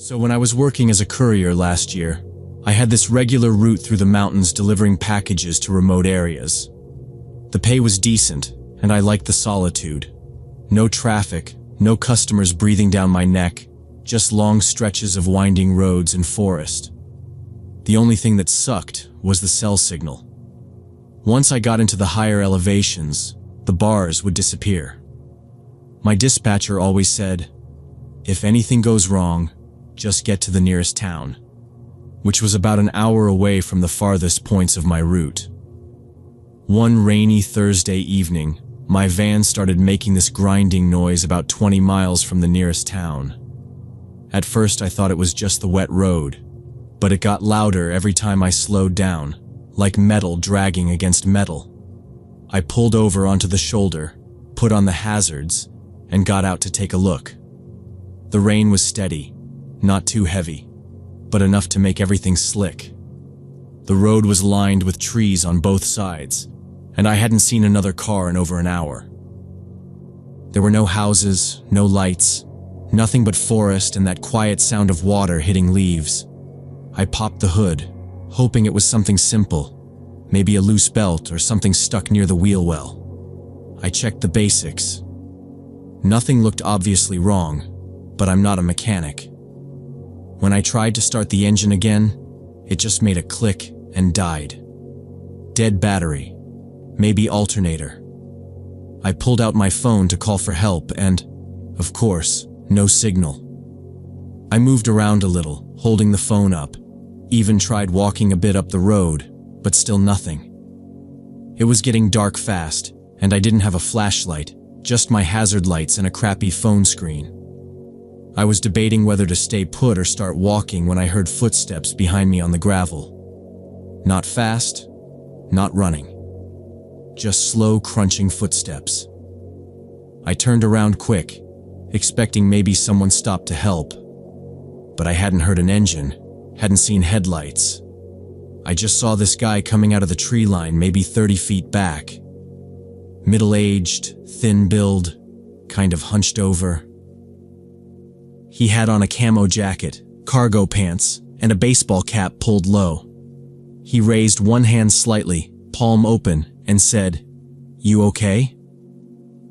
So when I was working as a courier last year, I had this regular route through the mountains delivering packages to remote areas. The pay was decent, and I liked the solitude. No traffic, no customers breathing down my neck, just long stretches of winding roads and forest. The only thing that sucked was the cell signal. Once I got into the higher elevations, the bars would disappear. My dispatcher always said, "If anything goes wrong, just get to the nearest town," which was about an hour away from the farthest points of my route. One rainy Thursday evening, my van started making this grinding noise about 20 miles from the nearest town. At first I thought it was just the wet road, but it got louder every time I slowed down, like metal dragging against metal. I pulled over onto the shoulder, put on the hazards, and got out to take a look. The rain was steady, not too heavy, but enough to make everything slick. The road was lined with trees on both sides, and I hadn't seen another car in over an hour. There were no houses, no lights, nothing but forest and that quiet sound of water hitting leaves. I popped the hood, hoping it was something simple, maybe a loose belt or something stuck near the wheel well. I checked the basics. Nothing looked obviously wrong, but I'm not a mechanic. When I tried to start the engine again, it just made a click and died. Dead battery, maybe alternator. I pulled out my phone to call for help and, of course, no signal. I moved around a little, holding the phone up, even tried walking a bit up the road, but still nothing. It was getting dark fast, and I didn't have a flashlight, just my hazard lights and a crappy phone screen. I was debating whether to stay put or start walking when I heard footsteps behind me on the gravel. Not fast, not running. Just slow, crunching footsteps. I turned around quick, expecting maybe someone stopped to help. But I hadn't heard an engine, hadn't seen headlights. I just saw this guy coming out of the tree line maybe 30 feet back. Middle-aged, thin build, kind of hunched over. He had on a camo jacket, cargo pants, and a baseball cap pulled low. He raised one hand slightly, palm open, and said, "You okay?"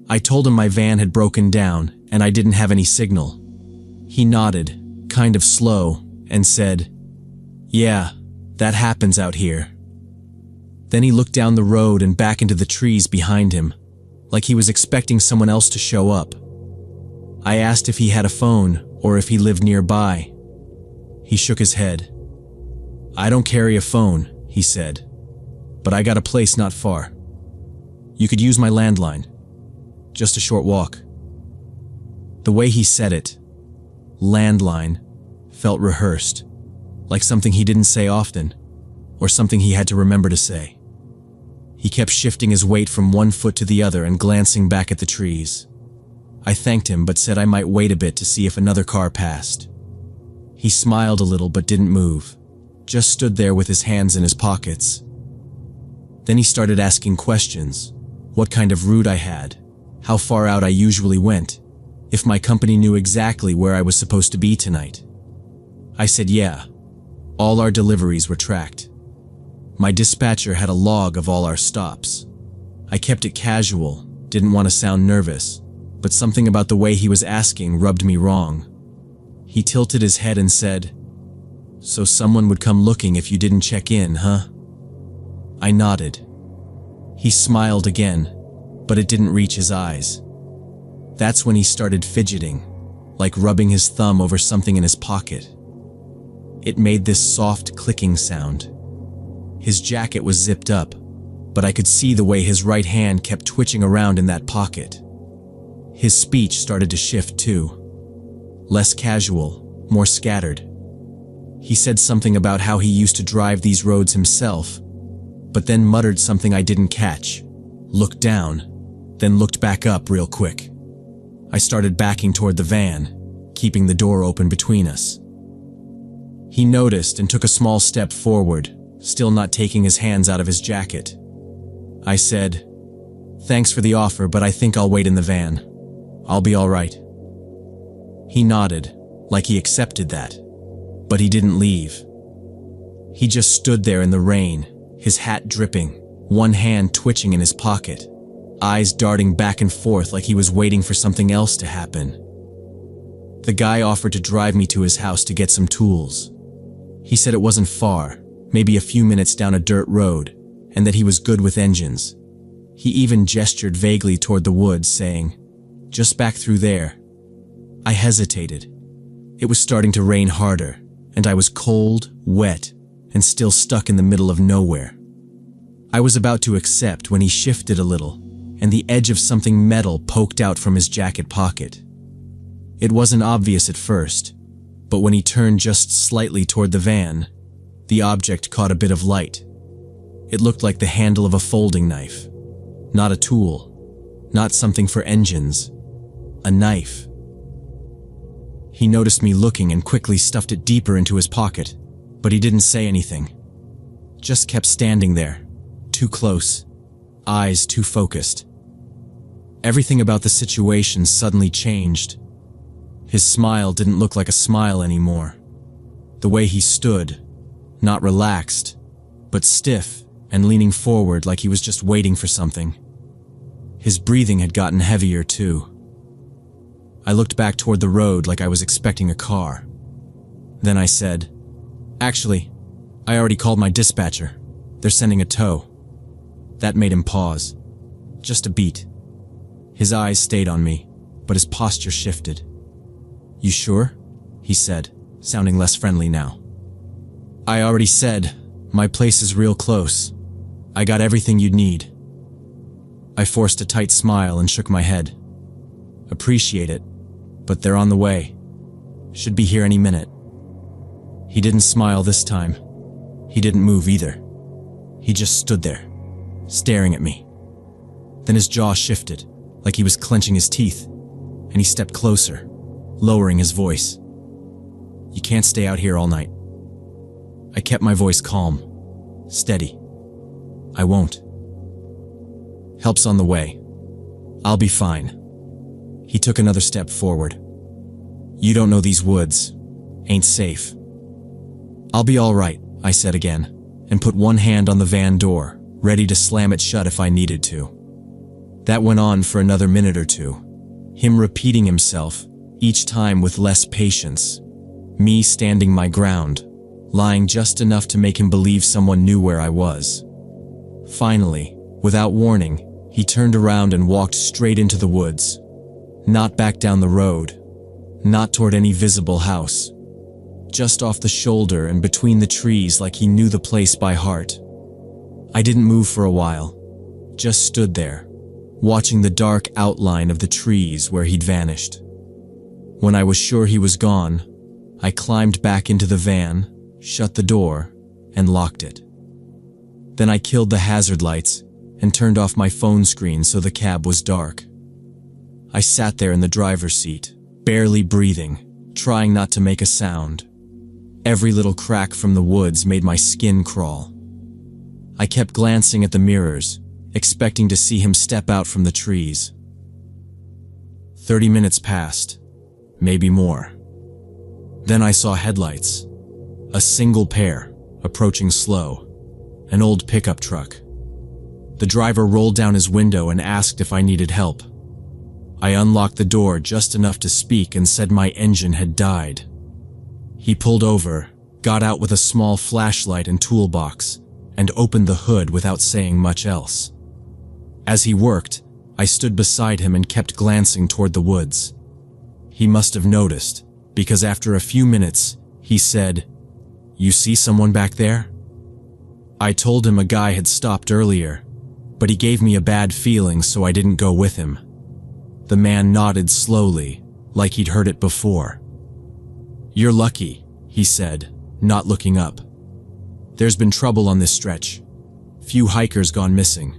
I told him my van had broken down and I didn't have any signal. He nodded, kind of slow, and said, "Yeah, that happens out here." Then he looked down the road and back into the trees behind him, like he was expecting someone else to show up. I asked if he had a phone or if he lived nearby. He shook his head. "I don't carry a phone," he said, "but I got a place not far. You could use my landline. Just a short walk." The way he said it, landline, felt rehearsed, like something he didn't say often, or something he had to remember to say. He kept shifting his weight from one foot to the other and glancing back at the trees. I thanked him but said I might wait a bit to see if another car passed. He smiled a little but didn't move, just stood there with his hands in his pockets. Then he started asking questions, what kind of route I had, how far out I usually went, if my company knew exactly where I was supposed to be tonight. I said yeah, all our deliveries were tracked. My dispatcher had a log of all our stops. I kept it casual, didn't want to sound nervous, but something about the way he was asking rubbed me wrong. He tilted his head and said, "So someone would come looking if you didn't check in, huh?" I nodded. He smiled again, but it didn't reach his eyes. That's when he started fidgeting, like rubbing his thumb over something in his pocket. It made this soft clicking sound. His jacket was zipped up, but I could see the way his right hand kept twitching around in that pocket. His speech started to shift too. Less casual, more scattered. He said something about how he used to drive these roads himself, but then muttered something I didn't catch, looked down, then looked back up real quick. I started backing toward the van, keeping the door open between us. He noticed and took a small step forward, still not taking his hands out of his jacket. I said, "Thanks for the offer, but I think I'll wait in the van. I'll be all right." He nodded, like he accepted that, But he didn't leave. He just stood there in the rain, his hat dripping, one hand twitching in his pocket, eyes darting back and forth like he was waiting for something else to happen. The guy offered to drive me to his house to get some tools. He said it wasn't far, maybe a few minutes down a dirt road, and that he was good with engines. He even gestured vaguely toward the woods, saying, "Just back through there." I hesitated. It was starting to rain harder, and I was cold, wet, and still stuck in the middle of nowhere. I was about to accept when he shifted a little, and the edge of something metal poked out from his jacket pocket. It wasn't obvious at first, but when he turned just slightly toward the van, the object caught a bit of light. It looked like the handle of a folding knife. Not a tool, not something for engines, a knife. He noticed me looking and quickly stuffed it deeper into his pocket, but he didn't say anything. Just kept standing there, too close, eyes too focused. Everything about the situation suddenly changed. His smile didn't look like a smile anymore. The way he stood, not relaxed, but stiff and leaning forward like he was just waiting for something. His breathing had gotten heavier too. I looked back toward the road like I was expecting a car. Then I said, "Actually, I already called my dispatcher. They're sending a tow." That made him pause. Just a beat. His eyes stayed on me, but his posture shifted. "You sure?" he said, sounding less friendly now. "I already said, my place is real close. I got everything you'd need." I forced a tight smile and shook my head. "Appreciate it, but they're on the way. Should be here any minute." He didn't smile this time. He didn't move either. He just stood there, staring at me. Then his jaw shifted, like he was clenching his teeth, and he stepped closer, lowering his voice. "You can't stay out here all night." I kept my voice calm, steady. "I won't. Help's on the way. I'll be fine." He took another step forward. "You don't know these woods. Ain't safe." "I'll be all right," I said again, and put one hand on the van door, ready to slam it shut if I needed to. That went on for another minute or two, him repeating himself, each time with less patience. Me standing my ground, lying just enough to make him believe someone knew where I was. Finally, without warning, he turned around and walked straight into the woods. Not back down the road, not toward any visible house. Just off the shoulder and between the trees like he knew the place by heart. I didn't move for a while, just stood there, watching the dark outline of the trees where he'd vanished. When I was sure he was gone, I climbed back into the van, shut the door, and locked it. Then I killed the hazard lights and turned off my phone screen so the cab was dark. I sat there in the driver's seat, barely breathing, trying not to make a sound. Every little crack from the woods made my skin crawl. I kept glancing at the mirrors, expecting to see him step out from the trees. 30 minutes passed, maybe more. Then I saw headlights. A single pair, approaching slow. An old pickup truck. The driver rolled down his window and asked if I needed help. I unlocked the door just enough to speak and said my engine had died. He pulled over, got out with a small flashlight and toolbox, and opened the hood without saying much else. As he worked, I stood beside him and kept glancing toward the woods. He must have noticed, because after a few minutes, he said, "You see someone back there?" I told him a guy had stopped earlier, but he gave me a bad feeling so I didn't go with him. The man nodded slowly, like he'd heard it before. "You're lucky," he said, not looking up. "There's been trouble on this stretch. Few hikers gone missing.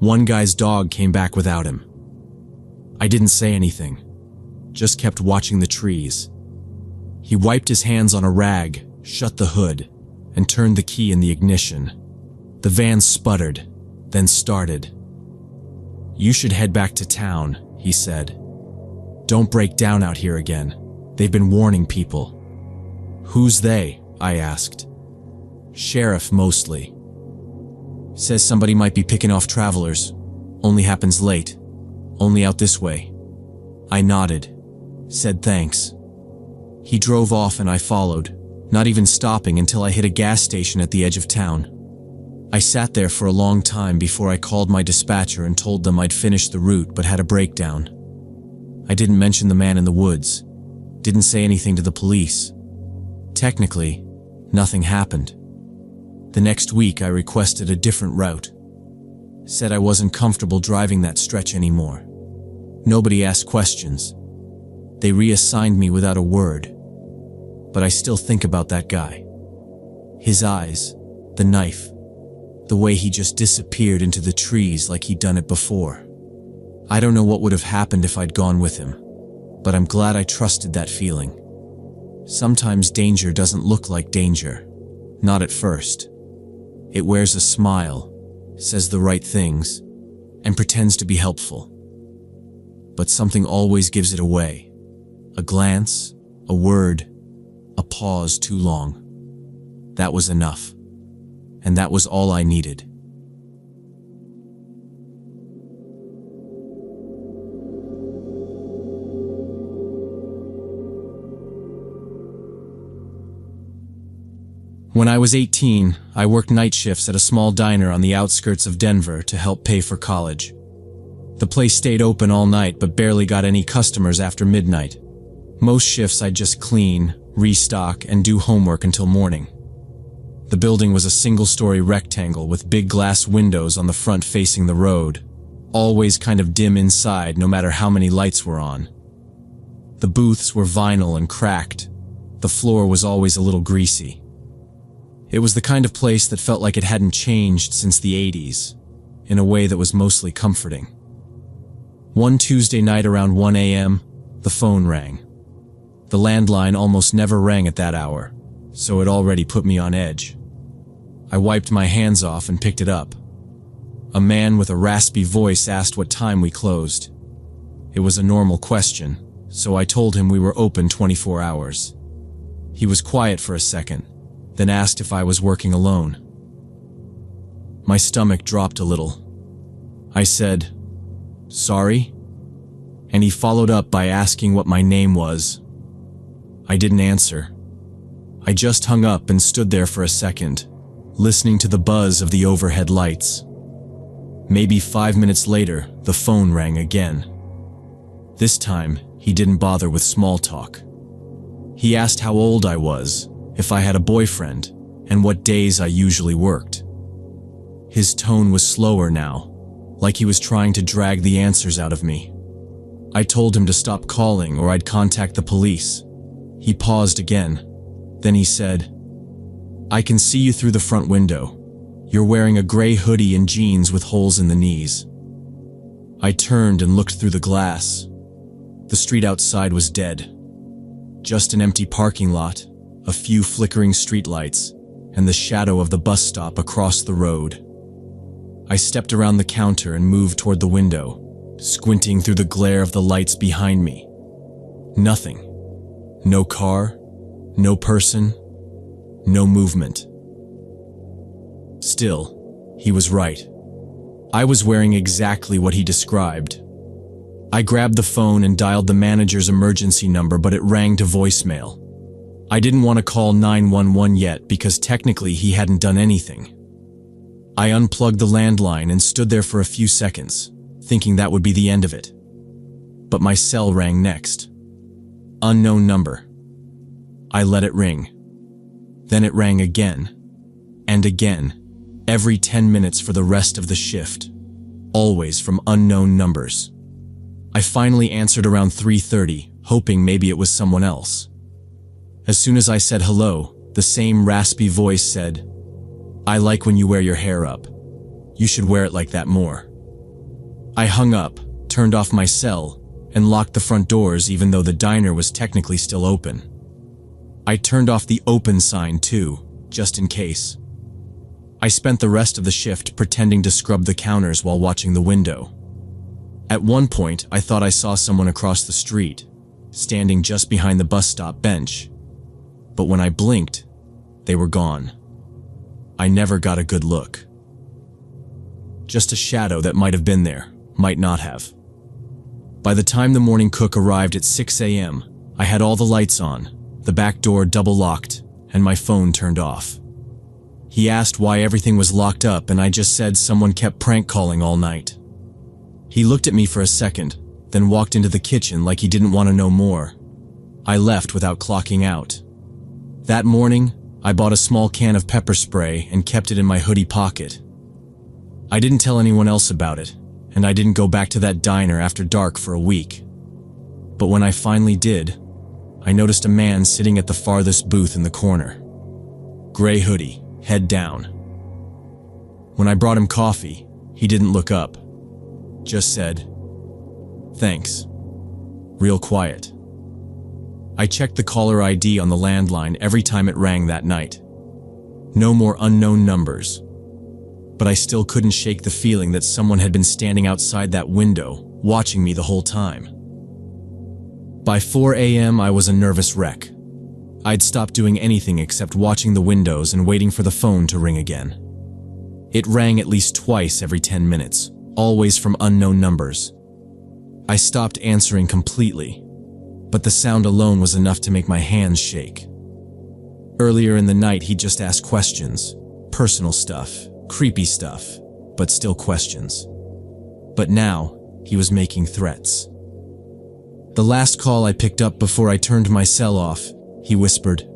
One guy's dog came back without him." I didn't say anything, just kept watching the trees. He wiped his hands on a rag, shut the hood, and turned the key in the ignition. The van sputtered, then started. "You should head back to town," he said. "Don't break down out here again. They've been warning people." "Who's they?" I asked. "Sheriff, mostly. Says somebody might be picking off travelers. Only happens late. Only out this way." I nodded, said thanks. He drove off and I followed, not even stopping until I hit a gas station at the edge of town. I sat there for a long time before I called my dispatcher and told them I'd finished the route but had a breakdown. I didn't mention the man in the woods, didn't say anything to the police. Technically, nothing happened. The next week I requested a different route. Said I wasn't comfortable driving that stretch anymore. Nobody asked questions. They reassigned me without a word. But I still think about that guy. His eyes, the knife, the way he just disappeared into the trees like he'd done it before. I don't know what would have happened if I'd gone with him, but I'm glad I trusted that feeling. Sometimes danger doesn't look like danger, not at first. It wears a smile, says the right things, and pretends to be helpful. But something always gives it away. A glance, a word, a pause too long. That was enough. And that was all I needed. When I was 18, I worked night shifts at a small diner on the outskirts of Denver to help pay for college. The place stayed open all night but barely got any customers after midnight. Most shifts I'd just clean, restock, and do homework until morning. The building was a single-story rectangle with big glass windows on the front facing the road, always kind of dim inside no matter how many lights were on. The booths were vinyl and cracked. The floor was always a little greasy. It was the kind of place that felt like it hadn't changed since the 80s, in a way that was mostly comforting. One Tuesday night around 1 a.m., the phone rang. The landline almost never rang at that hour, so it already put me on edge. I wiped my hands off and picked it up. A man with a raspy voice asked what time we closed. It was a normal question, so I told him we were open 24 hours. He was quiet for a second, then asked if I was working alone. My stomach dropped a little. I said, "Sorry?" And he followed up by asking what my name was. I didn't answer. I just hung up and stood there for a second, listening to the buzz of the overhead lights. Maybe 5 minutes later, the phone rang again. This time, he didn't bother with small talk. He asked how old I was, if I had a boyfriend, and what days I usually worked. His tone was slower now, like he was trying to drag the answers out of me. I told him to stop calling or I'd contact the police. He paused again. Then he said, "I can see you through the front window. You're wearing a gray hoodie and jeans with holes in the knees." I turned and looked through the glass. The street outside was dead. Just an empty parking lot, a few flickering streetlights, and the shadow of the bus stop across the road. I stepped around the counter and moved toward the window, squinting through the glare of the lights behind me. Nothing. No car, no person, no movement. Still, he was right. I was wearing exactly what he described. I grabbed the phone and dialed the manager's emergency number, but it rang to voicemail. I didn't want to call 911 yet because technically he hadn't done anything. I unplugged the landline and stood there for a few seconds, thinking that would be the end of it. But my cell rang next. Unknown number. I let it ring. Then it rang again, and again, every 10 minutes for the rest of the shift, always from unknown numbers. I finally answered around 3:30, hoping maybe it was someone else. As soon as I said hello, the same raspy voice said, "I like when you wear your hair up. You should wear it like that more." I hung up, turned off my cell, and locked the front doors even though the diner was technically still open. I turned off the open sign too, just in case. I spent the rest of the shift pretending to scrub the counters while watching the window. At one point, I thought I saw someone across the street, standing just behind the bus stop bench. but when I blinked, they were gone. I never got a good look. Just a shadow that might have been there, might not have. By the time the morning cook arrived at 6 a.m., I had all the lights on, the back door double locked, and my phone turned off. He asked why everything was locked up, and I just said someone kept prank calling all night. He looked at me for a second, then walked into the kitchen like he didn't want to know more. I left without clocking out. That morning, I bought a small can of pepper spray and kept it in my hoodie pocket. I didn't tell anyone else about it, and I didn't go back to that diner after dark for a week. But when I finally did, I noticed a man sitting at the farthest booth in the corner. Gray hoodie, head down. When I brought him coffee, he didn't look up. Just said, "Thanks." Real quiet. I checked the caller ID on the landline every time it rang that night. No more unknown numbers. But I still couldn't shake the feeling that someone had been standing outside that window, watching me the whole time. By 4 a.m., I was a nervous wreck. I'd stopped doing anything except watching the windows and waiting for the phone to ring again. It rang at least twice every 10 minutes, always from unknown numbers. I stopped answering completely, but the sound alone was enough to make my hands shake. Earlier in the night, he just asked questions, personal stuff, creepy stuff, but still questions. But now, he was making threats. The last call I picked up before I turned my cell off, he whispered,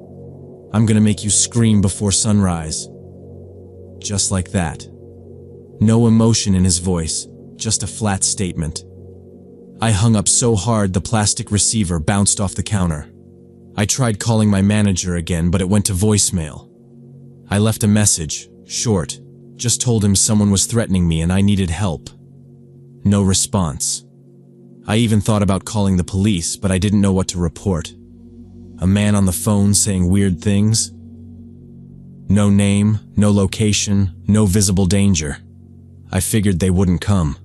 "I'm gonna make you scream before sunrise." Just like that. No emotion in his voice, just a flat statement. I hung up so hard the plastic receiver bounced off the counter. I tried calling my manager again, but it went to voicemail. I left a message, short, just told him someone was threatening me and I needed help. No response. I even thought about calling the police, but I didn't know what to report. A man on the phone saying weird things? No name, no location, no visible danger. I figured they wouldn't come.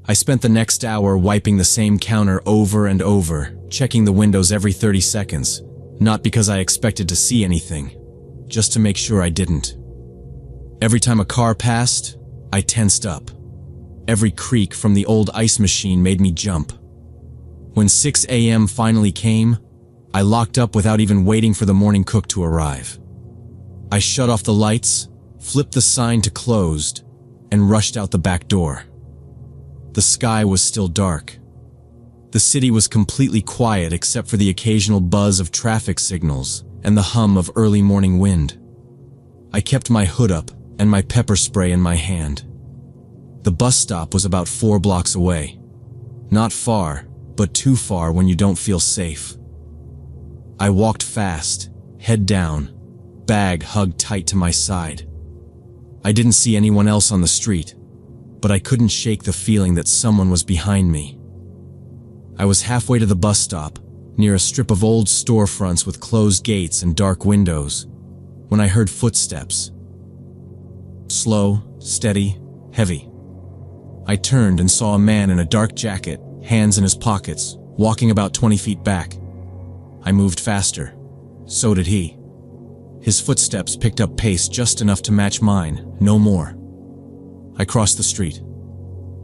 I spent the next hour wiping the same counter over and over, checking the windows every 30 seconds, not because I expected to see anything, just to make sure I didn't. Every time a car passed, I tensed up. Every creak from the old ice machine made me jump. When 6 a.m. finally came, I locked up without even waiting for the morning cook to arrive. I shut off the lights, flipped the sign to closed, and rushed out the back door. The sky was still dark. The city was completely quiet except for the occasional buzz of traffic signals and the hum of early morning wind. I kept my hood up and my pepper spray in my hand. The bus stop was about 4 blocks away. Not far, but too far when you don't feel safe. I walked fast, head down, bag hugged tight to my side. I didn't see anyone else on the street, but I couldn't shake the feeling that someone was behind me. I was halfway to the bus stop, near a strip of old storefronts with closed gates and dark windows, when I heard footsteps. Slow, steady, heavy. I turned and saw a man in a dark jacket, hands in his pockets, walking about 20 feet back. I moved faster. So did he. His footsteps picked up pace just enough to match mine, no more. I crossed the street.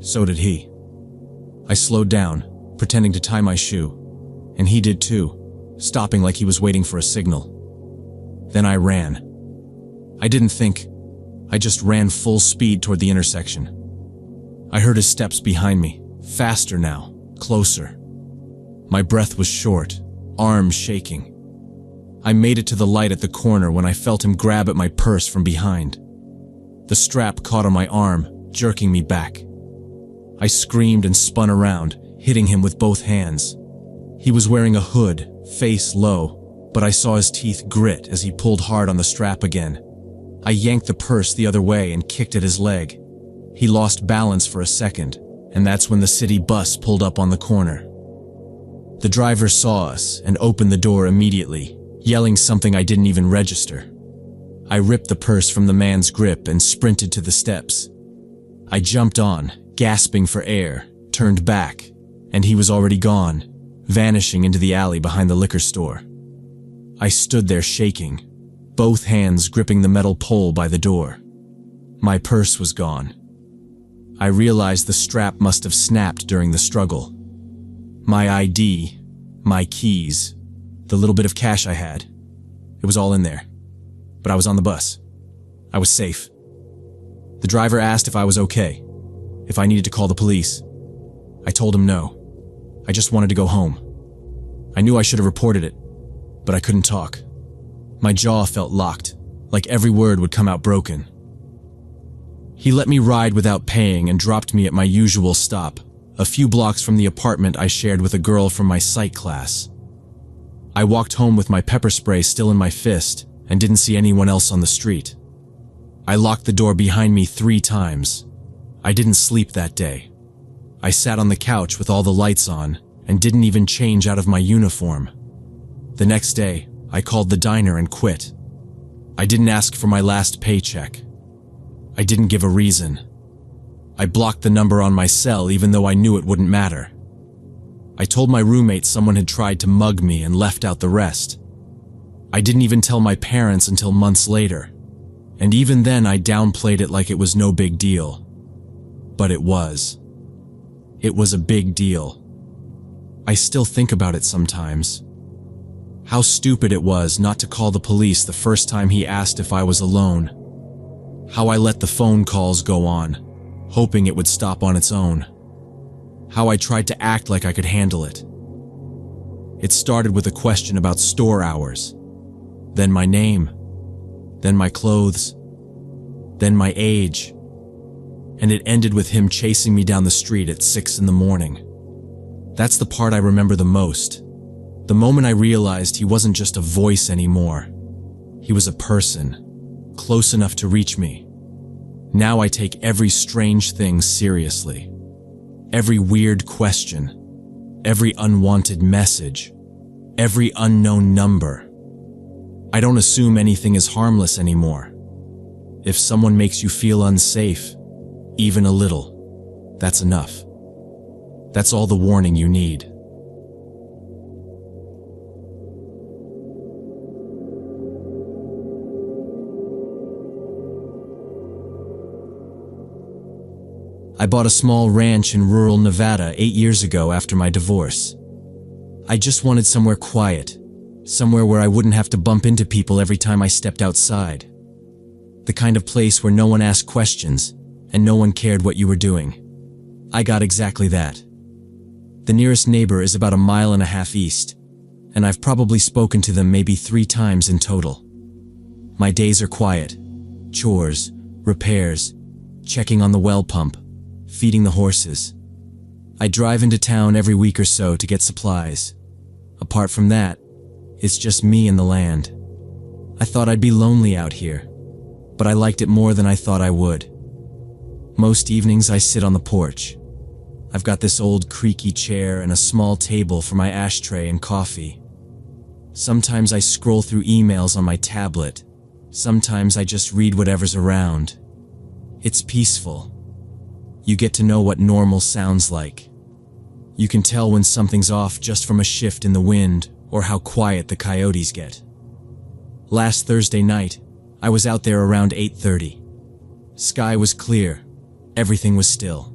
So did he. I slowed down, pretending to tie my shoe, and he did too, stopping like he was waiting for a signal. Then I ran. I didn't think. I just ran full speed toward the intersection. I heard his steps behind me, faster now, closer. My breath was short, arms shaking. I made it to the light at the corner when I felt him grab at my purse from behind. The strap caught on my arm, jerking me back. I screamed and spun around, hitting him with both hands. He was wearing a hood, face low, but I saw his teeth grit as he pulled hard on the strap again. I yanked the purse the other way and kicked at his leg. He lost balance for a second, and that's when the city bus pulled up on the corner. The driver saw us and opened the door immediately, yelling something I didn't even register. I ripped the purse from the man's grip and sprinted to the steps. I jumped on, gasping for air, turned back, and he was already gone, vanishing into the alley behind the liquor store. I stood there shaking, both hands gripping the metal pole by the door. My purse was gone. I realized the strap must have snapped during the struggle. My ID, my keys, the little bit of cash I had, it was all in there. But I was on the bus. I was safe. The driver asked if I was okay, if I needed to call the police. I told him no. I just wanted to go home. I knew I should have reported it, but I couldn't talk. My jaw felt locked, like every word would come out broken. He let me ride without paying and dropped me at my usual stop, a few blocks from the apartment I shared with a girl from my psych class. I walked home with my pepper spray still in my fist and didn't see anyone else on the street. I locked the door behind me 3 times. I didn't sleep that day. I sat on the couch with all the lights on and didn't even change out of my uniform. The next day, I called the diner and quit. I didn't ask for my last paycheck. I didn't give a reason. I blocked the number on my cell even though I knew it wouldn't matter. I told my roommate someone had tried to mug me and left out the rest. I didn't even tell my parents until months later. And even then I downplayed it like it was no big deal. But it was. It was a big deal. I still think about it sometimes. How stupid it was not to call the police the first time he asked if I was alone. How I let the phone calls go on, hoping it would stop on its own. How I tried to act like I could handle it. It started with a question about store hours, then my name, then my clothes, then my age, and it ended with him chasing me down the street at 6 in the morning. That's the part I remember the most. The moment I realized he wasn't just a voice anymore. He was a person, close enough to reach me. Now I take every strange thing seriously. Every weird question, every unwanted message, every unknown number. I don't assume anything is harmless anymore. If someone makes you feel unsafe, even a little, that's enough. That's all the warning you need. I bought a small ranch in rural Nevada 8 years ago after my divorce. I just wanted somewhere quiet, somewhere where I wouldn't have to bump into people every time I stepped outside. The kind of place where no one asked questions and no one cared what you were doing. I got exactly that. The nearest neighbor is about 1.5 miles east, and I've probably spoken to them maybe 3 times in total. My days are quiet. Chores, repairs, checking on the well pump, feeding the horses. I drive into town every week or so to get supplies. Apart from that, it's just me and the land. I thought I'd be lonely out here, but I liked it more than I thought I would. Most evenings I sit on the porch. I've got this old creaky chair and a small table for my ashtray and coffee. Sometimes I scroll through emails on my tablet. Sometimes I just read whatever's around. It's peaceful. You get to know what normal sounds like. You can tell when something's off just from a shift in the wind or how quiet the coyotes get. Last Thursday night, I was out there around 8:30. Sky was clear. Everything was still.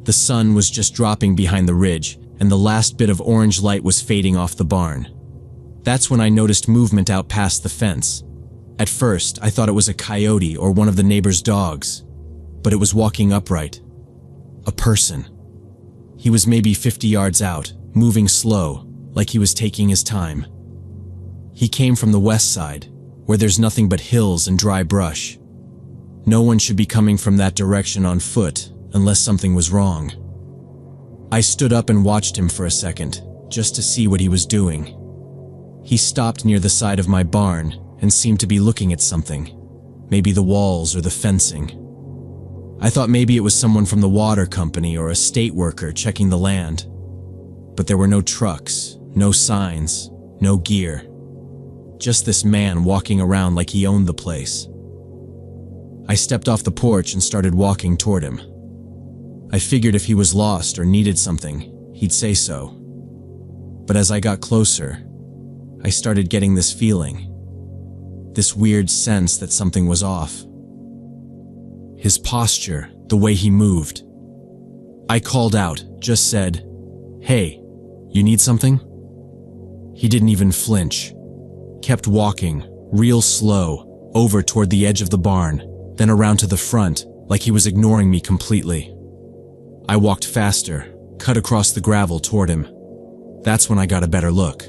The sun was just dropping behind the ridge, and the last bit of orange light was fading off the barn. That's when I noticed movement out past the fence. At first, I thought it was a coyote or one of the neighbor's dogs, but it was walking upright. A person. He was maybe 50 yards out, moving slow, like he was taking his time. He came from the west side, where there's nothing but hills and dry brush. No one should be coming from that direction on foot unless something was wrong. I stood up and watched him for a second, just to see what he was doing. He stopped near the side of my barn and seemed to be looking at something, maybe the walls or the fencing. I thought maybe it was someone from the water company or a state worker checking the land. But there were no trucks, no signs, no gear. Just this man walking around like he owned the place. I stepped off the porch and started walking toward him. I figured if he was lost or needed something, he'd say so. But as I got closer, I started getting this feeling. This weird sense that something was off. His posture, the way he moved. I called out, just said, "Hey, you need something?" He didn't even flinch. Kept walking, real slow, over toward the edge of the barn, then around to the front, like he was ignoring me completely. I walked faster, cut across the gravel toward him. That's when I got a better look.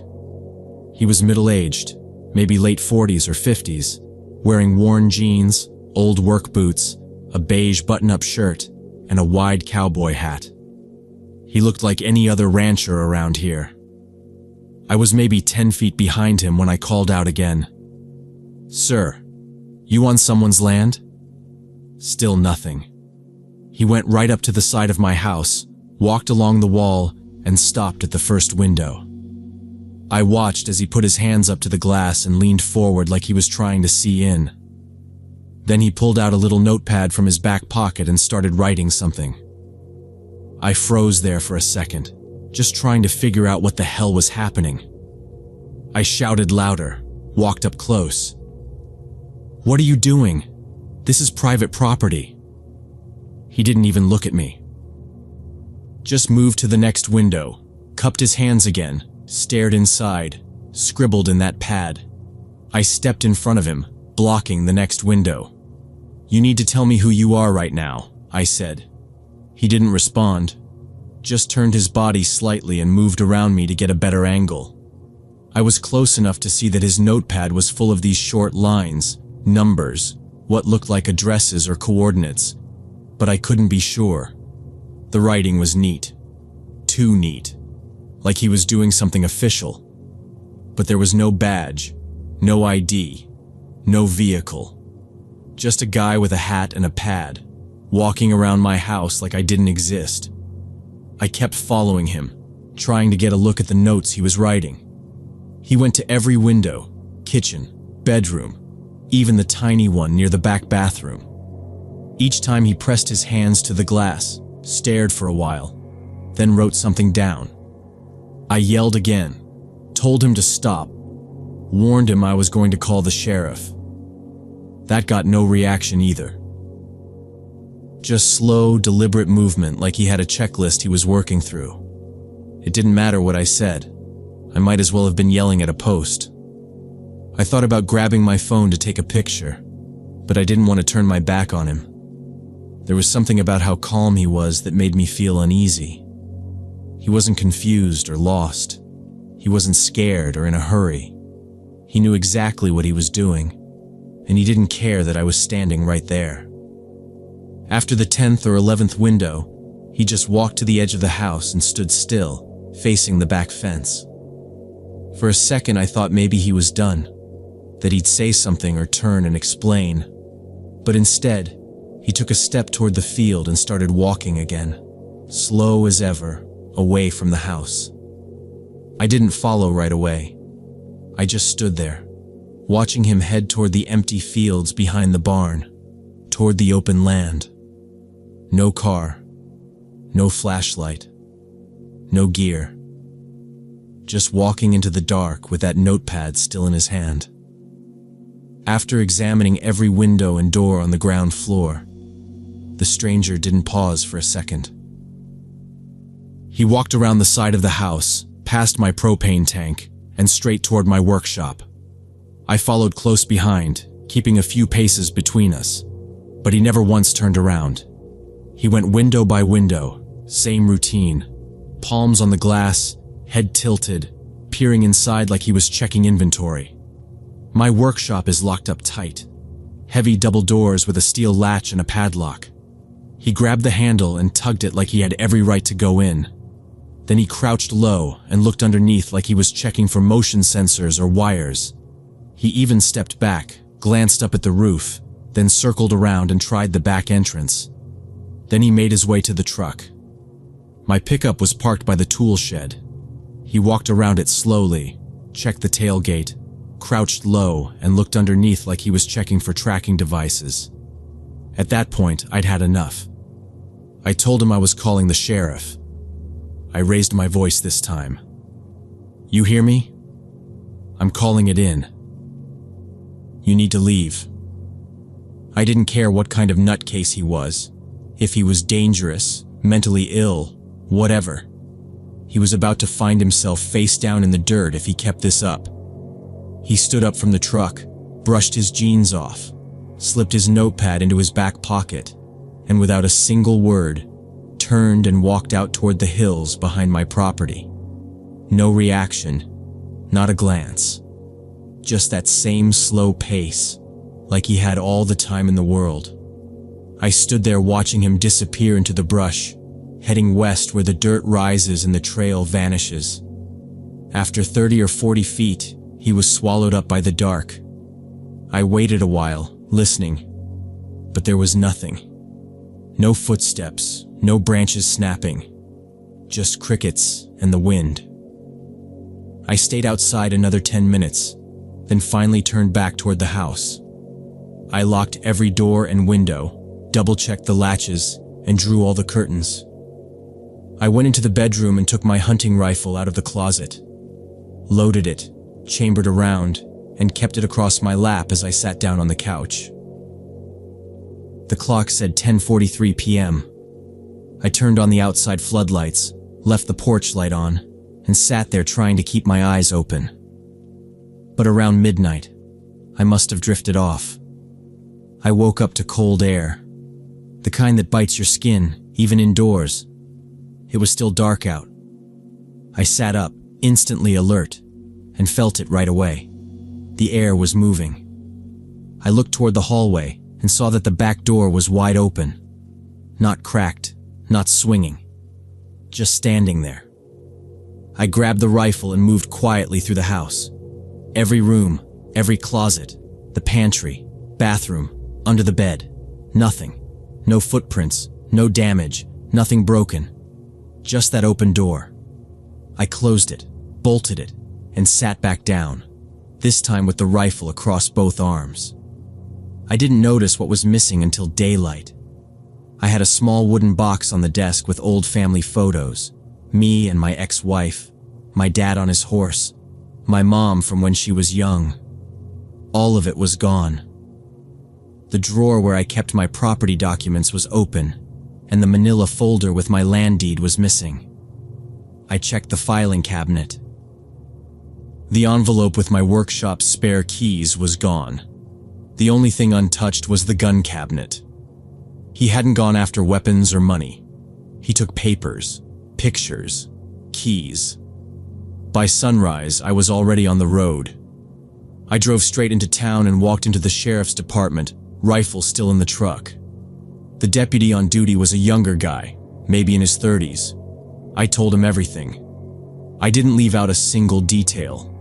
He was middle-aged, maybe late 40s or 50s, wearing worn jeans, old work boots, a beige button-up shirt, and a wide cowboy hat. He looked like any other rancher around here. I was maybe 10 feet behind him when I called out again. "Sir, you on someone's land?" Still nothing. He went right up to the side of my house, walked along the wall, and stopped at the first window. I watched as he put his hands up to the glass and leaned forward like he was trying to see in. Then he pulled out a little notepad from his back pocket and started writing something. I froze there for a second, just trying to figure out what the hell was happening. I shouted louder, walked up close. "What are you doing? This is private property." He didn't even look at me. Just moved to the next window, cupped his hands again, stared inside, scribbled in that pad. I stepped in front of him, blocking the next window. "You need to tell me who you are right now," I said. He didn't respond, just turned his body slightly and moved around me to get a better angle. I was close enough to see that his notepad was full of these short lines, numbers, what looked like addresses or coordinates, but I couldn't be sure. The writing was neat. Too neat. Like he was doing something official. But there was no badge, no ID, no vehicle. Just a guy with a hat and a pad, walking around my house like I didn't exist. I kept following him, trying to get a look at the notes he was writing. He went to every window, kitchen, bedroom, even the tiny one near the back bathroom. Each time he pressed his hands to the glass, stared for a while, then wrote something down. I yelled again, told him to stop, warned him I was going to call the sheriff. That got no reaction either. Just slow, deliberate movement like he had a checklist he was working through. It didn't matter what I said. I might as well have been yelling at a post. I thought about grabbing my phone to take a picture, but I didn't want to turn my back on him. There was something about how calm he was that made me feel uneasy. He wasn't confused or lost. He wasn't scared or in a hurry. He knew exactly what he was doing, and he didn't care that I was standing right there. After the 10th or 11th window, he just walked to the edge of the house and stood still, facing the back fence. For a second I thought maybe he was done, that he'd say something or turn and explain, but instead, he took a step toward the field and started walking again, slow as ever, away from the house. I didn't follow right away. I just stood there, watching him head toward the empty fields behind the barn, toward the open land. No car, no flashlight, no gear. Just walking into the dark with that notepad still in his hand. After examining every window and door on the ground floor, the stranger didn't pause for a second. He walked around the side of the house, past my propane tank, and straight toward my workshop. I followed close behind, keeping a few paces between us, but he never once turned around. He went window by window, same routine, palms on the glass, head tilted, peering inside like he was checking inventory. My workshop is locked up tight, heavy double doors with a steel latch and a padlock. He grabbed the handle and tugged it like he had every right to go in. Then he crouched low and looked underneath like he was checking for motion sensors or wires. He even stepped back, glanced up at the roof, then circled around and tried the back entrance. Then he made his way to the truck. My pickup was parked by the tool shed. He walked around it slowly, checked the tailgate, crouched low, and looked underneath like he was checking for tracking devices. At that point, I'd had enough. I told him I was calling the sheriff. I raised my voice this time. "You hear me?" I'm calling it in. You need to leave. I didn't care what kind of nutcase he was. If he was dangerous, mentally ill, whatever. He was about to find himself face down in the dirt if he kept this up. He stood up from the truck, brushed his jeans off, slipped his notepad into his back pocket, and without a single word, turned and walked out toward the hills behind my property. No reaction, not a glance. Just that same slow pace, like he had all the time in the world. I stood there watching him disappear into the brush, heading west where the dirt rises and the trail vanishes. After 30 or 40 feet, he was swallowed up by the dark. I waited a while, listening, but there was nothing. No footsteps, no branches snapping, just crickets and the wind. I stayed outside another 10 minutes, then finally turned back toward the house. I locked every door and window, double-checked the latches, and drew all the curtains. I went into the bedroom and took my hunting rifle out of the closet, loaded it, chambered around, and kept it across my lap as I sat down on the couch. The clock said 10:43 p.m. I turned on the outside floodlights, left the porch light on, and sat there trying to keep my eyes open. But around midnight, I must have drifted off. I woke up to cold air, the kind that bites your skin, even indoors. It was still dark out. I sat up, instantly alert, and felt it right away. The air was moving. I looked toward the hallway and saw that the back door was wide open. Not cracked, not swinging, just standing there. I grabbed the rifle and moved quietly through the house. Every room, every closet, the pantry, bathroom, under the bed. Nothing. No footprints, no damage, nothing broken. Just that open door. I closed it, bolted it, and sat back down, this time with the rifle across both arms. I didn't notice what was missing until daylight. I had a small wooden box on the desk with old family photos. Me and my ex-wife, my dad on his horse, my mom from when she was young. All of it was gone. The drawer where I kept my property documents was open, and the manila folder with my land deed was missing. I checked the filing cabinet. The envelope with my workshop's spare keys was gone. The only thing untouched was the gun cabinet. He hadn't gone after weapons or money. He took papers, pictures, keys. By sunrise, I was already on the road. I drove straight into town and walked into the sheriff's department, rifle still in the truck. The deputy on duty was a younger guy, maybe in his 30s. I told him everything. I didn't leave out a single detail.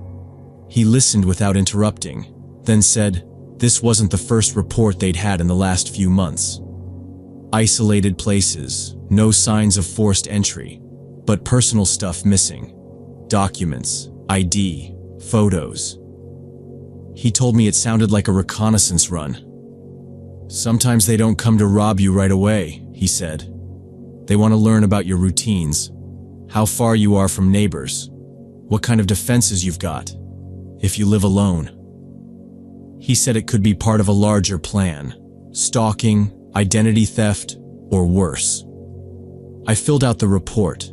He listened without interrupting, then said this wasn't the first report they'd had in the last few months. Isolated places, no signs of forced entry, but personal stuff missing. Documents, ID, photos. He told me it sounded like a reconnaissance run. Sometimes they don't come to rob you right away, he said. They want to learn about your routines, how far you are from neighbors, what kind of defenses you've got, if you live alone. He said it could be part of a larger plan, stalking, identity theft, or worse. I filled out the report.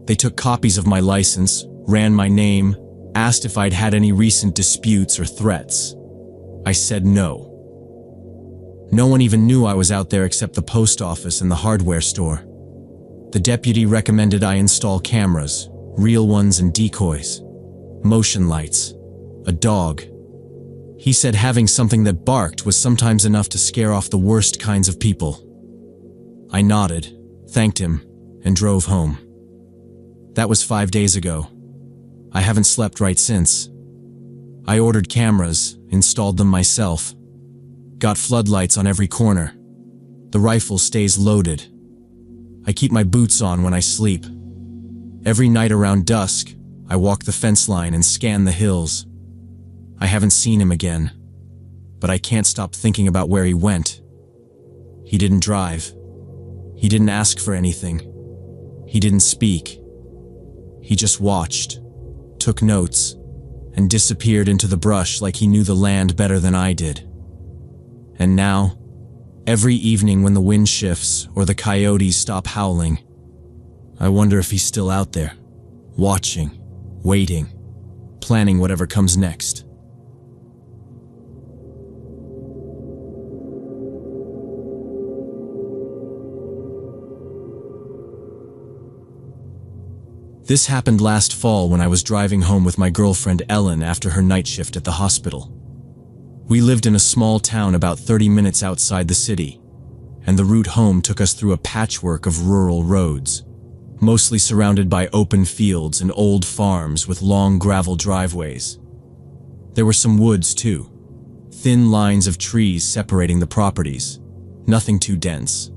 They took copies of my license, ran my name, asked if I'd had any recent disputes or threats. I said no. No one even knew I was out there except the post office and the hardware store. The deputy recommended I install cameras, real ones and decoys, motion lights, a dog. He said having something that barked was sometimes enough to scare off the worst kinds of people. I nodded, thanked him, and drove home. That was 5 days ago. I haven't slept right since. I ordered cameras, installed them myself, got floodlights on every corner. The rifle stays loaded. I keep my boots on when I sleep. Every night around dusk, I walk the fence line and scan the hills. I haven't seen him again, but I can't stop thinking about where he went. He didn't drive. He didn't ask for anything. He didn't speak. He just watched, took notes, and disappeared into the brush like he knew the land better than I did. And now, every evening when the wind shifts or the coyotes stop howling, I wonder if he's still out there, watching, waiting, planning whatever comes next. This happened last fall when I was driving home with my girlfriend Ellen after her night shift at the hospital. We lived in a small town about 30 minutes outside the city, and the route home took us through a patchwork of rural roads, mostly surrounded by open fields and old farms with long gravel driveways. There were some woods too, thin lines of trees separating the properties, nothing too dense.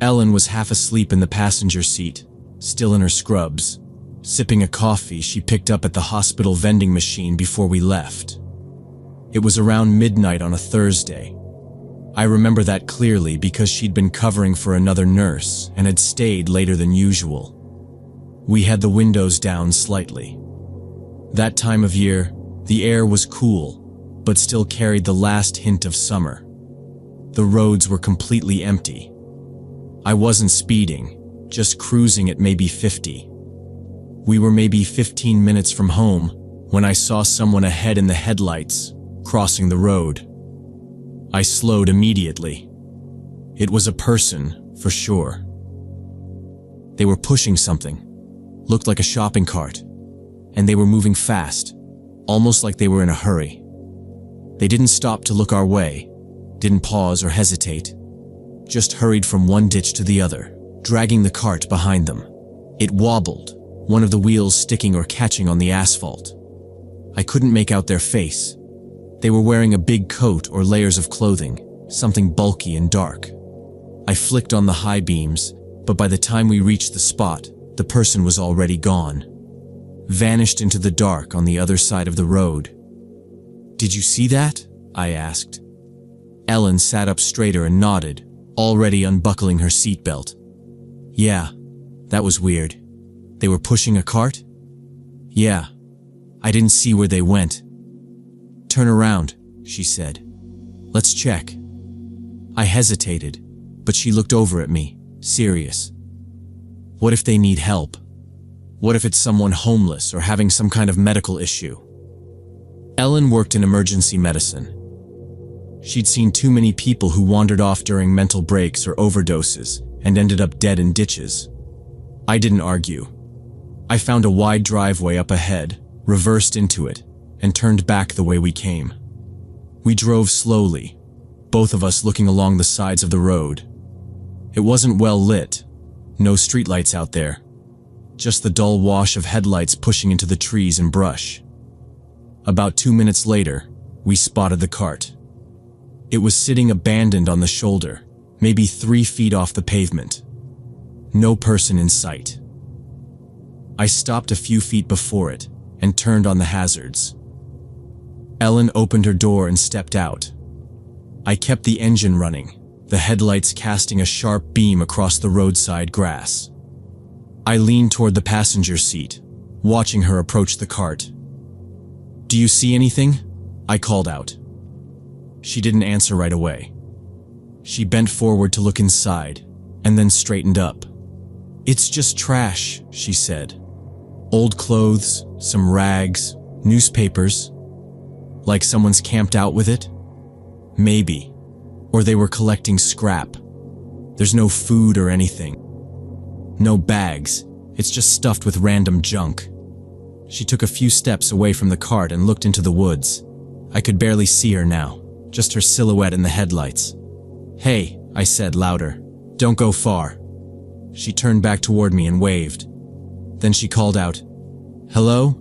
Ellen was half asleep in the passenger seat, still in her scrubs, sipping a coffee she picked up at the hospital vending machine before we left. It was around midnight on a Thursday. I remember that clearly because she'd been covering for another nurse and had stayed later than usual. We had the windows down slightly. That time of year, the air was cool, but still carried the last hint of summer. The roads were completely empty. I wasn't speeding, just cruising at maybe 50. We were maybe 15 minutes from home when I saw someone ahead in the headlights, crossing the road. I slowed immediately. It was a person, for sure. They were pushing something, looked like a shopping cart, and they were moving fast, almost like they were in a hurry. They didn't stop to look our way, didn't pause or hesitate, just hurried from one ditch to the other, dragging the cart behind them. It wobbled, one of the wheels sticking or catching on the asphalt. I couldn't make out their face. They were wearing a big coat or layers of clothing, something bulky and dark. I flicked on the high beams, but by the time we reached the spot, the person was already gone, vanished into the dark on the other side of the road. "Did you see that?" I asked. Ellen sat up straighter and nodded, already unbuckling her seatbelt. "Yeah, that was weird. They were pushing a cart?" "Yeah. I didn't see where they went." "Turn around," she said. "Let's check." I hesitated, but she looked over at me, serious. What if they need help? What if it's someone homeless or having some kind of medical issue? Ellen worked in emergency medicine. She'd seen too many people who wandered off during mental breaks or overdoses and ended up dead in ditches. I didn't argue. I found a wide driveway up ahead, reversed into it, and turned back the way we came. We drove slowly, both of us looking along the sides of the road. It wasn't well lit, no streetlights out there, just the dull wash of headlights pushing into the trees and brush. About 2 minutes later, we spotted the cart. It was sitting abandoned on the shoulder, maybe 3 feet off the pavement. No person in sight. I stopped a few feet before it and turned on the hazards. Ellen opened her door and stepped out. I kept the engine running, the headlights casting a sharp beam across the roadside grass. I leaned toward the passenger seat, watching her approach the cart. "Do you see anything?" I called out. She didn't answer right away. She bent forward to look inside, and then straightened up. "It's just trash," she said. "Old clothes, some rags, newspapers. Like someone's camped out with it? Maybe. Or they were collecting scrap. There's no food or anything. No bags. It's just stuffed with random junk." She took a few steps away from the cart and looked into the woods. I could barely see her now, just her silhouette in the headlights. "Hey," I said louder. "Don't go far." She turned back toward me and waved. Then she called out, "Hello?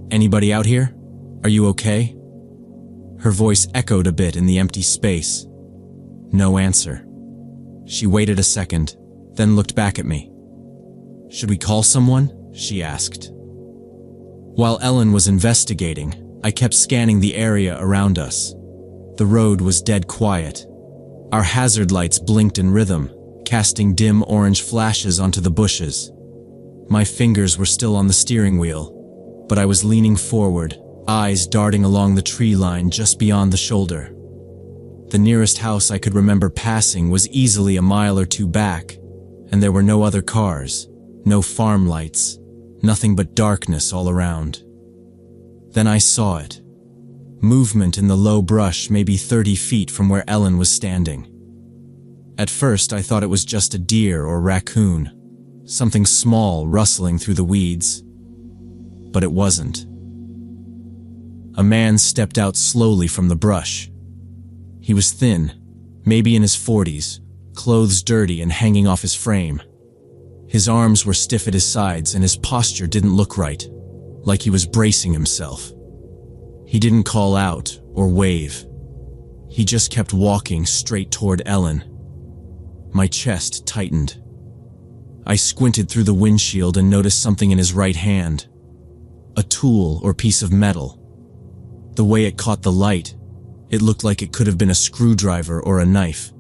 Anybody out here? Are you okay?" Her voice echoed a bit in the empty space. No answer. She waited a second, then looked back at me. "Should we call someone?" she asked. While Ellen was investigating, I kept scanning the area around us. The road was dead quiet. Our hazard lights blinked in rhythm, casting dim orange flashes onto the bushes. My fingers were still on the steering wheel, but I was leaning forward, eyes darting along the tree line just beyond the shoulder. The nearest house I could remember passing was easily a mile or two back, and there were no other cars, no farm lights, nothing but darkness all around. Then I saw it. Movement in the low brush maybe 30 feet from where Ellen was standing. At first I thought it was just a deer or raccoon, something small rustling through the weeds. But it wasn't. A man stepped out slowly from the brush. He was thin, maybe in his 40s, clothes dirty and hanging off his frame. His arms were stiff at his sides and his posture didn't look right, like he was bracing himself. He didn't call out or wave. He just kept walking straight toward Ellen. My chest tightened. I squinted through the windshield and noticed something in his right hand. A tool or piece of metal. The way it caught the light, it looked like it could have been a screwdriver or a knife.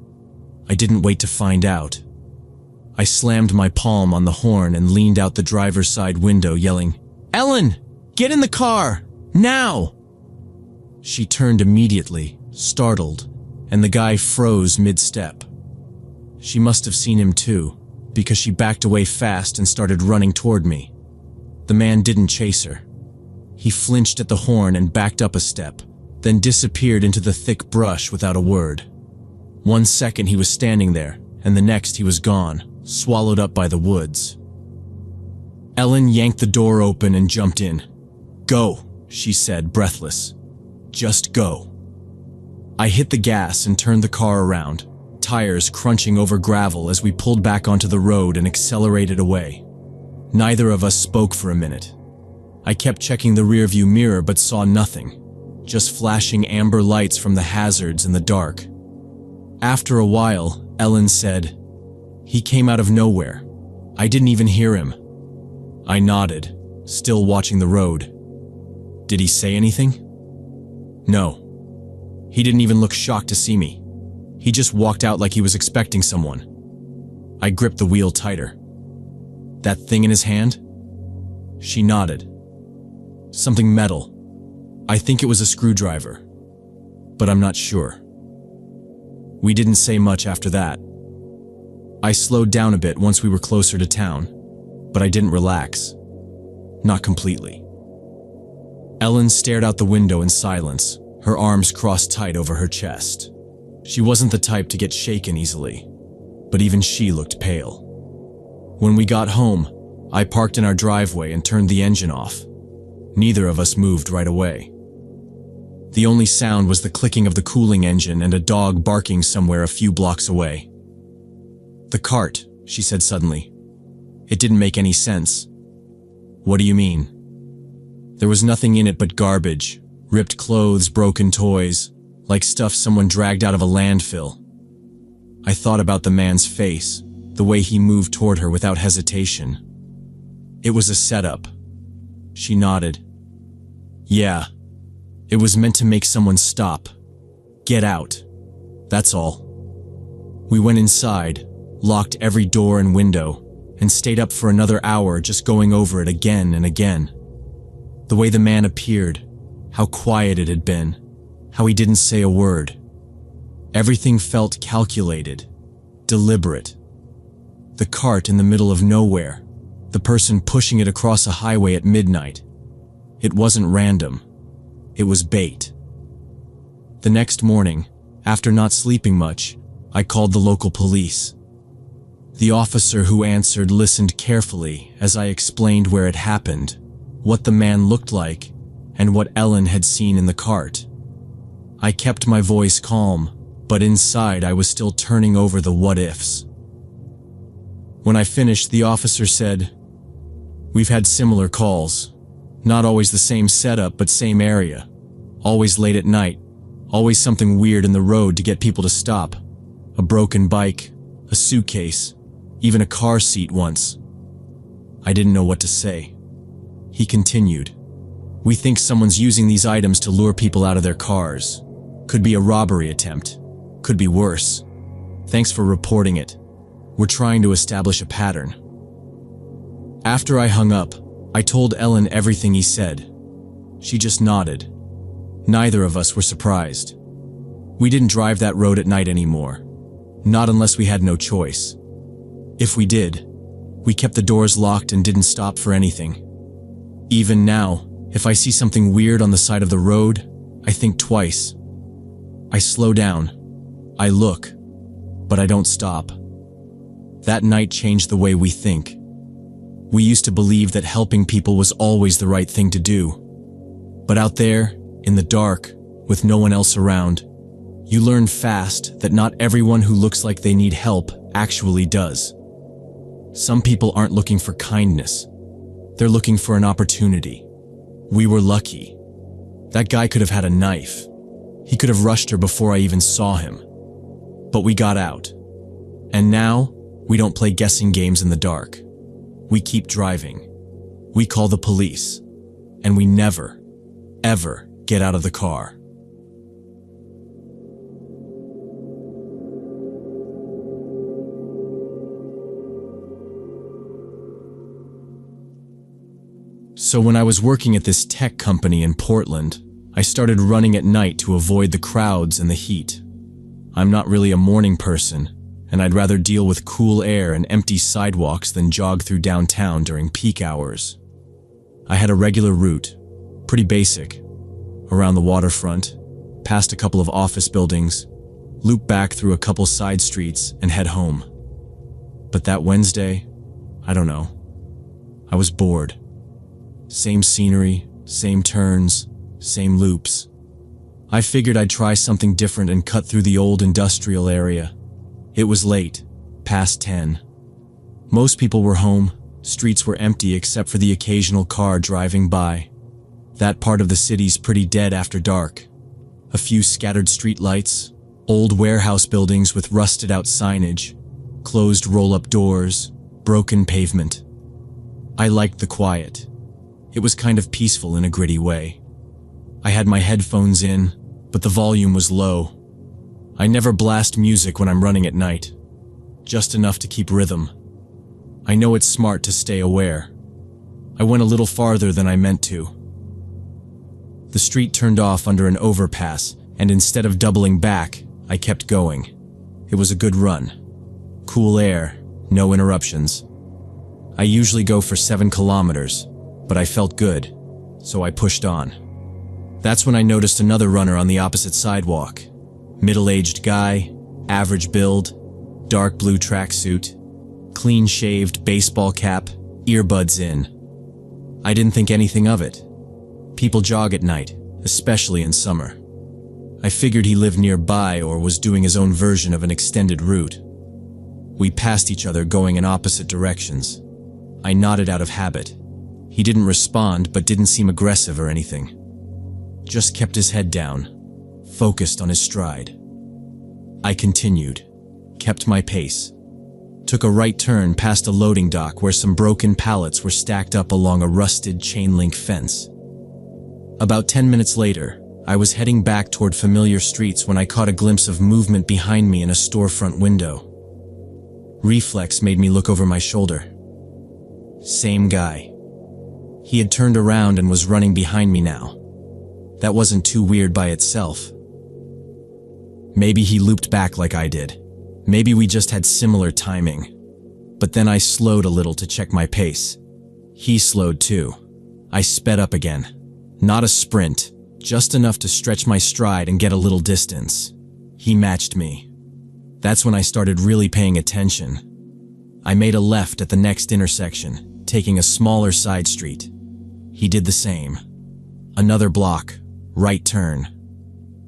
I didn't wait to find out. I slammed my palm on the horn and leaned out the driver's side window, yelling, "Ellen, get in the car, now!" She turned immediately, startled, and the guy froze mid-step. She must have seen him too, because she backed away fast and started running toward me. The man didn't chase her. He flinched at the horn and backed up a step, then disappeared into the thick brush without a word. 1 second he was standing there, and the next he was gone, swallowed up by the woods. Ellen yanked the door open and jumped in. "Go," she said, breathless. "Just go." I hit the gas and turned the car around, tires crunching over gravel as we pulled back onto the road and accelerated away. Neither of us spoke for a minute. I kept checking the rearview mirror but saw nothing, just flashing amber lights from the hazards in the dark. After a while, Ellen said, "He came out of nowhere. I didn't even hear him." I nodded, still watching the road. "Did he say anything?" "No. He didn't even look shocked to see me. He just walked out like he was expecting someone." I gripped the wheel tighter. "That thing in his hand?" She nodded. "Something metal. I think it was a screwdriver, but I'm not sure." We didn't say much after that. I slowed down a bit once we were closer to town, but I didn't relax. Not completely. Ellen stared out the window in silence, her arms crossed tight over her chest. She wasn't the type to get shaken easily, but even she looked pale. When we got home, I parked in our driveway and turned the engine off. Neither of us moved right away. The only sound was the clicking of the cooling engine and a dog barking somewhere a few blocks away. "The cart," she said suddenly. It didn't make any sense. "What do you mean?" There was nothing in it but garbage, ripped clothes, broken toys, like stuff someone dragged out of a landfill. I thought about the man's face, the way he moved toward her without hesitation. It was a setup. She nodded. "Yeah. It was meant to make someone stop. Get out. That's all." We went inside, locked every door and window, and stayed up for another hour just going over it again and again. The way the man appeared, how quiet it had been, how he didn't say a word. Everything felt calculated, deliberate. The cart in the middle of nowhere, the person pushing it across a highway at midnight. It wasn't random. It was bait. The next morning, after not sleeping much, I called the local police. The officer who answered listened carefully as I explained where it happened, what the man looked like, and what Ellen had seen in the cart. I kept my voice calm, but inside I was still turning over the what-ifs. When I finished, the officer said, "We've had similar calls. Not always the same setup, but same area. Always late at night. Always something weird in the road to get people to stop. A broken bike, a suitcase, even a car seat once." I didn't know what to say. He continued, "We think someone's using these items to lure people out of their cars. Could be a robbery attempt. Could be worse. Thanks for reporting it. We're trying to establish a pattern." After I hung up, I told Ellen everything he said. She just nodded. Neither of us were surprised. We didn't drive that road at night anymore. Not unless we had no choice. If we did, we kept the doors locked and didn't stop for anything. Even now, if I see something weird on the side of the road, I think twice. I slow down. I look. But I don't stop. That night changed the way we think. We used to believe that helping people was always the right thing to do. But out there, in the dark, with no one else around, you learn fast that not everyone who looks like they need help actually does. Some people aren't looking for kindness. They're looking for an opportunity. We were lucky. That guy could have had a knife. He could have rushed her before I even saw him. But we got out. And now, we don't play guessing games in the dark. We keep driving. We call the police. And we never, ever get out of the car. So when I was working at this tech company in Portland, I started running at night to avoid the crowds and the heat. I'm not really a morning person, and I'd rather deal with cool air and empty sidewalks than jog through downtown during peak hours. I had a regular route, pretty basic, around the waterfront, past a couple of office buildings, loop back through a couple side streets and head home. But that Wednesday, I don't know. I was bored. Same scenery, same turns, same loops. I figured I'd try something different and cut through the old industrial area. It was late, past 10. Most people were home, streets were empty except for the occasional car driving by. That part of the city's pretty dead after dark. A few scattered streetlights, old warehouse buildings with rusted out signage, closed roll-up doors, broken pavement. I liked the quiet. It was kind of peaceful in a gritty way. I had my headphones in, but the volume was low. I never blast music when I'm running at night. Just enough to keep rhythm. I know it's smart to stay aware. I went a little farther than I meant to. The street turned off under an overpass, and instead of doubling back, I kept going. It was a good run. Cool air, no interruptions. I usually go for 7 kilometers, but I felt good, so I pushed on. That's when I noticed another runner on the opposite sidewalk. Middle-aged guy, average build, dark blue tracksuit, clean-shaved baseball cap, earbuds in. I didn't think anything of it. People jog at night, especially in summer. I figured he lived nearby or was doing his own version of an extended route. We passed each other going in opposite directions. I nodded out of habit. He didn't respond but didn't seem aggressive or anything. Just kept his head down, focused on his stride. I continued, kept my pace. Took a right turn past a loading dock where some broken pallets were stacked up along a rusted chain-link fence. About 10 minutes later, I was heading back toward familiar streets when I caught a glimpse of movement behind me in a storefront window. Reflex made me look over my shoulder. Same guy. He had turned around and was running behind me now. That wasn't too weird by itself. Maybe he looped back like I did. Maybe we just had similar timing. But then I slowed a little to check my pace. He slowed too. I sped up again. Not a sprint, just enough to stretch my stride and get a little distance. He matched me. That's when I started really paying attention. I made a left at the next intersection, taking a smaller side street. He did the same. Another block, right turn.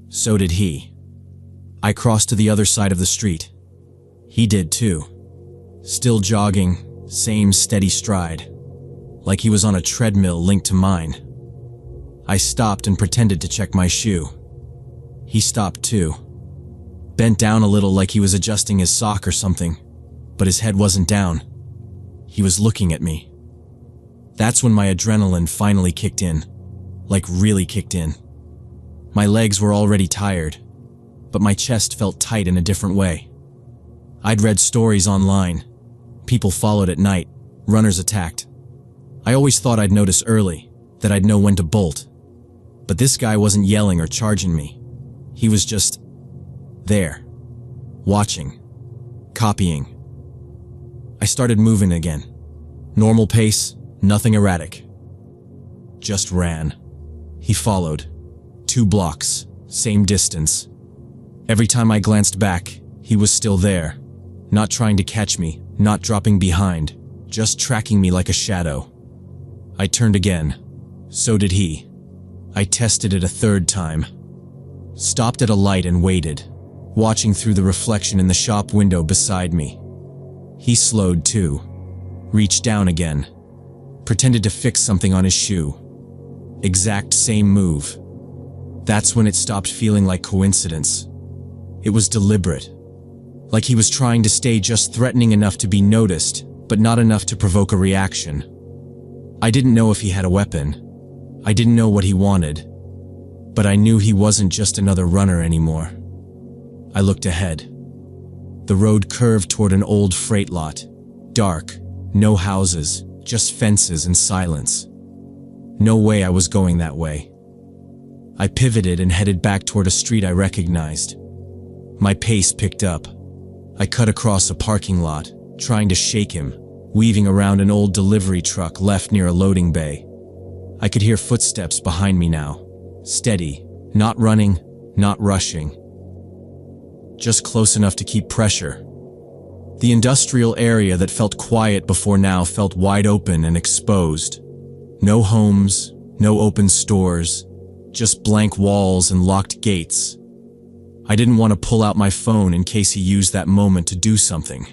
So did he. I crossed to the other side of the street. He did too. Still jogging, same steady stride. Like he was on a treadmill linked to mine. I stopped and pretended to check my shoe. He stopped too. Bent down a little like he was adjusting his sock or something, but his head wasn't down. He was looking at me. That's when my adrenaline finally kicked in. Like really kicked in. My legs were already tired, but my chest felt tight in a different way. I'd read stories online. People followed at night, runners attacked. I always thought I'd notice early, that I'd know when to bolt. But this guy wasn't yelling or charging me. He was just there, watching, copying. I started moving again. Normal pace, nothing erratic. Just ran. He followed. 2 blocks, same distance. Every time I glanced back, he was still there. Not trying to catch me, not dropping behind, just tracking me like a shadow. I turned again. So did he. I tested it a 3rd time. Stopped at a light and waited, watching through the reflection in the shop window beside me. He slowed too. Reached down again. Pretended to fix something on his shoe. Exact same move. That's when it stopped feeling like coincidence. It was deliberate. Like he was trying to stay just threatening enough to be noticed, but not enough to provoke a reaction. I didn't know if he had a weapon. I didn't know what he wanted. But I knew he wasn't just another runner anymore. I looked ahead. The road curved toward an old freight lot. Dark, no houses, just fences and silence. No way I was going that way. I pivoted and headed back toward a street I recognized. My pace picked up. I cut across a parking lot, trying to shake him, weaving around an old delivery truck left near a loading bay. I could hear footsteps behind me now. Steady, not running, not rushing. Just close enough to keep pressure. The industrial area that felt quiet before now felt wide open and exposed. No homes, no open stores, just blank walls and locked gates. I didn't want to pull out my phone in case he used that moment to do something.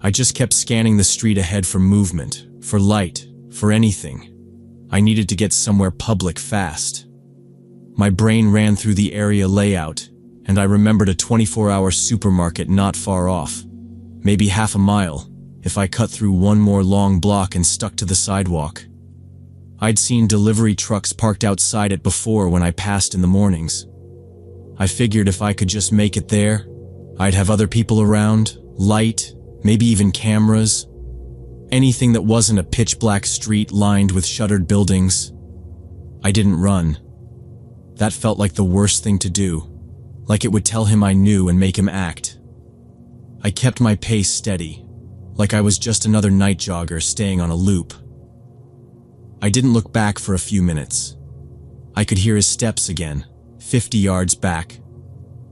I just kept scanning the street ahead for movement, for light, for anything. I needed to get somewhere public fast. My brain ran through the area layout, and I remembered a 24-hour supermarket not far off. Maybe half a mile, if I cut through one more long block and stuck to the sidewalk. I'd seen delivery trucks parked outside it before when I passed in the mornings. I figured if I could just make it there, I'd have other people around, light, maybe even cameras. Anything that wasn't a pitch-black street lined with shuttered buildings. I didn't run. That felt like the worst thing to do, like it would tell him I knew and make him act. I kept my pace steady, like I was just another night jogger staying on a loop. I didn't look back for a few minutes. I could hear his steps again, 50 yards back.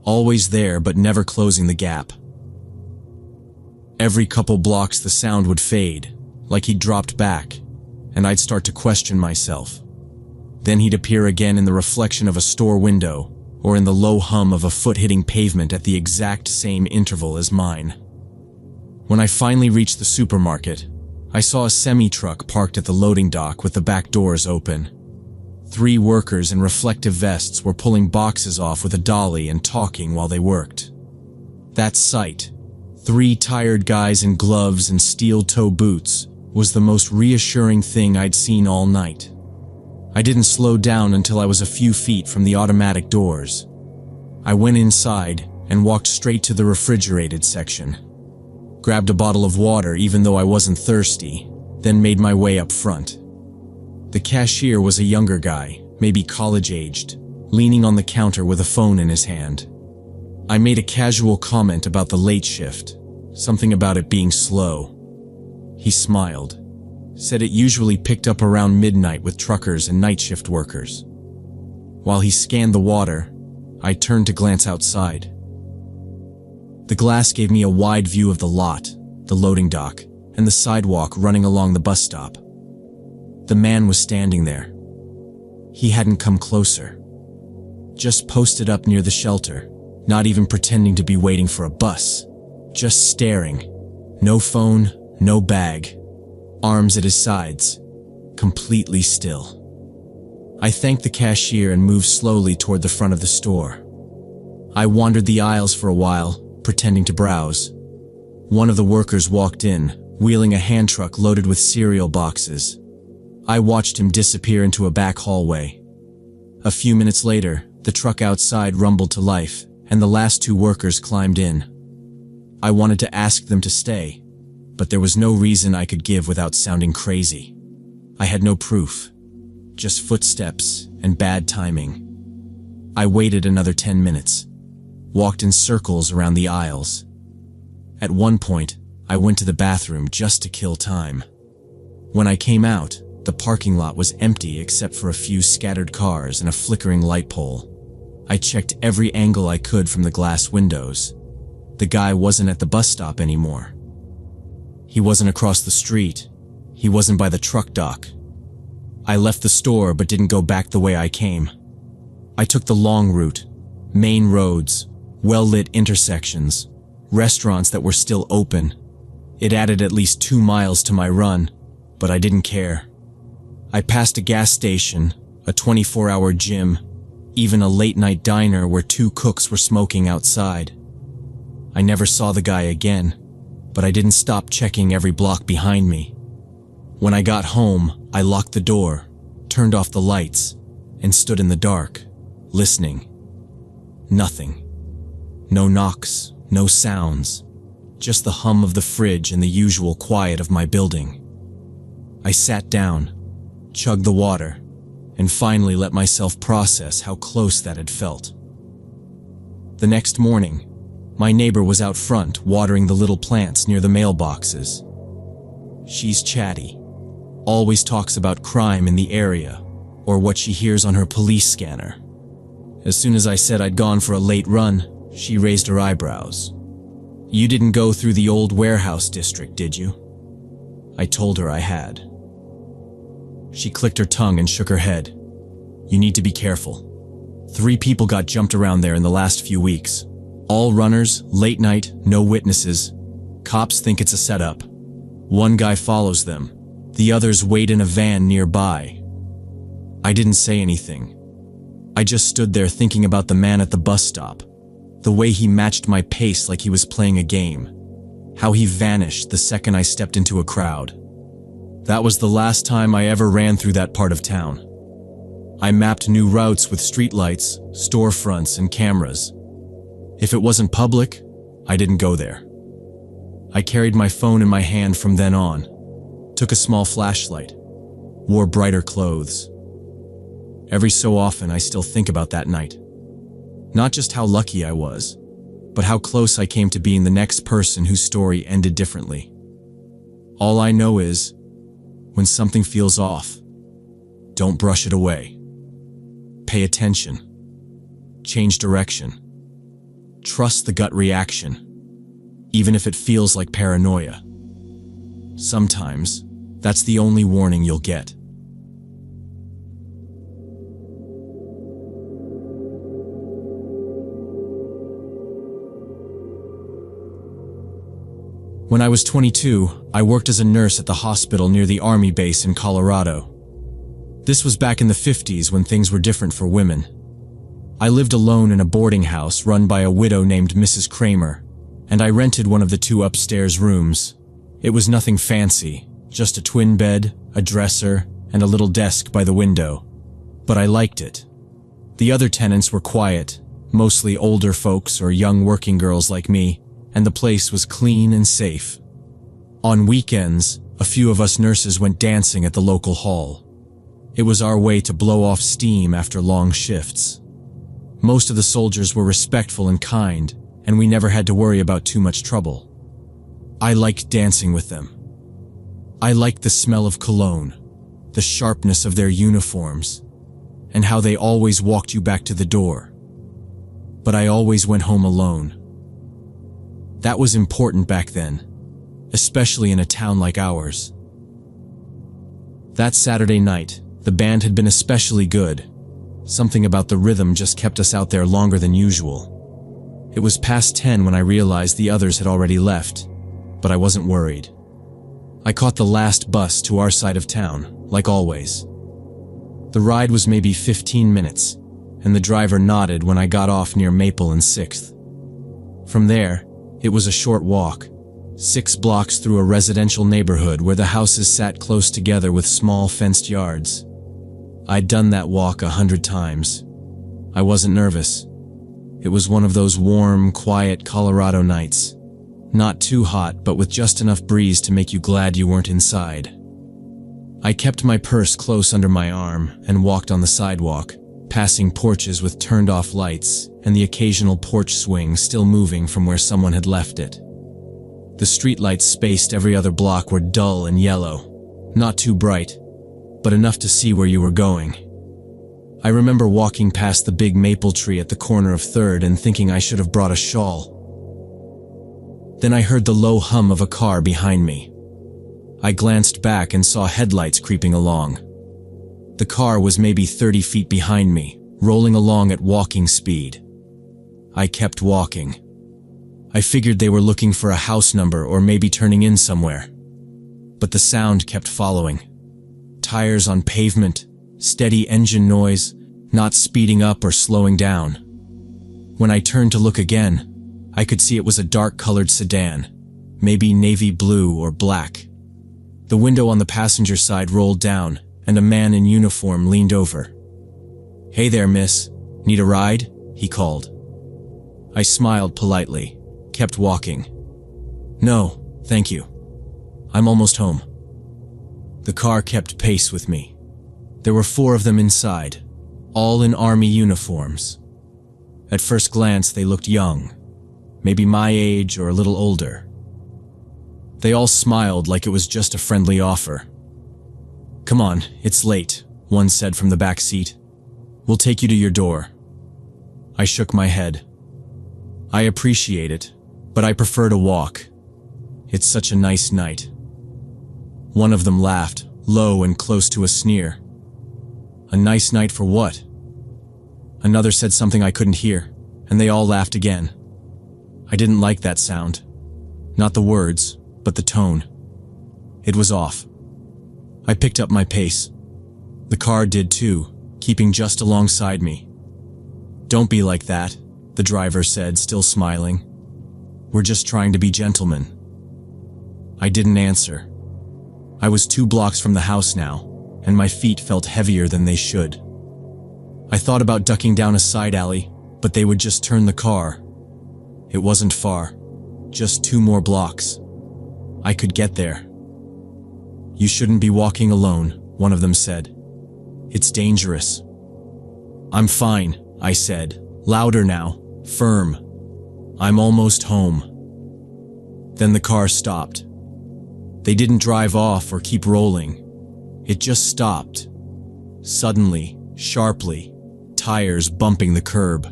Always there, but never closing the gap. Every couple blocks the sound would fade, like he'd dropped back, and I'd start to question myself. Then he'd appear again in the reflection of a store window, or in the low hum of a foot hitting pavement at the exact same interval as mine. When I finally reached the supermarket, I saw a semi-truck parked at the loading dock with the back doors open. 3 workers in reflective vests were pulling boxes off with a dolly and talking while they worked. That sight, 3 tired guys in gloves and steel-toe boots, was the most reassuring thing I'd seen all night. I didn't slow down until I was a few feet from the automatic doors. I went inside and walked straight to the refrigerated section. Grabbed a bottle of water even though I wasn't thirsty, then made my way up front. The cashier was a younger guy, maybe college-aged, leaning on the counter with a phone in his hand. I made a casual comment about the late shift, something about it being slow. He smiled, said it usually picked up around midnight with truckers and night shift workers. While he scanned the water, I turned to glance outside. The glass gave me a wide view of the lot, the loading dock, and the sidewalk running along the bus stop. The man was standing there. He hadn't come closer. Just posted up near the shelter, not even pretending to be waiting for a bus. Just staring. No phone, no bag. Arms at his sides. Completely still. I thanked the cashier and moved slowly toward the front of the store. I wandered the aisles for a while, pretending to browse. One of the workers walked in, wheeling a hand truck loaded with cereal boxes. I watched him disappear into a back hallway. A few minutes later, the truck outside rumbled to life, and the last 2 workers climbed in. I wanted to ask them to stay, but there was no reason I could give without sounding crazy. I had no proof. just footsteps and bad timing. I waited another 10 minutes, walked in circles around the aisles. At one point, I went to the bathroom just to kill time. When I came out, the parking lot was empty except for a few scattered cars and a flickering light pole. I checked every angle I could from the glass windows. The guy wasn't at the bus stop anymore. He wasn't across the street. He wasn't by the truck dock. I left the store but didn't go back the way I came. I took the long route, main roads, well-lit intersections, restaurants that were still open. It added at least 2 miles to my run, but I didn't care. I passed a gas station, a 24-hour gym, even a late-night diner where 2 cooks were smoking outside. I never saw the guy again, but I didn't stop checking every block behind me. When I got home, I locked the door, turned off the lights, and stood in the dark, listening. Nothing. No knocks, no sounds, just the hum of the fridge and the usual quiet of my building. I sat down, chugged the water, and finally let myself process how close that had felt. The next morning, my neighbor was out front watering the little plants near the mailboxes. She's chatty, always talks about crime in the area or what she hears on her police scanner. As soon as I said I'd gone for a late run, she raised her eyebrows. "You didn't go through the old warehouse district, did you?" I told her I had. She clicked her tongue and shook her head. "You need to be careful. 3 people got jumped around there in the last few weeks. All runners, late night, no witnesses. Cops think it's a setup. One guy follows them. The others wait in a van nearby." I didn't say anything. I just stood there thinking about the man at the bus stop, the way he matched my pace like he was playing a game, how he vanished the second I stepped into a crowd. That was the last time I ever ran through that part of town. I mapped new routes with streetlights, storefronts, and cameras. If it wasn't public, I didn't go there. I carried my phone in my hand from then on, took a small flashlight, wore brighter clothes. Every so often, I still think about that night. Not just how lucky I was, but how close I came to being the next person whose story ended differently. All I know is, when something feels off, don't brush it away. Pay attention. Change direction. Trust the gut reaction, even if it feels like paranoia. Sometimes, that's the only warning you'll get. When I was 22, I worked as a nurse at the hospital near the Army base in Colorado. This was back in the 50s when things were different for women. I lived alone in a boarding house run by a widow named Mrs. Kramer, and I rented one of the 2 upstairs rooms. It was nothing fancy, just a twin bed, a dresser, and a little desk by the window. But I liked it. The other tenants were quiet, mostly older folks or young working girls like me, and the place was clean and safe. On weekends, a few of us nurses went dancing at the local hall. It was our way to blow off steam after long shifts. Most of the soldiers were respectful and kind, and we never had to worry about too much trouble. I liked dancing with them. I liked the smell of cologne, the sharpness of their uniforms, and how they always walked you back to the door. But I always went home alone. That was important back then, especially in a town like ours. That Saturday night, the band had been especially good. Something about the rhythm just kept us out there longer than usual. It was past 10 when I realized the others had already left, but I wasn't worried. I caught the last bus to our side of town, like always. The ride was maybe 15 minutes, and the driver nodded when I got off near Maple and 6th. From there, it was a short walk, 6 blocks through a residential neighborhood where the houses sat close together with small fenced yards. I'd done that walk 100 times. I wasn't nervous. It was one of those warm, quiet Colorado nights. Not too hot, but with just enough breeze to make you glad you weren't inside. I kept my purse close under my arm and walked on the sidewalk, passing porches with turned-off lights and the occasional porch swing still moving from where someone had left it. The streetlights spaced every other block were dull and yellow, not too bright, but enough to see where you were going. I remember walking past the big maple tree at the corner of 3rd and thinking I should have brought a shawl. Then I heard the low hum of a car behind me. I glanced back and saw headlights creeping along. The car was maybe 30 feet behind me, rolling along at walking speed. I kept walking. I figured they were looking for a house number or maybe turning in somewhere. But the sound kept following. Tires on pavement, steady engine noise, not speeding up or slowing down. When I turned to look again, I could see it was a dark-colored sedan, maybe navy blue or black. The window on the passenger side rolled down, and a man in uniform leaned over. "Hey there, miss. Need a ride?" he called. I smiled politely, kept walking. "No, thank you. I'm almost home." The car kept pace with me. There were 4 of them inside, all in army uniforms. At first glance, they looked young, maybe my age or a little older. They all smiled like it was just a friendly offer. "Come on, it's late," one said from the back seat. "We'll take you to your door." I shook my head. "I appreciate it, but I prefer to walk. It's such a nice night." One of them laughed, low and close to a sneer. "A nice night for what?" Another said something I couldn't hear, and they all laughed again. I didn't like that sound. Not the words, but the tone. It was off. I picked up my pace. The car did too, keeping just alongside me. "Don't be like that," the driver said, still smiling. "We're just trying to be gentlemen." I didn't answer. I was 2 blocks from the house now, and my feet felt heavier than they should. I thought about ducking down a side alley, but they would just turn the car. It wasn't far, just 2 more blocks. I could get there. "You shouldn't be walking alone," one of them said. "It's dangerous." "I'm fine," I said, louder now, firm. "I'm almost home." Then the car stopped. They didn't drive off or keep rolling. It just stopped. Suddenly, sharply, tires bumping the curb.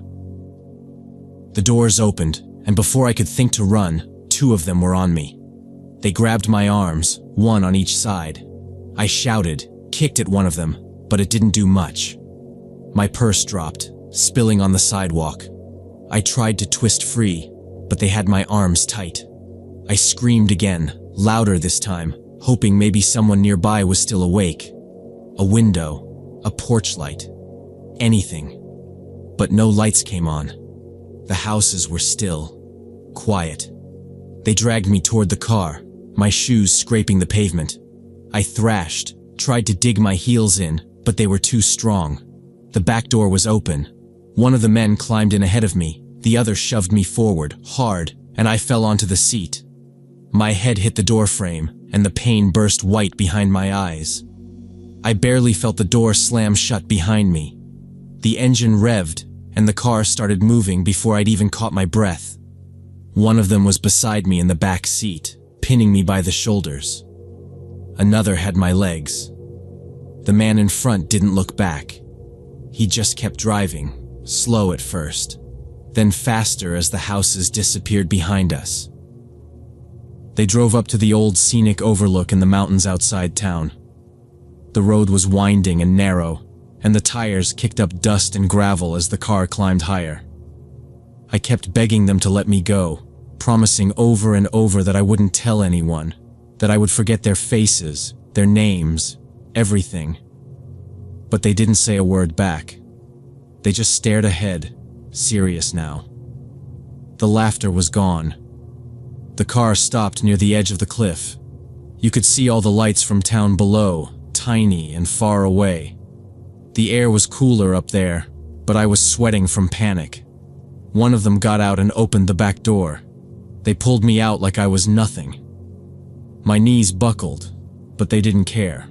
The doors opened, and before I could think to run, 2 of them were on me. They grabbed my arms, 1 on each side. I shouted, kicked at one of them, but it didn't do much. My purse dropped, spilling on the sidewalk. I tried to twist free, but they had my arms tight. I screamed again, louder this time, hoping maybe someone nearby was still awake. A window, a porch light, anything. But no lights came on. The houses were still, quiet. They dragged me toward the car, my shoes scraping the pavement. I thrashed, tried to dig my heels in, but they were too strong. The back door was open. One of the men climbed in ahead of me, the other shoved me forward, hard, and I fell onto the seat. My head hit the door frame, and the pain burst white behind my eyes. I barely felt the door slam shut behind me. The engine revved, and the car started moving before I'd even caught my breath. One of them was beside me in the back seat, pinning me by the shoulders. Another had my legs. The man in front didn't look back. He just kept driving, slow at first, then faster as the houses disappeared behind us. They drove up to the old scenic overlook in the mountains outside town. The road was winding and narrow, and the tires kicked up dust and gravel as the car climbed higher. I kept begging them to let me go, promising over and over that I wouldn't tell anyone, that I would forget their faces, their names, everything. But they didn't say a word back. They just stared ahead, serious now. The laughter was gone. The car stopped near the edge of the cliff. You could see all the lights from town below, tiny and far away. The air was cooler up there, but I was sweating from panic. One of them got out and opened the back door. They pulled me out like I was nothing. My knees buckled, but they didn't care.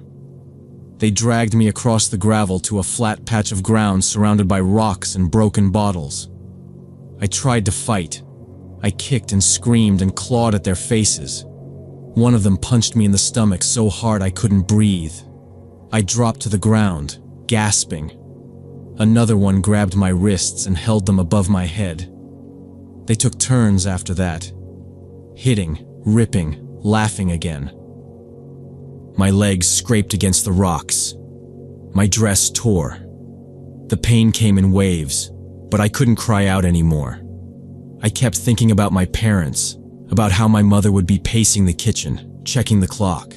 They dragged me across the gravel to a flat patch of ground surrounded by rocks and broken bottles. I tried to fight. I kicked and screamed and clawed at their faces. One of them punched me in the stomach so hard I couldn't breathe. I dropped to the ground, gasping. Another one grabbed my wrists and held them above my head. They took turns after that, hitting, ripping, laughing again. My legs scraped against the rocks. My dress tore. The pain came in waves, but I couldn't cry out anymore. I kept thinking about my parents, about how my mother would be pacing the kitchen, checking the clock,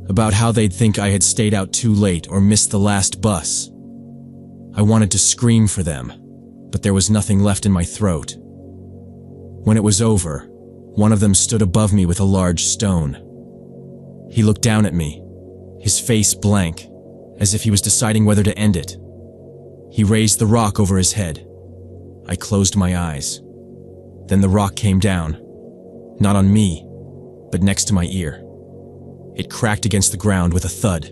about how they'd think I had stayed out too late or missed the last bus. I wanted to scream for them, but there was nothing left in my throat. When it was over, one of them stood above me with a large stone. He looked down at me, his face blank, as if he was deciding whether to end it. He raised the rock over his head. I closed my eyes. Then the rock came down, not on me, but next to my ear. It cracked against the ground with a thud.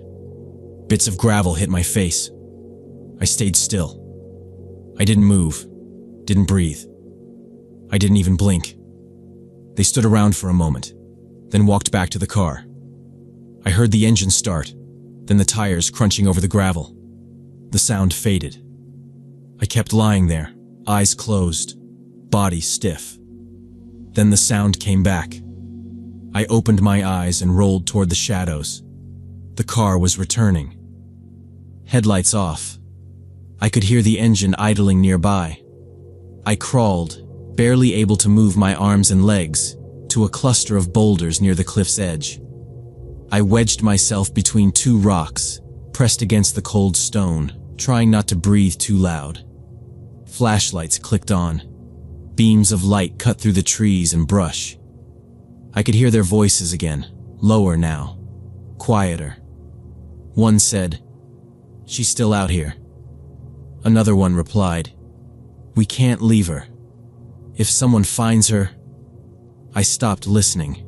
Bits of gravel hit my face. I stayed still. I didn't move, didn't breathe. I didn't even blink. They stood around for a moment, then walked back to the car. I heard the engine start, then the tires crunching over the gravel. The sound faded. I kept lying there, eyes closed, body stiff. Then the sound came back. I opened my eyes and rolled toward the shadows. The car was returning. Headlights off. I could hear the engine idling nearby. I crawled, barely able to move my arms and legs, to a cluster of boulders near the cliff's edge. I wedged myself between two rocks, pressed against the cold stone, trying not to breathe too loud. Flashlights clicked on. Beams of light cut through the trees and brush. I could hear their voices again, lower now, quieter. One said, "She's still out here." Another one replied, "We can't leave her. If someone finds her..." I stopped listening.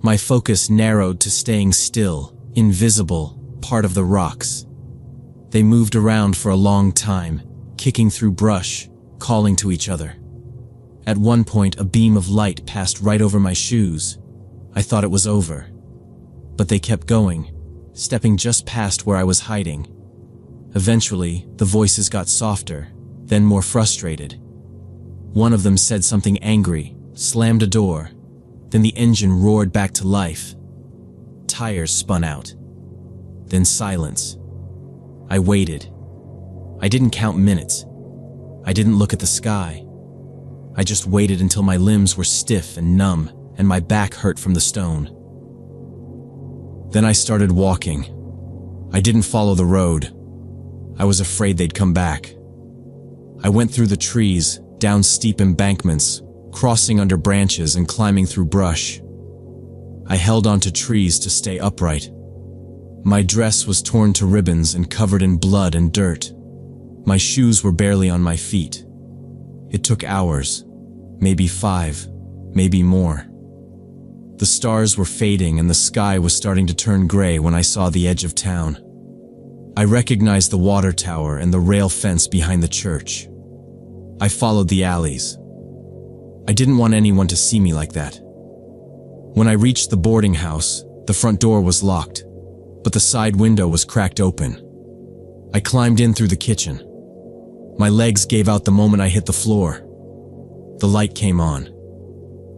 My focus narrowed to staying still, invisible, part of the rocks. They moved around for a long time, kicking through brush, calling to each other. At one point, a beam of light passed right over my shoes. I thought it was over. But they kept going, stepping just past where I was hiding. Eventually, the voices got softer, then more frustrated. One of them said something angry, slammed a door. Then the engine roared back to life. Tires spun out. Then silence. I waited. I didn't count minutes. I didn't look at the sky. I just waited until my limbs were stiff and numb, and my back hurt from the stone. Then I started walking. I didn't follow the road. I was afraid they'd come back. I went through the trees, down steep embankments, crossing under branches and climbing through brush. I held onto trees to stay upright. My dress was torn to ribbons and covered in blood and dirt. My shoes were barely on my feet. It took hours, maybe 5, maybe more. The stars were fading and the sky was starting to turn gray when I saw the edge of town. I recognized the water tower and the rail fence behind the church. I followed the alleys. I didn't want anyone to see me like that. When I reached the boarding house, the front door was locked, but the side window was cracked open. I climbed in through the kitchen. My legs gave out the moment I hit the floor. The light came on.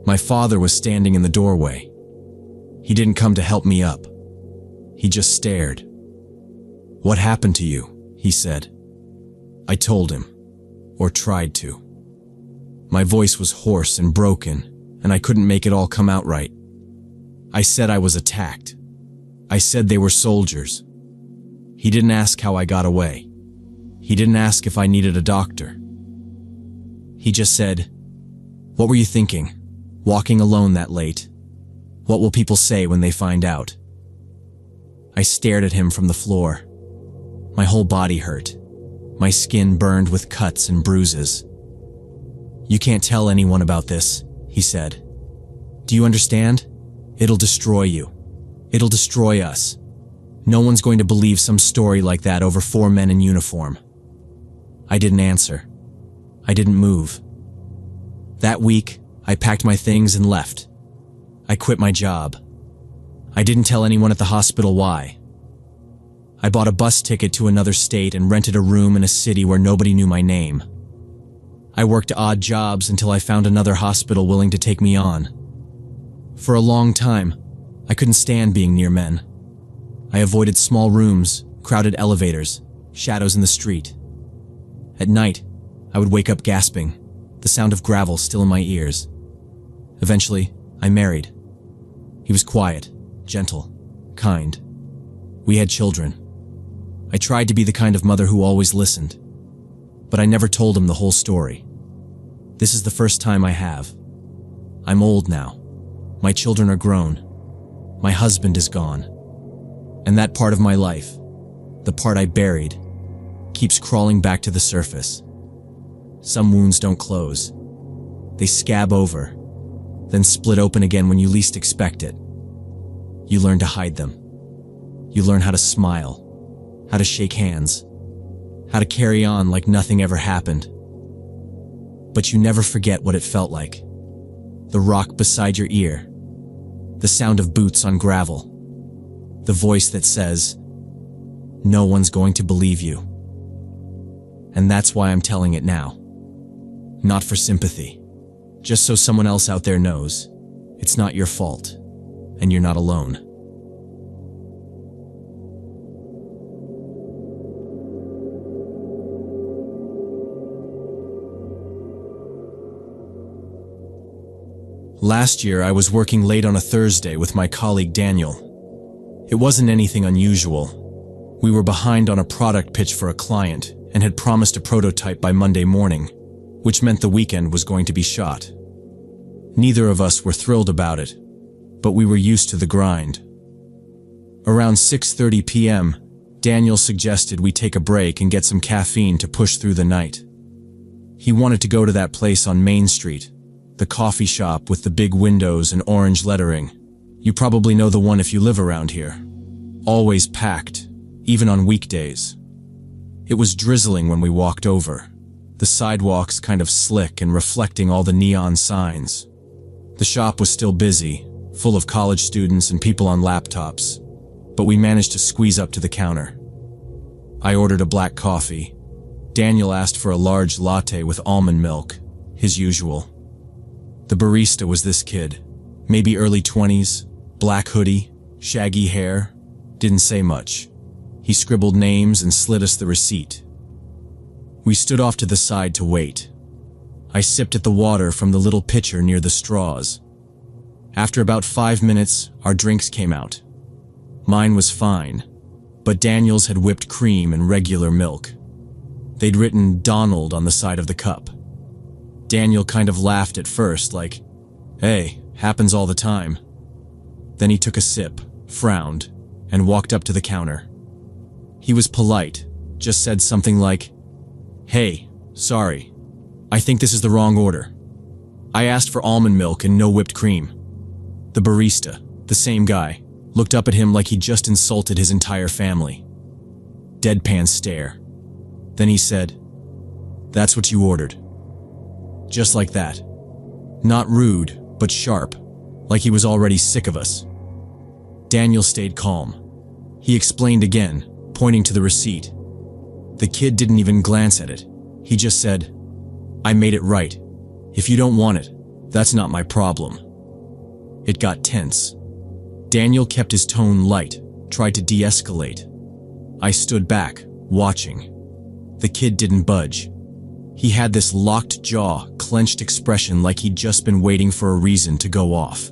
My father was standing in the doorway. He didn't come to help me up. He just stared. "What happened to you?" he said. I told him, or tried to. My voice was hoarse and broken, and I couldn't make it all come out right. I said I was attacked. I said they were soldiers. He didn't ask how I got away. He didn't ask if I needed a doctor. He just said, "What were you thinking, walking alone that late? What will people say when they find out?" I stared at him from the floor. My whole body hurt. My skin burned with cuts and bruises. "You can't tell anyone about this," he said. "Do you understand? It'll destroy you. It'll destroy us. No one's going to believe some story like that over 4 men in uniform. I didn't answer. I didn't move. That week, I packed my things and left. I quit my job. I didn't tell anyone at the hospital why. I bought a bus ticket to another state and rented a room in a city where nobody knew my name. I worked odd jobs until I found another hospital willing to take me on. For a long time, I couldn't stand being near men. I avoided small rooms, crowded elevators, shadows in the street. At night, I would wake up gasping, the sound of gravel still in my ears. Eventually, I married. He was quiet, gentle, kind. We had children. I tried to be the kind of mother who always listened, but I never told him the whole story. This is the first time I have. I'm old now. My children are grown. My husband is gone. And that part of my life, the part I buried, keeps crawling back to the surface. Some wounds don't close. They scab over, then split open again when you least expect it. You learn to hide them. You learn how to smile, how to shake hands, how to carry on like nothing ever happened. But you never forget what it felt like. The rock beside your ear, the sound of boots on gravel, the voice that says, "No one's going to believe you." And that's why I'm telling it now. Not for sympathy, just so someone else out there knows it's not your fault, and you're not alone. Last year, I was working late on a Thursday with my colleague Daniel. It wasn't anything unusual. We were behind on a product pitch for a client and had promised a prototype by Monday morning, which meant the weekend was going to be shot. Neither of us were thrilled about it, but we were used to the grind. Around 6:30 p.m., Daniel suggested we take a break and get some caffeine to push through the night. He wanted to go to that place on Main Street, the coffee shop with the big windows and orange lettering. You probably know the one if you live around here. Always packed, even on weekdays. It was drizzling when we walked over, the sidewalks kind of slick and reflecting all the neon signs. The shop was still busy, full of college students and people on laptops, but we managed to squeeze up to the counter. I ordered a black coffee. Daniel asked for a large latte with almond milk, his usual. The barista was this kid, maybe early 20s, black hoodie, shaggy hair, didn't say much. He scribbled names and slid us the receipt. We stood off to the side to wait. I sipped at the water from the little pitcher near the straws. After about 5 minutes, our drinks came out. Mine was fine, but Daniel's had whipped cream and regular milk. They'd written Donald on the side of the cup. Daniel kind of laughed at first, like, "Hey, happens all the time." Then he took a sip, frowned, and walked up to the counter. He was polite, just said something like, "Hey, sorry, I think this is the wrong order. I asked for almond milk and no whipped cream." The barista, the same guy, looked up at him like he'd just insulted his entire family. Deadpan stare. Then he said, "That's what you ordered." Just like that. Not rude, but sharp, like he was already sick of us. Daniel stayed calm. He explained again, pointing to the receipt. The kid didn't even glance at it. He just said, "I made it right. If you don't want it, that's not my problem." It got tense. Daniel kept his tone light, tried to de-escalate. I stood back, watching. The kid didn't budge. He had this locked jaw, clenched expression like he'd just been waiting for a reason to go off.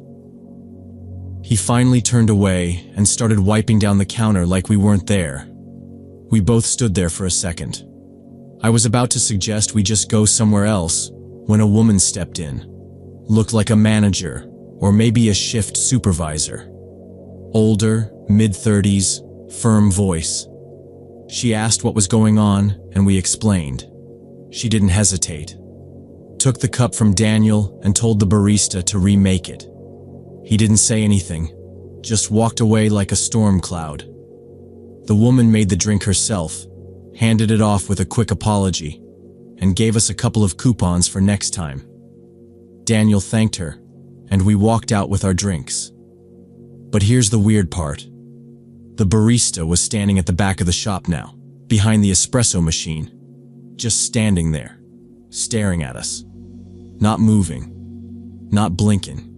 He finally turned away and started wiping down the counter like we weren't there. We both stood there for a second. I was about to suggest we just go somewhere else when a woman stepped in. Looked like a manager, or maybe a shift supervisor. Older, mid-30s, firm voice. She asked what was going on, and we explained. She didn't hesitate. Took the cup from Daniel and told the barista to remake it. He didn't say anything, just walked away like a storm cloud. The woman made the drink herself, handed it off with a quick apology, and gave us a couple of coupons for next time. Daniel thanked her, and we walked out with our drinks. But here's the weird part. The barista was standing at the back of the shop now, behind the espresso machine, just standing there, staring at us. Not moving, not blinking.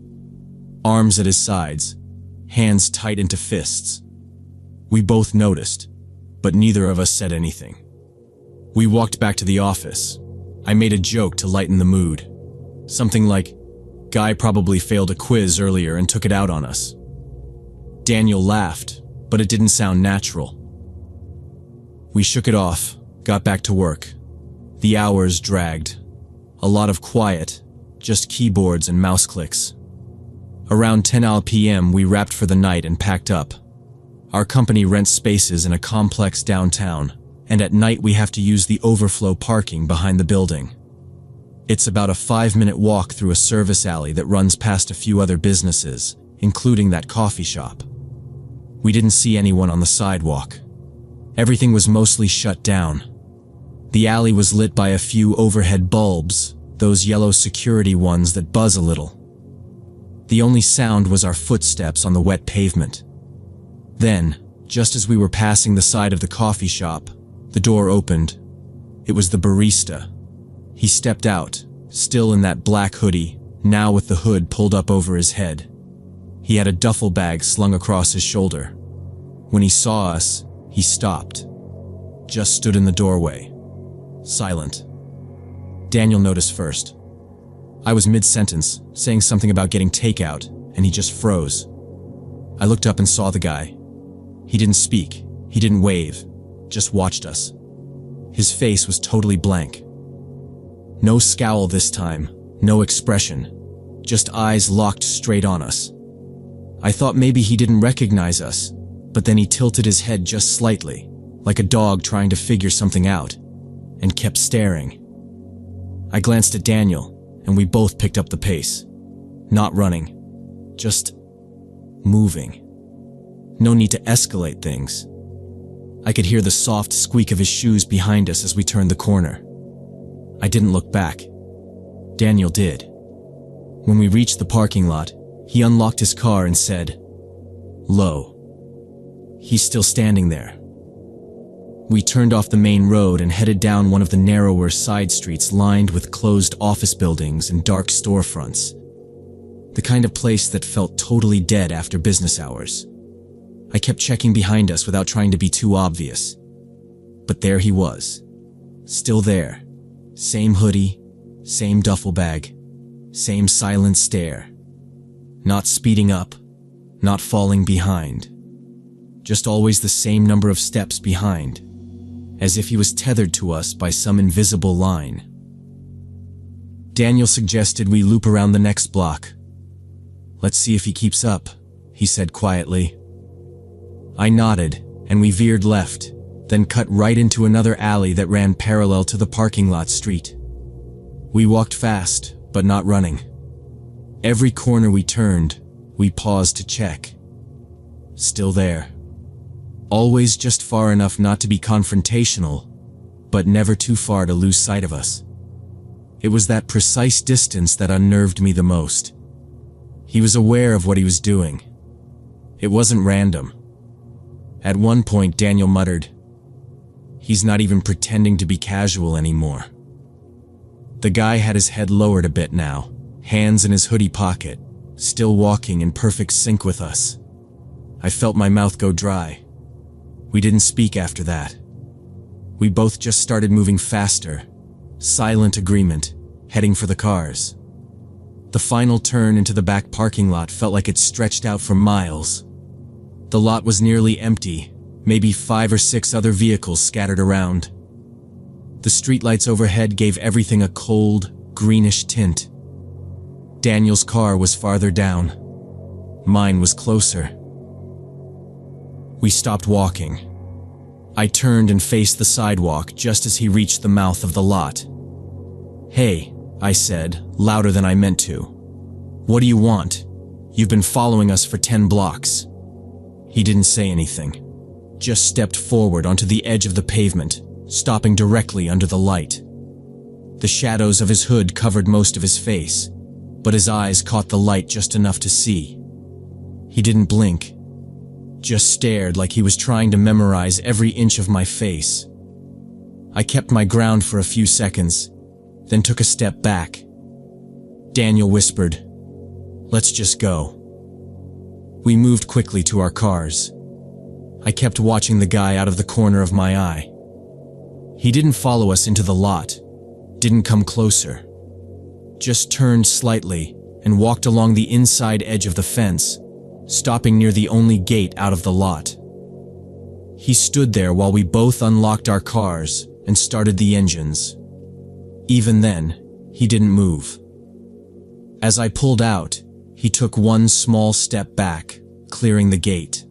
Arms at his sides, hands tight into fists. We both noticed, but neither of us said anything. We walked back to the office. I made a joke to lighten the mood. Something like, "Guy probably failed a quiz earlier and took it out on us." Daniel laughed, but it didn't sound natural. We shook it off, got back to work. The hours dragged. A lot of quiet, just keyboards and mouse clicks. Around 10 p.m. we wrapped for the night and packed up. Our company rents spaces in a complex downtown, and at night we have to use the overflow parking behind the building. It's about a 5-minute walk through a service alley that runs past a few other businesses, including that coffee shop. We didn't see anyone on the sidewalk. Everything was mostly shut down. The alley was lit by a few overhead bulbs, those yellow security ones that buzz a little. The only sound was our footsteps on the wet pavement. Then, just as we were passing the side of the coffee shop, the door opened. It was the barista. He stepped out, still in that black hoodie, now with the hood pulled up over his head. He had a duffel bag slung across his shoulder. When he saw us, he stopped. Just stood in the doorway. Silent. Daniel noticed first. I was mid-sentence, saying something about getting takeout, and he just froze. I looked up and saw the guy. He didn't speak, he didn't wave, just watched us. His face was totally blank. No scowl this time, no expression, just eyes locked straight on us. I thought maybe he didn't recognize us, but then he tilted his head just slightly, like a dog trying to figure something out, and kept staring. I glanced at Daniel, and we both picked up the pace. Not running, just moving. No need to escalate things. I could hear the soft squeak of his shoes behind us as we turned the corner. I didn't look back. Daniel did. When we reached the parking lot, he unlocked his car and said, "Low." He's still standing there. We turned off the main road and headed down one of the narrower side streets lined with closed office buildings and dark storefronts. The kind of place that felt totally dead after business hours. I kept checking behind us without trying to be too obvious. But there he was. Still there. Same hoodie, same duffel bag, same silent stare. Not speeding up, not falling behind. Just always the same number of steps behind, as if he was tethered to us by some invisible line. Daniel suggested we loop around the next block. "Let's see if he keeps up," he said quietly. I nodded, and we veered left, then cut right into another alley that ran parallel to the parking lot street. We walked fast, but not running. Every corner we turned, we paused to check. Still there. Always just far enough not to be confrontational, but never too far to lose sight of us. It was that precise distance that unnerved me the most. He was aware of what he was doing. It wasn't random. At one point, Daniel muttered, "He's not even pretending to be casual anymore." The guy had his head lowered a bit now, hands in his hoodie pocket, still walking in perfect sync with us. I felt my mouth go dry. We didn't speak after that. We both just started moving faster, silent agreement, heading for the cars. The final turn into the back parking lot felt like it stretched out for miles. The lot was nearly empty, maybe 5 or 6 other vehicles scattered around. The streetlights overhead gave everything a cold, greenish tint. Daniel's car was farther down. Mine was closer. We stopped walking. I turned and faced the sidewalk just as he reached the mouth of the lot. "Hey," I said, louder than I meant to. "What do you want? You've been following us for 10 blocks." He didn't say anything. just stepped forward onto the edge of the pavement, stopping directly under the light. The shadows of his hood covered most of his face, but his eyes caught the light just enough to see. He didn't blink, just stared like he was trying to memorize every inch of my face. I kept my ground for a few seconds, then took a step back. Daniel whispered, "Let's just go." We moved quickly to our cars. I kept watching the guy out of the corner of my eye. He didn't follow us into the lot, didn't come closer, just turned slightly and walked along the inside edge of the fence, stopping near the only gate out of the lot. He stood there while we both unlocked our cars and started the engines. Even then, he didn't move. As I pulled out, he took one small step back, clearing the gate.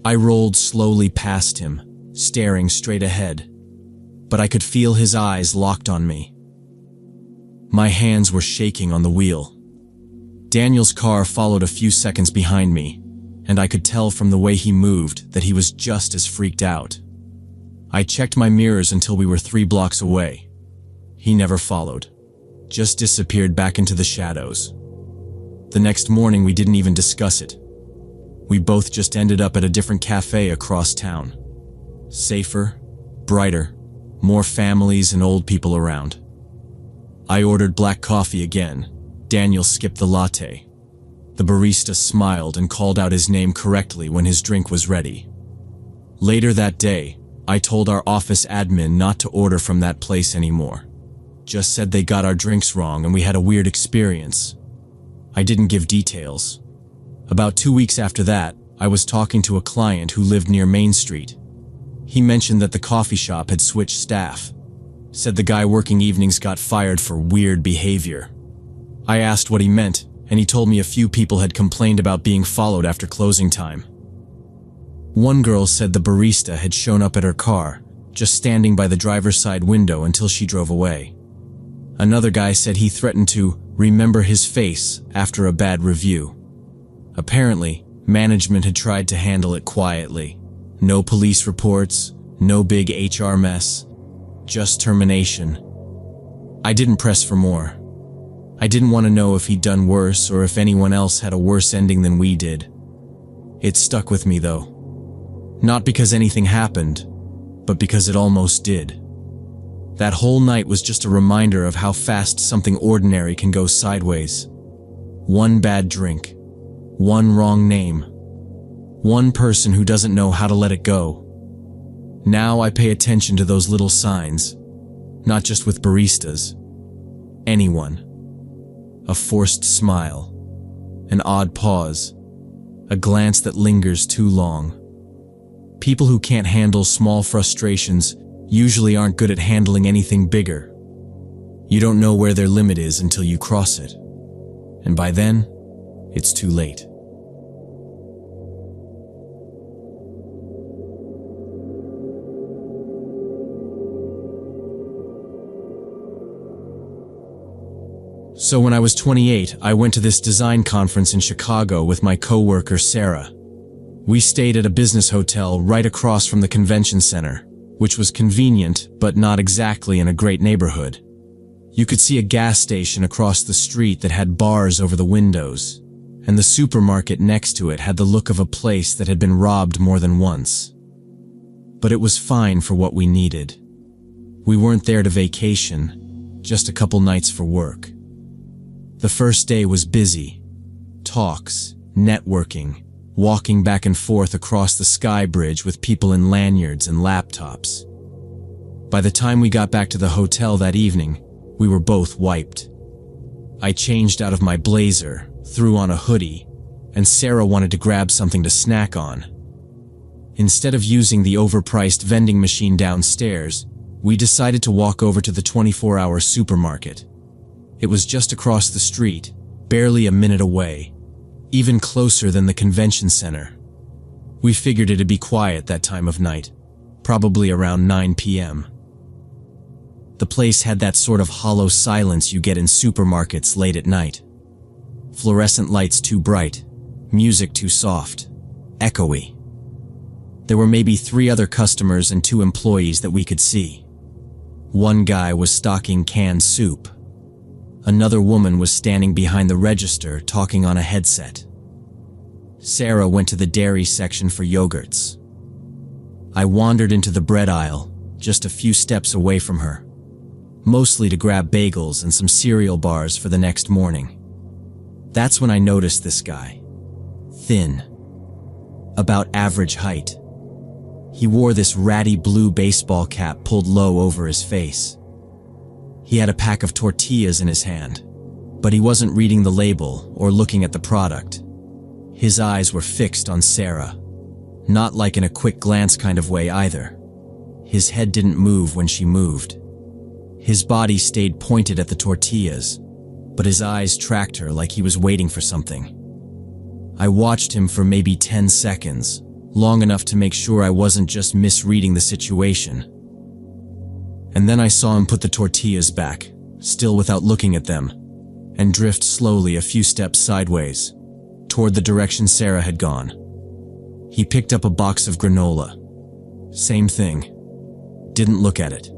I rolled slowly past him, staring straight ahead, but I could feel his eyes locked on me. My hands were shaking on the wheel. Daniel's car followed a few seconds behind me, and I could tell from the way he moved that he was just as freaked out. I checked my mirrors until we were 3 blocks away. He never followed, just disappeared back into the shadows. The next morning we didn't even discuss it. We both just ended up at a different cafe across town. Safer, brighter, more families and old people around. I ordered black coffee again. Daniel skipped the latte. The barista smiled and called out his name correctly when his drink was ready. Later that day, I told our office admin not to order from that place anymore. Just said they got our drinks wrong and we had a weird experience. I didn't give details. About 2 weeks after that, I was talking to a client who lived near Main Street. He mentioned that the coffee shop had switched staff. Said the guy working evenings got fired for weird behavior. I asked what he meant, and he told me a few people had complained about being followed after closing time. One girl said the barista had shown up at her car, just standing by the driver's side window until she drove away. Another guy said he threatened to remember his face after a bad review. Apparently, management had tried to handle it quietly. No police reports, no big HR mess, just termination. I didn't press for more. I didn't want to know if he'd done worse or if anyone else had a worse ending than we did. It stuck with me though. Not because anything happened, but because it almost did. That whole night was just a reminder of how fast something ordinary can go sideways. One bad drink, one wrong name, one person who doesn't know how to let it go. Now I pay attention to those little signs, not just with baristas. Anyone. A forced smile, an odd pause, a glance that lingers too long. People who can't handle small frustrations usually aren't good at handling anything bigger. You don't know where their limit is until you cross it, and by then, it's too late. So when I was 28, I went to this design conference in Chicago with my coworker Sarah. We stayed at a business hotel right across from the convention center, which was convenient but not exactly in a great neighborhood. You could see a gas station across the street that had bars over the windows, and the supermarket next to it had the look of a place that had been robbed more than once. But it was fine for what we needed. We weren't there to vacation, just a couple nights for work. The first day was busy. Talks, networking, walking back and forth across the sky bridge with people in lanyards and laptops. By the time we got back to the hotel that evening, we were both wiped. I changed out of my blazer, threw on a hoodie, and Sarah wanted to grab something to snack on. Instead of using the overpriced vending machine downstairs, we decided to walk over to the 24-hour supermarket. It was just across the street, barely a minute away, even closer than the convention center. We figured it'd be quiet that time of night, probably around 9 p.m. The place had that sort of hollow silence you get in supermarkets late at night. Fluorescent lights too bright, music too soft, echoey. There were maybe 3 other customers and 2 employees that we could see. One guy was stocking canned soup. Another woman was standing behind the register talking on a headset. Sarah went to the dairy section for yogurts. I wandered into the bread aisle, just a few steps away from her, mostly to grab bagels and some cereal bars for the next morning. That's when I noticed this guy. Thin. About average height. He wore this ratty blue baseball cap pulled low over his face. He had a pack of tortillas in his hand, but he wasn't reading the label or looking at the product. His eyes were fixed on Sarah, not like in a quick glance kind of way either. His head didn't move when she moved. His body stayed pointed at the tortillas, but his eyes tracked her like he was waiting for something. I watched him for maybe 10 seconds, long enough to make sure I wasn't just misreading the situation. And then I saw him put the tortillas back, still without looking at them, and drift slowly a few steps sideways, toward the direction Sarah had gone. He picked up a box of granola. Same thing. Didn't look at it.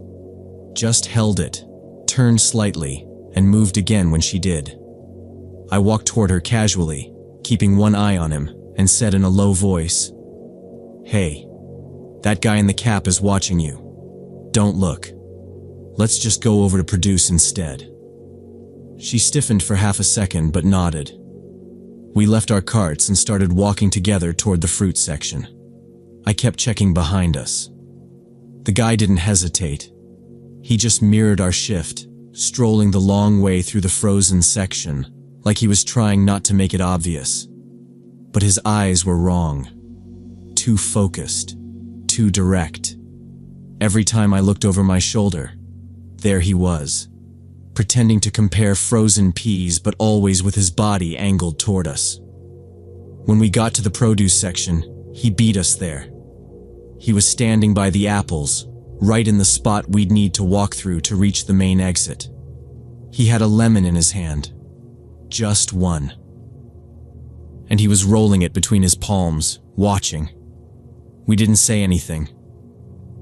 Just held it, turned slightly, and moved again when she did. I walked toward her casually, keeping one eye on him, and said in a low voice, "Hey, that guy in the cap is watching you. Don't look. Let's just go over to produce instead." She stiffened for half a second but nodded. We left our carts and started walking together toward the fruit section. I kept checking behind us. The guy didn't hesitate. He just mirrored our shift, strolling the long way through the frozen section, like he was trying not to make it obvious. But his eyes were wrong. Too focused, too direct. Every time I looked over my shoulder, there he was, pretending to compare frozen peas but always with his body angled toward us. When we got to the produce section, he beat us there. He was standing by the apples, right in the spot we'd need to walk through to reach the main exit. He had a lemon in his hand. Just one. And he was rolling it between his palms, watching. We didn't say anything.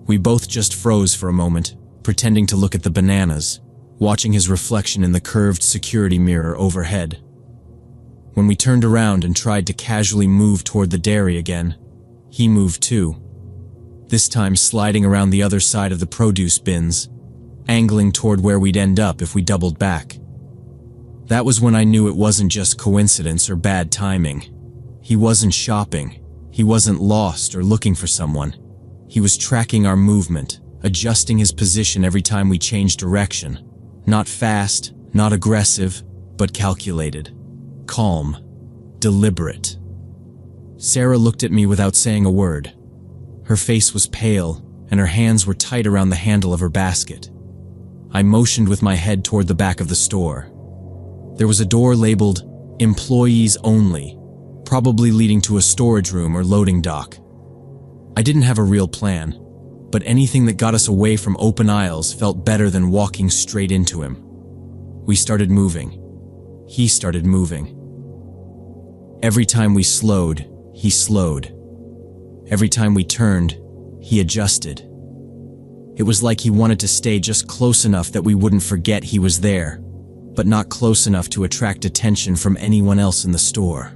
We both just froze for a moment, pretending to look at the bananas, watching his reflection in the curved security mirror overhead. When we turned around and tried to casually move toward the dairy again, he moved too. This time sliding around the other side of the produce bins, angling toward where we'd end up if we doubled back. That was when I knew it wasn't just coincidence or bad timing. He wasn't shopping. He wasn't lost or looking for someone. He was tracking our movement, adjusting his position every time we changed direction. Not fast, not aggressive, but calculated. Calm. Deliberate. Sarah looked at me without saying a word. Her face was pale, and her hands were tight around the handle of her basket. I motioned with my head toward the back of the store. There was a door labeled, "Employees Only," probably leading to a storage room or loading dock. I didn't have a real plan, but anything that got us away from open aisles felt better than walking straight into him. We started moving. He started moving. Every time we slowed, he slowed. Every time we turned, he adjusted. It was like he wanted to stay just close enough that we wouldn't forget he was there, but not close enough to attract attention from anyone else in the store.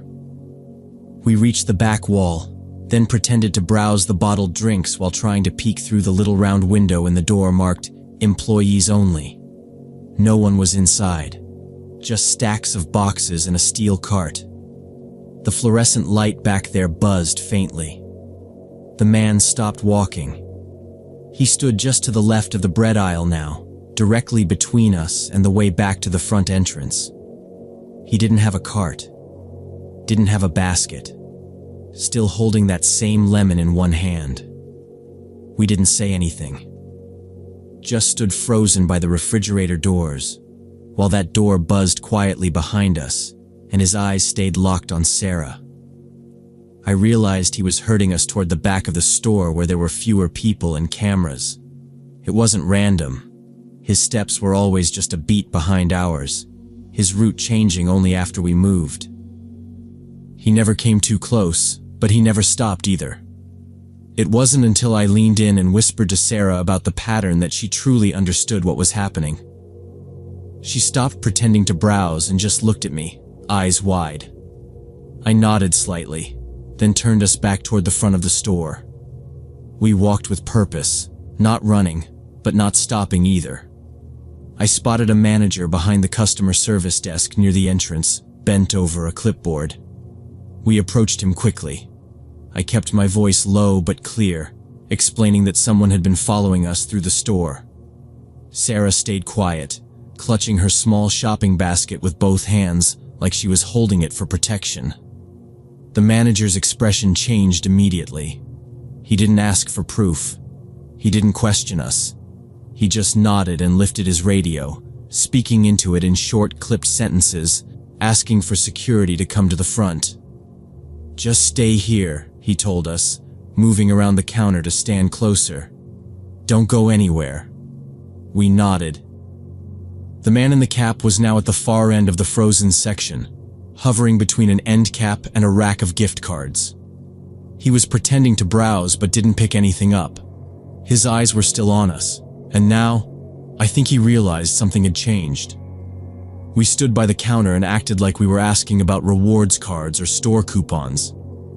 We reached the back wall, then pretended to browse the bottled drinks while trying to peek through the little round window in the door marked "Employees Only." No one was inside, just stacks of boxes and a steel cart. The fluorescent light back there buzzed faintly. The man stopped walking. He stood just to the left of the bread aisle now, directly between us and the way back to the front entrance. He didn't have a cart, didn't have a basket, still holding that same lemon in one hand. We didn't say anything, just stood frozen by the refrigerator doors, while that door buzzed quietly behind us and his eyes stayed locked on Sarah. I realized he was herding us toward the back of the store where there were fewer people and cameras. It wasn't random. His steps were always just a beat behind ours, his route changing only after we moved. He never came too close, but he never stopped either. It wasn't until I leaned in and whispered to Sarah about the pattern that she truly understood what was happening. She stopped pretending to browse and just looked at me, eyes wide. I nodded slightly, then turned us back toward the front of the store. We walked with purpose, not running, but not stopping either. I spotted a manager behind the customer service desk near the entrance, bent over a clipboard. We approached him quickly. I kept my voice low but clear, explaining that someone had been following us through the store. Sarah stayed quiet, clutching her small shopping basket with both hands like she was holding it for protection. The manager's expression changed immediately. He didn't ask for proof. He didn't question us. He just nodded and lifted his radio, speaking into it in short, clipped sentences, asking for security to come to the front. "Just stay here," he told us, moving around the counter to stand closer. "Don't go anywhere." We nodded. The man in the cap was now at the far end of the frozen section, hovering between an end cap and a rack of gift cards. He was pretending to browse but didn't pick anything up. His eyes were still on us, and now, I think he realized something had changed. We stood by the counter and acted like we were asking about rewards cards or store coupons,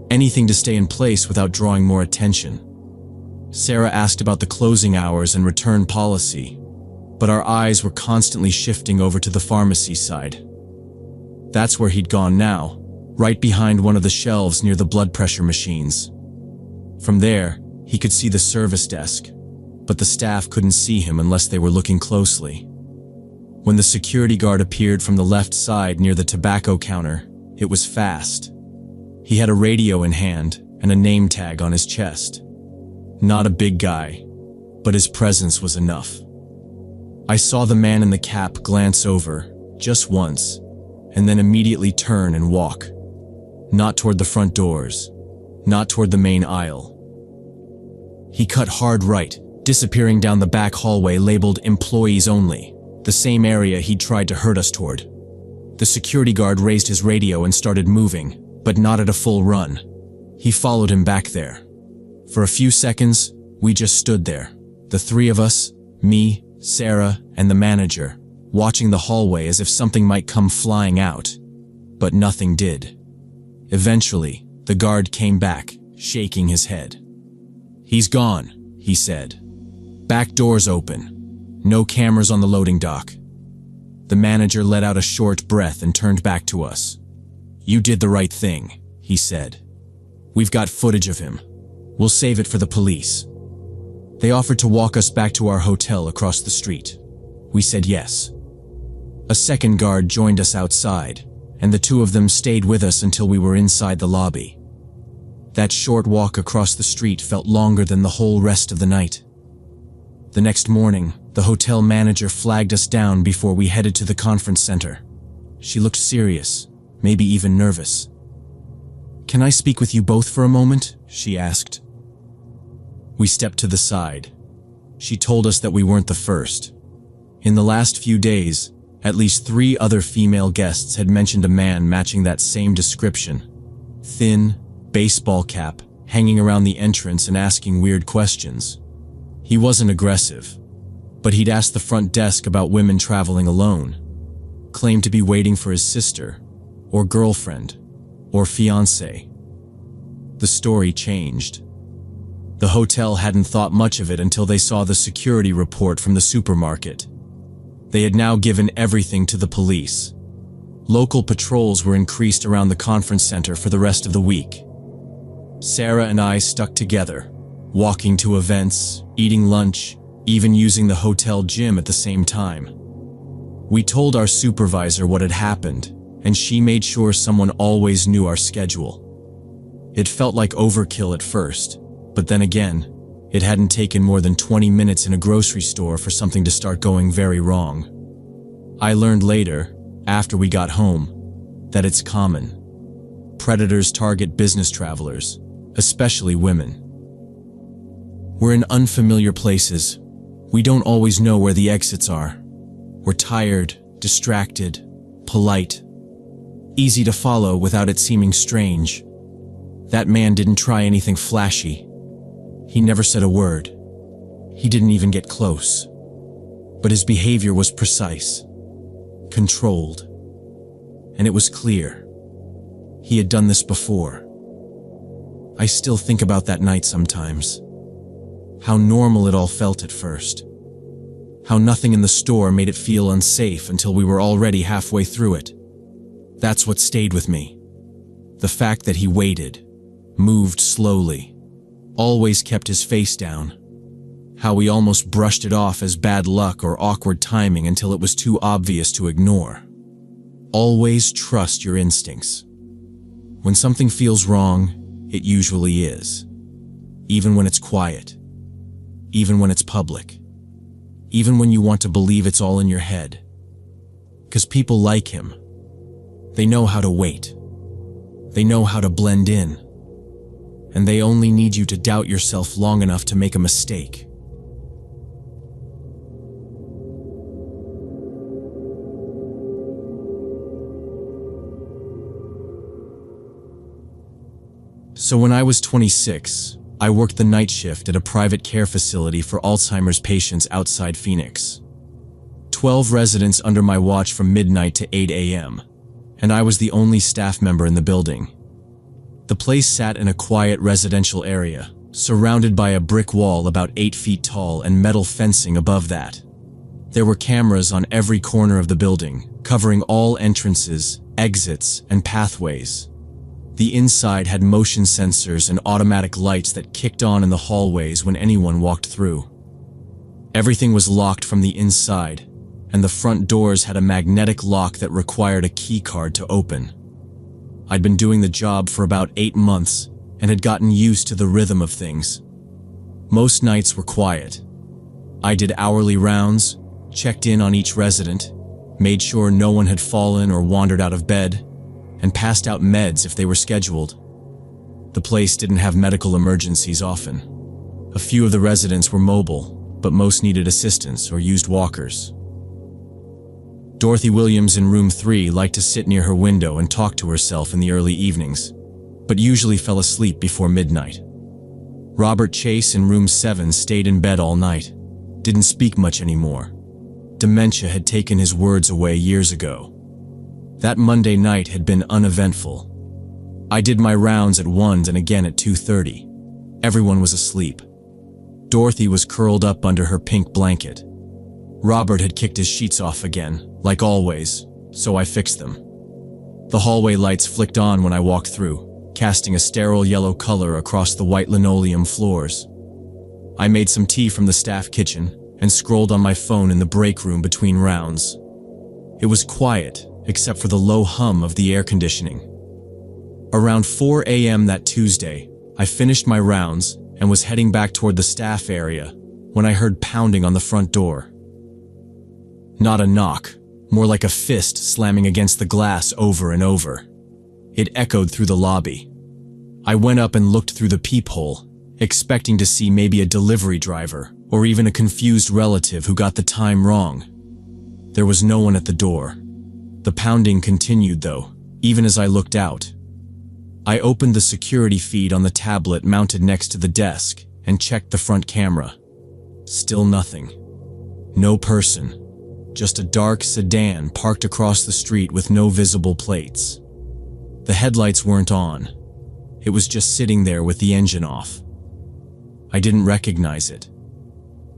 anything to stay in place without drawing more attention. Sarah asked about the closing hours and return policy, but our eyes were constantly shifting over to the pharmacy side. That's where he'd gone now, right behind one of the shelves near the blood pressure machines. From there, he could see the service desk, but the staff couldn't see him unless they were looking closely. When the security guard appeared from the left side near the tobacco counter, it was fast. He had a radio in hand and a name tag on his chest. Not a big guy, but his presence was enough. I saw the man in the cap glance over, just once, and then immediately turn and walk. Not toward the front doors, not toward the main aisle. He cut hard right, disappearing down the back hallway labeled Employees Only, the same area he'd tried to hurt us toward. The security guard raised his radio and started moving, but not at a full run. He followed him back there. For a few seconds, we just stood there, the three of us, me, Sarah, and the manager, watching the hallway as if something might come flying out. But nothing did. Eventually, the guard came back, shaking his head. "He's gone," he said. "Back door's open. No cameras on the loading dock." The manager let out a short breath and turned back to us. "You did the right thing," he said. "We've got footage of him. We'll save it for the police." They offered to walk us back to our hotel across the street. We said yes. A second guard joined us outside, and the two of them stayed with us until we were inside the lobby. That short walk across the street felt longer than the whole rest of the night. The next morning, the hotel manager flagged us down before we headed to the conference center. She looked serious, maybe even nervous. "Can I speak with you both for a moment?" she asked. We stepped to the side. She told us that we weren't the first. In the last few days, at least 3 other female guests had mentioned a man matching that same description. Thin, baseball cap, hanging around the entrance and asking weird questions. He wasn't aggressive, but he'd asked the front desk about women traveling alone, claimed to be waiting for his sister, or girlfriend, or fiancé. The story changed. The hotel hadn't thought much of it until they saw the security report from the supermarket. They had now given everything to the police. Local patrols were increased around the conference center for the rest of the week. Sarah and I stuck together, walking to events, eating lunch, even using the hotel gym at the same time. We told our supervisor what had happened, and she made sure someone always knew our schedule. It felt like overkill at first, but then again, it hadn't taken more than 20 minutes in a grocery store for something to start going very wrong. I learned later, after we got home, that it's common. Predators target business travelers, especially women. We're in unfamiliar places. We don't always know where the exits are. We're tired, distracted, polite. Easy to follow without it seeming strange. That man didn't try anything flashy. He never said a word. He didn't even get close. But his behavior was precise, controlled, and it was clear. He had done this before. I still think about that night sometimes. How normal it all felt at first. How nothing in the store made it feel unsafe until we were already halfway through it. That's what stayed with me. The fact that he waited, moved slowly, always kept his face down. How we almost brushed it off as bad luck or awkward timing until it was too obvious to ignore. Always trust your instincts. When something feels wrong, it usually is. Even when it's quiet. Even when it's public. Even when you want to believe it's all in your head. 'Cause people like him. They know how to wait. They know how to blend in. And they only need you to doubt yourself long enough to make a mistake. So when I was 26, I worked the night shift at a private care facility for Alzheimer's patients outside Phoenix. 12 residents under my watch from midnight to 8 a.m., and I was the only staff member in the building. The place sat in a quiet residential area, surrounded by a brick wall about 8 feet tall and metal fencing above that. There were cameras on every corner of the building, covering all entrances, exits, and pathways. The inside had motion sensors and automatic lights that kicked on in the hallways when anyone walked through. Everything was locked from the inside, and the front doors had a magnetic lock that required a key card to open. I'd been doing the job for about 8 months and had gotten used to the rhythm of things. Most nights were quiet. I did hourly rounds, checked in on each resident, made sure no one had fallen or wandered out of bed, and passed out meds if they were scheduled. The place didn't have medical emergencies often. A few of the residents were mobile, but most needed assistance or used walkers. Dorothy Williams in room 3 liked to sit near her window and talk to herself in the early evenings, but usually fell asleep before midnight. Robert Chase in room 7 stayed in bed all night, didn't speak much anymore. Dementia had taken his words away years ago. That Monday night had been uneventful. I did my rounds at 1 and again at 2:30. Everyone was asleep. Dorothy was curled up under her pink blanket. Robert had kicked his sheets off again, like always, so I fixed them. The hallway lights flicked on when I walked through, casting a sterile yellow color across the white linoleum floors. I made some tea from the staff kitchen and scrolled on my phone in the break room between rounds. It was quiet, except for the low hum of the air conditioning. Around 4 a.m. that Tuesday, I finished my rounds and was heading back toward the staff area when I heard pounding on the front door. Not a knock, more like a fist slamming against the glass over and over. It echoed through the lobby. I went up and looked through the peephole, expecting to see maybe a delivery driver or even a confused relative who got the time wrong. There was no one at the door. The pounding continued though, even as I looked out. I opened the security feed on the tablet mounted next to the desk and checked the front camera. Still nothing. No person. Just a dark sedan parked across the street with no visible plates. The headlights weren't on. It was just sitting there with the engine off. I didn't recognize it.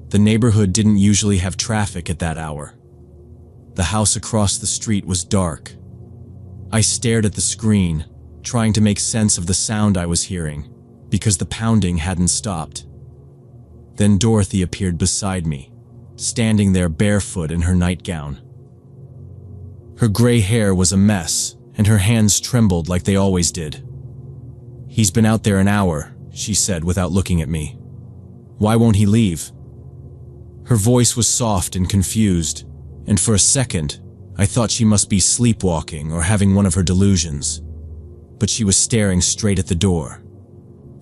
The neighborhood didn't usually have traffic at that hour. The house across the street was dark. I stared at the screen, trying to make sense of the sound I was hearing, because the pounding hadn't stopped. Then Dorothy appeared beside me, standing there barefoot in her nightgown. Her gray hair was a mess, and her hands trembled like they always did. "He's been out there an hour," she said without looking at me. "Why won't he leave?" Her voice was soft and confused, and for a second, I thought she must be sleepwalking or having one of her delusions. But she was staring straight at the door.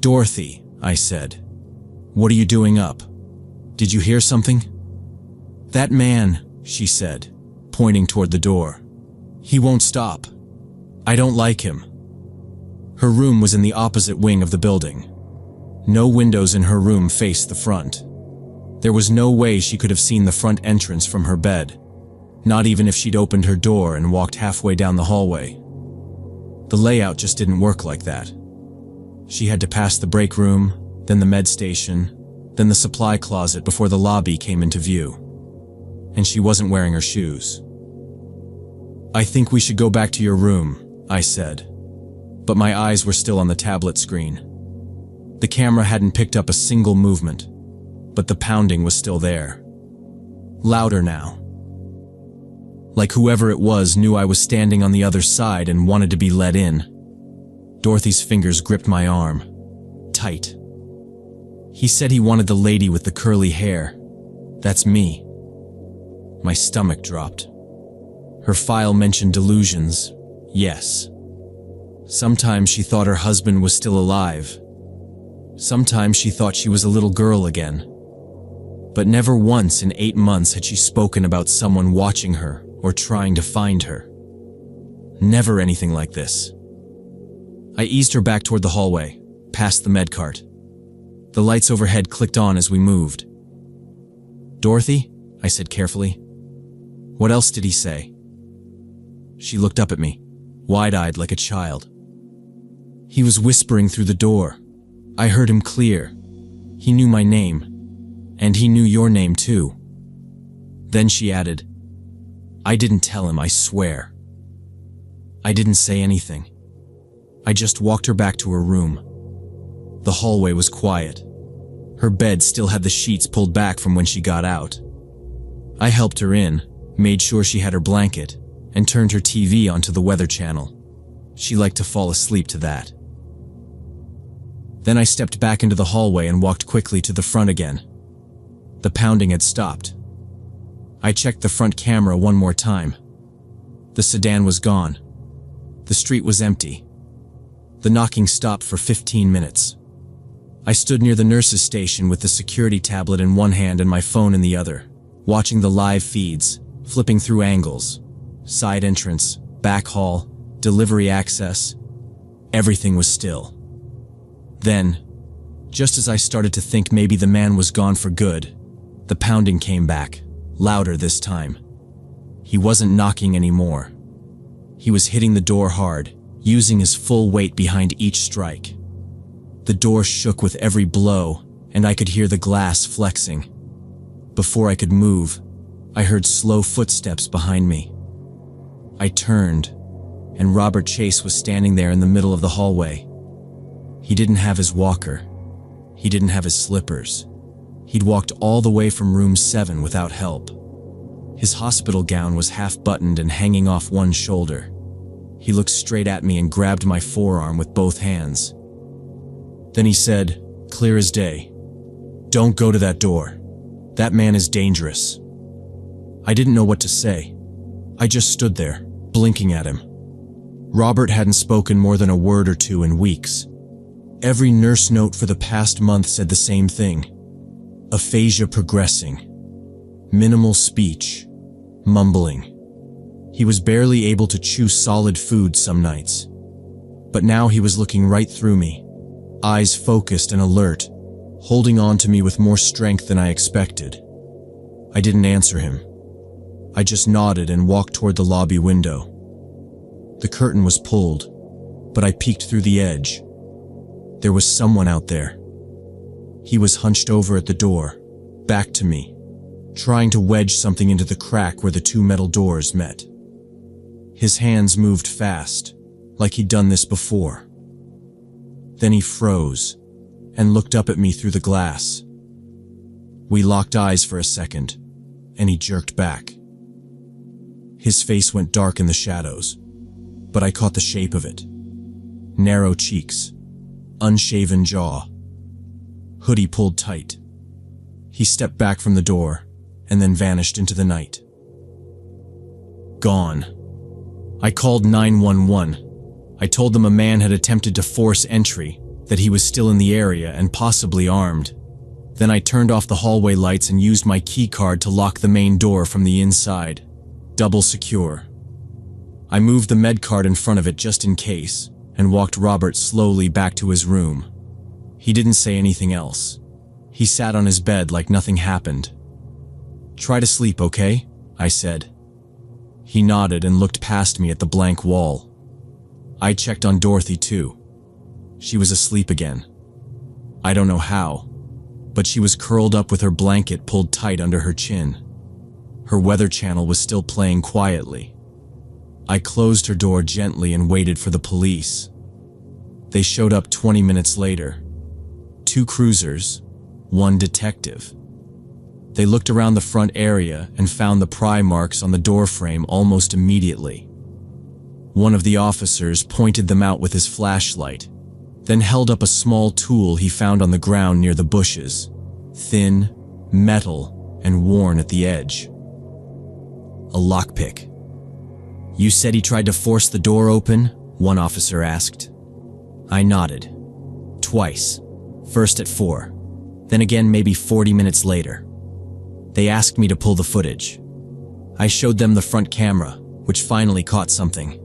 "Dorothy," I said, "what are you doing up? Did you hear something?" "That man," she said, pointing toward the door. "He won't stop. I don't like him." Her room was in the opposite wing of the building. No windows in her room faced the front. There was no way she could have seen the front entrance from her bed, not even if she'd opened her door and walked halfway down the hallway. The layout just didn't work like that. She had to pass the break room, then the med station, then the supply closet before the lobby came into view. And she wasn't wearing her shoes. "I think we should go back to your room," I said. But my eyes were still on the tablet screen. The camera hadn't picked up a single movement, but the pounding was still there. Louder now. Like whoever it was knew I was standing on the other side and wanted to be let in. Dorothy's fingers gripped my arm. Tight. "He said he wanted the lady with the curly hair. That's me." My stomach dropped. Her file mentioned delusions. Yes. Sometimes she thought her husband was still alive. Sometimes she thought she was a little girl again. But never once in 8 months had she spoken about someone watching her or trying to find her. Never anything like this. I eased her back toward the hallway, past the med cart. The lights overhead clicked on as we moved. "Dorothy?" I said carefully. "What else did he say?" She looked up at me, wide-eyed like a child. "He was whispering through the door. I heard him clear. He knew my name. And he knew your name too." Then she added, "I didn't tell him, I swear." I didn't say anything. I just walked her back to her room. The hallway was quiet. Her bed still had the sheets pulled back from when she got out. I helped her in, made sure she had her blanket, and turned her TV onto the Weather Channel. She liked to fall asleep to that. Then I stepped back into the hallway and walked quickly to the front again. The pounding had stopped. I checked the front camera one more time. The sedan was gone. The street was empty. The knocking stopped for 15 minutes. I stood near the nurse's station with the security tablet in one hand and my phone in the other, watching the live feeds, flipping through angles, side entrance, back hall, delivery access. Everything was still. Then, just as I started to think maybe the man was gone for good, the pounding came back, louder this time. He wasn't knocking anymore. He was hitting the door hard, using his full weight behind each strike. The door shook with every blow, and I could hear the glass flexing. Before I could move, I heard slow footsteps behind me. I turned, and Robert Chase was standing there in the middle of the hallway. He didn't have his walker. He didn't have his slippers. He'd walked all the way from room 7 without help. His hospital gown was half-buttoned and hanging off one shoulder. He looked straight at me and grabbed my forearm with both hands. Then he said, clear as day, "Don't go to that door. That man is dangerous." I didn't know what to say. I just stood there, blinking at him. Robert hadn't spoken more than a word or two in weeks. Every nurse note for the past month said the same thing. Aphasia progressing. Minimal speech. Mumbling. He was barely able to chew solid food some nights. But now he was looking right through me, eyes focused and alert, holding on to me with more strength than I expected. I didn't answer him. I just nodded and walked toward the lobby window. The curtain was pulled, but I peeked through the edge. There was someone out there. He was hunched over at the door, back to me, trying to wedge something into the crack where the two metal doors met. His hands moved fast, like he'd done this before. Then he froze and looked up at me through the glass. We locked eyes for a second, and he jerked back. His face went dark in the shadows, but I caught the shape of it. Narrow cheeks, unshaven jaw, hoodie pulled tight. He stepped back from the door and then vanished into the night. Gone. I called 911. I told them a man had attempted to force entry, that he was still in the area and possibly armed. Then I turned off the hallway lights and used my key card to lock the main door from the inside. Double secure. I moved the med cart in front of it just in case, and walked Robert slowly back to his room. He didn't say anything else. He sat on his bed like nothing happened. "Try to sleep, okay?" I said. He nodded and looked past me at the blank wall. I checked on Dorothy too. She was asleep again. I don't know how, but she was curled up with her blanket pulled tight under her chin. Her Weather Channel was still playing quietly. I closed her door gently and waited for the police. They showed up 20 minutes later. 2 cruisers, 1 detective. They looked around the front area and found the pry marks on the doorframe almost immediately. One of the officers pointed them out with his flashlight, then held up a small tool he found on the ground near the bushes, thin, metal, and worn at the edge. A lockpick. "You said he tried to force the door open?" one officer asked. I nodded. "Twice. First at 4, then again maybe 40 minutes later. They asked me to pull the footage. I showed them the front camera, which finally caught something.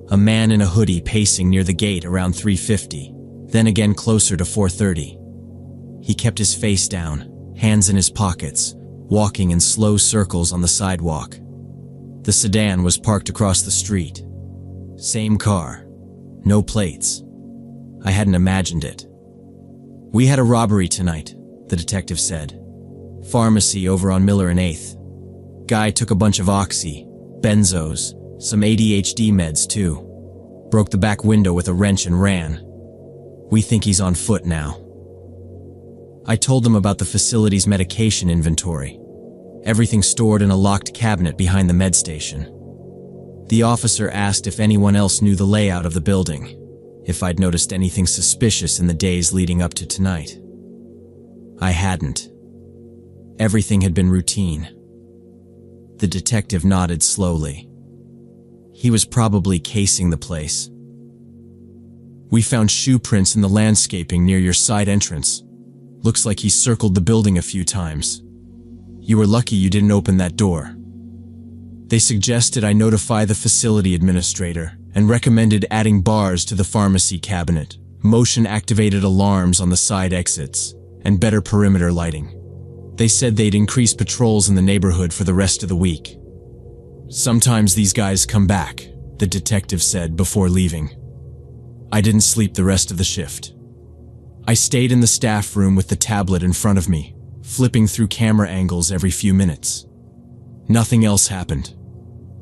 A man in a hoodie pacing near the gate around 3:50, then again closer to 4:30. He kept his face down, hands in his pockets, walking in slow circles on the sidewalk. The sedan was parked across the street. Same car. No plates. I hadn't imagined it. "We had a robbery tonight," the detective said. "Pharmacy over on Miller and 8th. Guy took a bunch of oxy, benzos, some ADHD meds too. Broke the back window with a wrench and ran. We think he's on foot now." I told them about the facility's medication inventory. Everything stored in a locked cabinet behind the med station. The officer asked if anyone else knew the layout of the building, if I'd noticed anything suspicious in the days leading up to tonight. I hadn't. Everything had been routine. The detective nodded slowly. He was probably casing the place. "We found shoe prints in the landscaping near your side entrance. Looks like he circled the building a few times. You were lucky you didn't open that door." They suggested I notify the facility administrator and recommended adding bars to the pharmacy cabinet, motion-activated alarms on the side exits, and better perimeter lighting. They said they'd increase patrols in the neighborhood for the rest of the week. "Sometimes these guys come back," the detective said before leaving. I didn't sleep the rest of the shift. I stayed in the staff room with the tablet in front of me, flipping through camera angles every few minutes. Nothing else happened.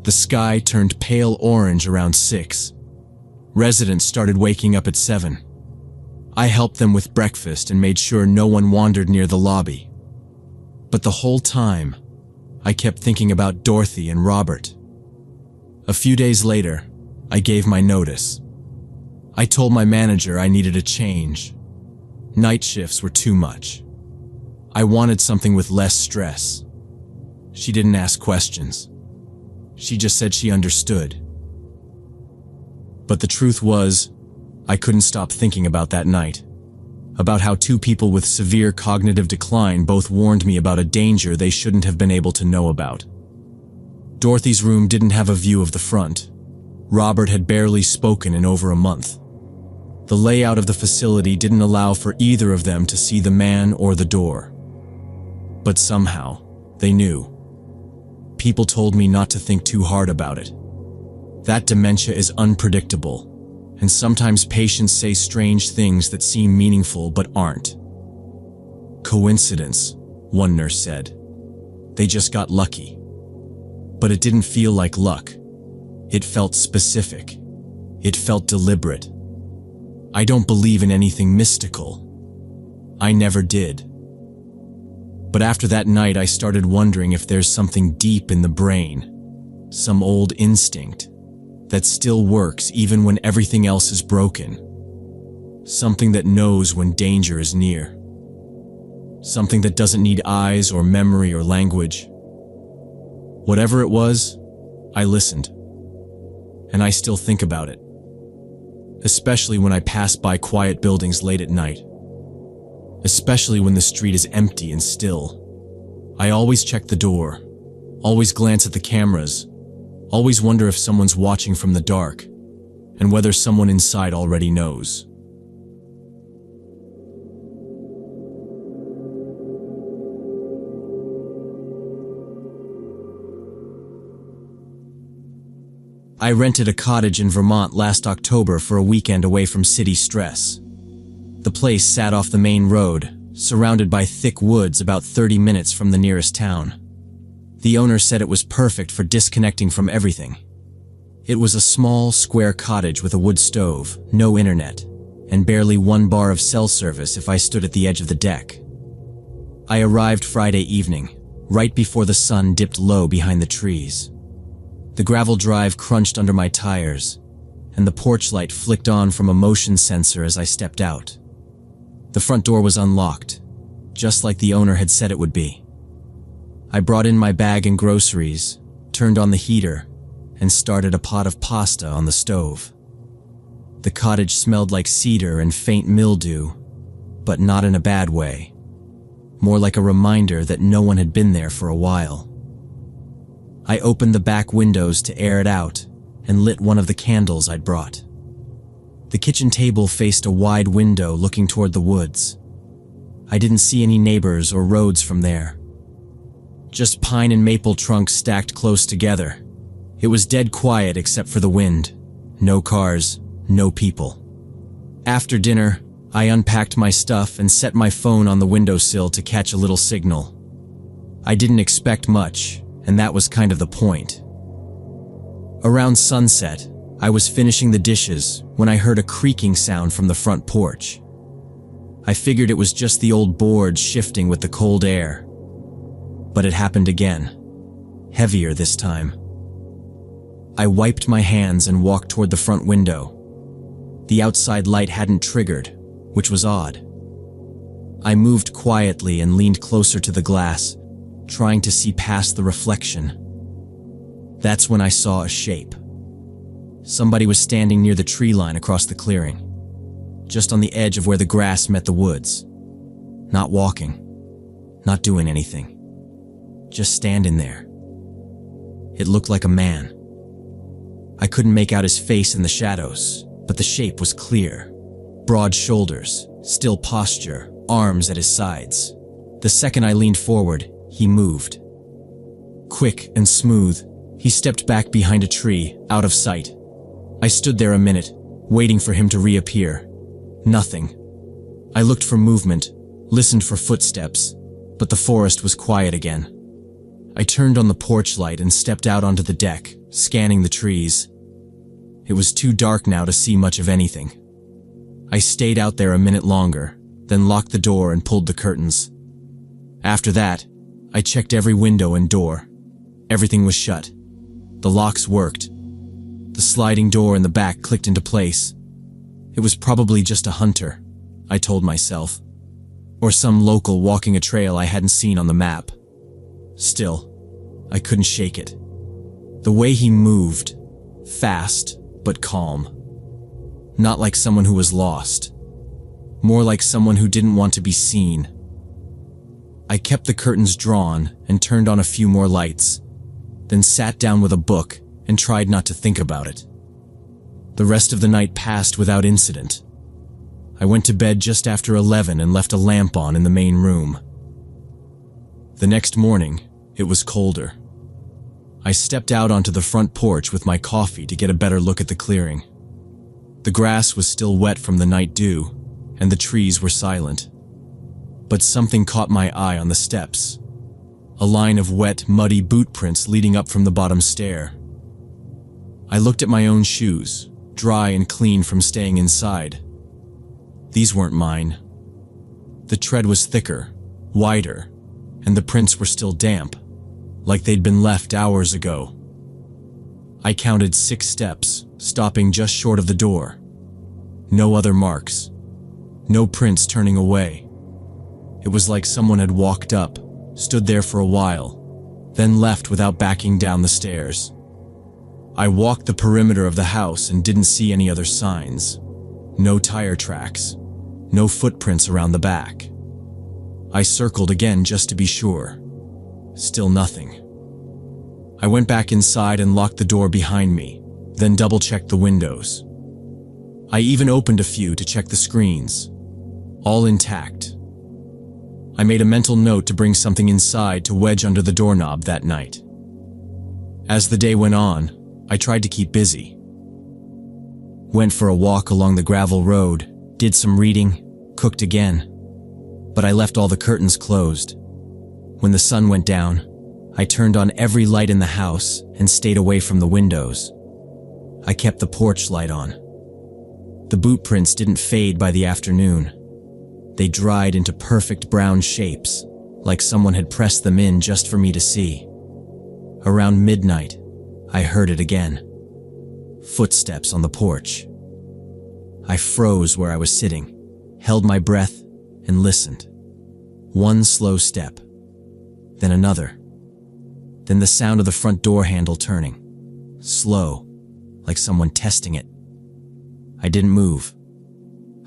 The sky turned pale orange around 6. Residents started waking up at 7. I helped them with breakfast and made sure no one wandered near the lobby. But the whole time, I kept thinking about Dorothy and Robert. A few days later, I gave my notice. I told my manager I needed a change. Night shifts were too much. I wanted something with less stress. She didn't ask questions. She just said she understood. But the truth was, I couldn't stop thinking about that night. About how 2 people with severe cognitive decline both warned me about a danger they shouldn't have been able to know about. Dorothy's room didn't have a view of the front. Robert had barely spoken in over a month. The layout of the facility didn't allow for either of them to see the man or the door. But somehow, they knew. People told me not to think too hard about it. That dementia is unpredictable, and sometimes patients say strange things that seem meaningful but aren't. "Coincidence," one nurse said. "They just got lucky." But it didn't feel like luck. It felt specific. It felt deliberate. I don't believe in anything mystical. I never did. But after that night, I started wondering if there's something deep in the brain, some old instinct, that still works even when everything else is broken. Something that knows when danger is near. Something that doesn't need eyes or memory or language. Whatever it was, I listened. And I still think about it. Especially when I pass by quiet buildings late at night. Especially when the street is empty and still. I always check the door, always glance at the cameras, always wonder if someone's watching from the dark, and whether someone inside already knows. I rented a cottage in Vermont last October for a weekend away from city stress. The place sat off the main road, surrounded by thick woods about 30 minutes from the nearest town. The owner said it was perfect for disconnecting from everything. It was a small, square cottage with a wood stove, no internet, and barely one bar of cell service if I stood at the edge of the deck. I arrived Friday evening, right before the sun dipped low behind the trees. The gravel drive crunched under my tires, and the porch light flicked on from a motion sensor as I stepped out. The front door was unlocked, just like the owner had said it would be. I brought in my bag and groceries, turned on the heater, and started a pot of pasta on the stove. The cottage smelled like cedar and faint mildew, but not in a bad way. More like a reminder that no one had been there for a while. I opened the back windows to air it out and lit one of the candles I'd brought. The kitchen table faced a wide window looking toward the woods. I didn't see any neighbors or roads from there. Just pine and maple trunks stacked close together. It was dead quiet except for the wind. No cars, no people. After dinner, I unpacked my stuff and set my phone on the windowsill to catch a little signal. I didn't expect much, and that was kind of the point. Around sunset, I was finishing the dishes when I heard a creaking sound from the front porch. I figured it was just the old boards shifting with the cold air. But it happened again, heavier this time. I wiped my hands and walked toward the front window. The outside light hadn't triggered, which was odd. I moved quietly and leaned closer to the glass, trying to see past the reflection. That's when I saw a shape. Somebody was standing near the tree line across the clearing, just on the edge of where the grass met the woods. Not walking, not doing anything, just standing there. It looked like a man. I couldn't make out his face in the shadows, but the shape was clear. Broad shoulders, still posture, arms at his sides. The second I leaned forward, he moved. Quick and smooth, he stepped back behind a tree, out of sight. I stood there a minute, waiting for him to reappear. Nothing. I looked for movement, listened for footsteps, but the forest was quiet again. I turned on the porch light and stepped out onto the deck, scanning the trees. It was too dark now to see much of anything. I stayed out there a minute longer, then locked the door and pulled the curtains. After that, I checked every window and door. Everything was shut. The locks worked. The sliding door in the back clicked into place. It was probably just a hunter, I told myself, or some local walking a trail I hadn't seen on the map. Still, I couldn't shake it. The way he moved, fast but calm. Not like someone who was lost. More like someone who didn't want to be seen. I kept the curtains drawn and turned on a few more lights, then sat down with a book and tried not to think about it. The rest of the night passed without incident. I went to bed just after 11 and left a lamp on in the main room. The next morning, it was colder. I stepped out onto the front porch with my coffee to get a better look at the clearing. The grass was still wet from the night dew, and the trees were silent. But something caught my eye on the steps. A line of wet, muddy boot prints leading up from the bottom stair. I looked at my own shoes, dry and clean from staying inside. These weren't mine. The tread was thicker, wider, and the prints were still damp, like they'd been left hours ago. I counted 6 steps, stopping just short of the door. No other marks. No prints turning away. It was like someone had walked up, stood there for a while, then left without backing down the stairs. I walked the perimeter of the house and didn't see any other signs. No tire tracks. No footprints around the back. I circled again just to be sure. Still nothing. I went back inside and locked the door behind me, then double-checked the windows. I even opened a few to check the screens. All intact. I made a mental note to bring something inside to wedge under the doorknob that night. As the day went on, I tried to keep busy. Went for a walk along the gravel road, did some reading, cooked again. But I left all the curtains closed. When the sun went down, I turned on every light in the house and stayed away from the windows. I kept the porch light on. The boot prints didn't fade by the afternoon. They dried into perfect brown shapes, like someone had pressed them in just for me to see. Around midnight, I heard it again. Footsteps on the porch. I froze where I was sitting, held my breath, and listened. One slow step, then another. Then the sound of the front door handle turning. Slow, like someone testing it. I didn't move.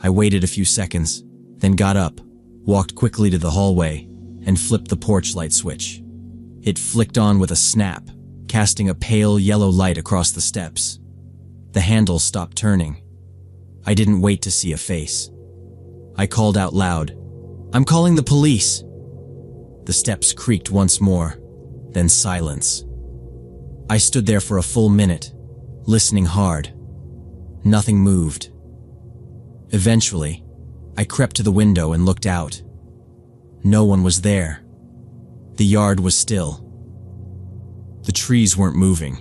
I waited a few seconds, then got up, walked quickly to the hallway, and flipped the porch light switch. It flicked on with a snap, casting a pale yellow light across the steps. The handle stopped turning. I didn't wait to see a face. I called out loud, "I'm calling the police!" The steps creaked once more, then silence. I stood there for a full minute, listening hard. Nothing moved. Eventually, I crept to the window and looked out. No one was there. The yard was still. The trees weren't moving.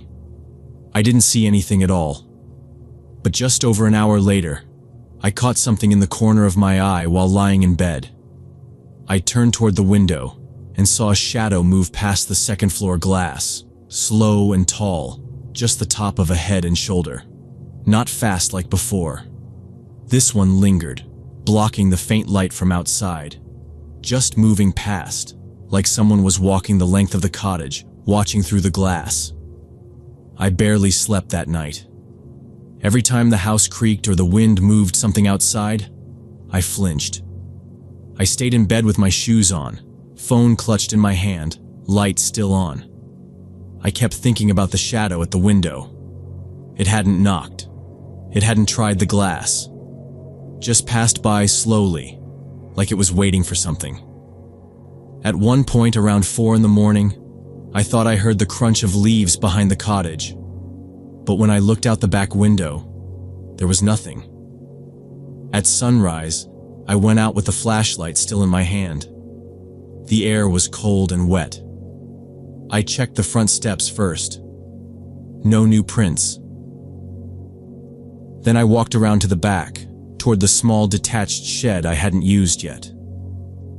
I didn't see anything at all. But just over an hour later, I caught something in the corner of my eye while lying in bed. I turned toward the window and saw a shadow move past the second-floor glass, slow and tall, just the top of a head and shoulder. Not fast like before. This one lingered, blocking the faint light from outside, just moving past, like someone was walking the length of the cottage, watching through the glass. I barely slept that night. Every time the house creaked or the wind moved something outside, I flinched. I stayed in bed with my shoes on, phone clutched in my hand, light still on. I kept thinking about the shadow at the window. It hadn't knocked. It hadn't tried the glass. Just passed by slowly, like it was waiting for something. At one point around 4 in the morning, I thought I heard the crunch of leaves behind the cottage. But when I looked out the back window, there was nothing. At sunrise, I went out with the flashlight still in my hand. The air was cold and wet. I checked the front steps first. No new prints. Then I walked around to the back, toward the small detached shed I hadn't used yet.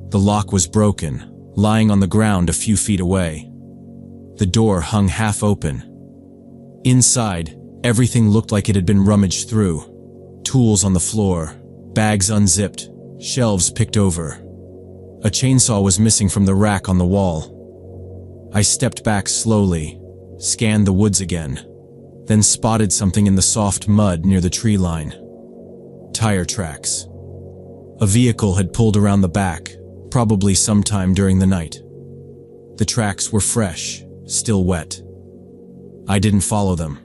The lock was broken, lying on the ground a few feet away. The door hung half open. Inside, everything looked like it had been rummaged through. Tools on the floor, bags unzipped, shelves picked over. A chainsaw was missing from the rack on the wall. I stepped back slowly, scanned the woods again, then spotted something in the soft mud near the tree line. Tire tracks. A vehicle had pulled around the back, probably sometime during the night. The tracks were fresh, still wet. I didn't follow them.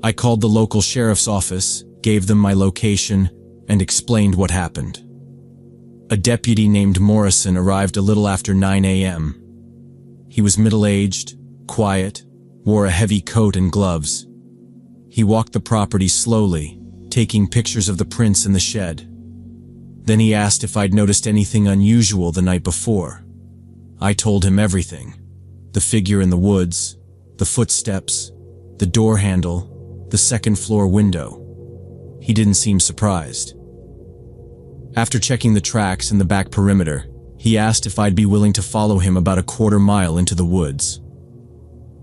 I called the local sheriff's office, gave them my location, and explained what happened. A deputy named Morrison arrived a little after 9 a.m. He was middle-aged, quiet, wore a heavy coat and gloves. He walked the property slowly, taking pictures of the prints in the shed. Then he asked if I'd noticed anything unusual the night before. I told him everything. The figure in the woods, the footsteps, the door handle, the second-floor window. He didn't seem surprised. After checking the tracks in the back perimeter, he asked if I'd be willing to follow him about a quarter-mile into the woods.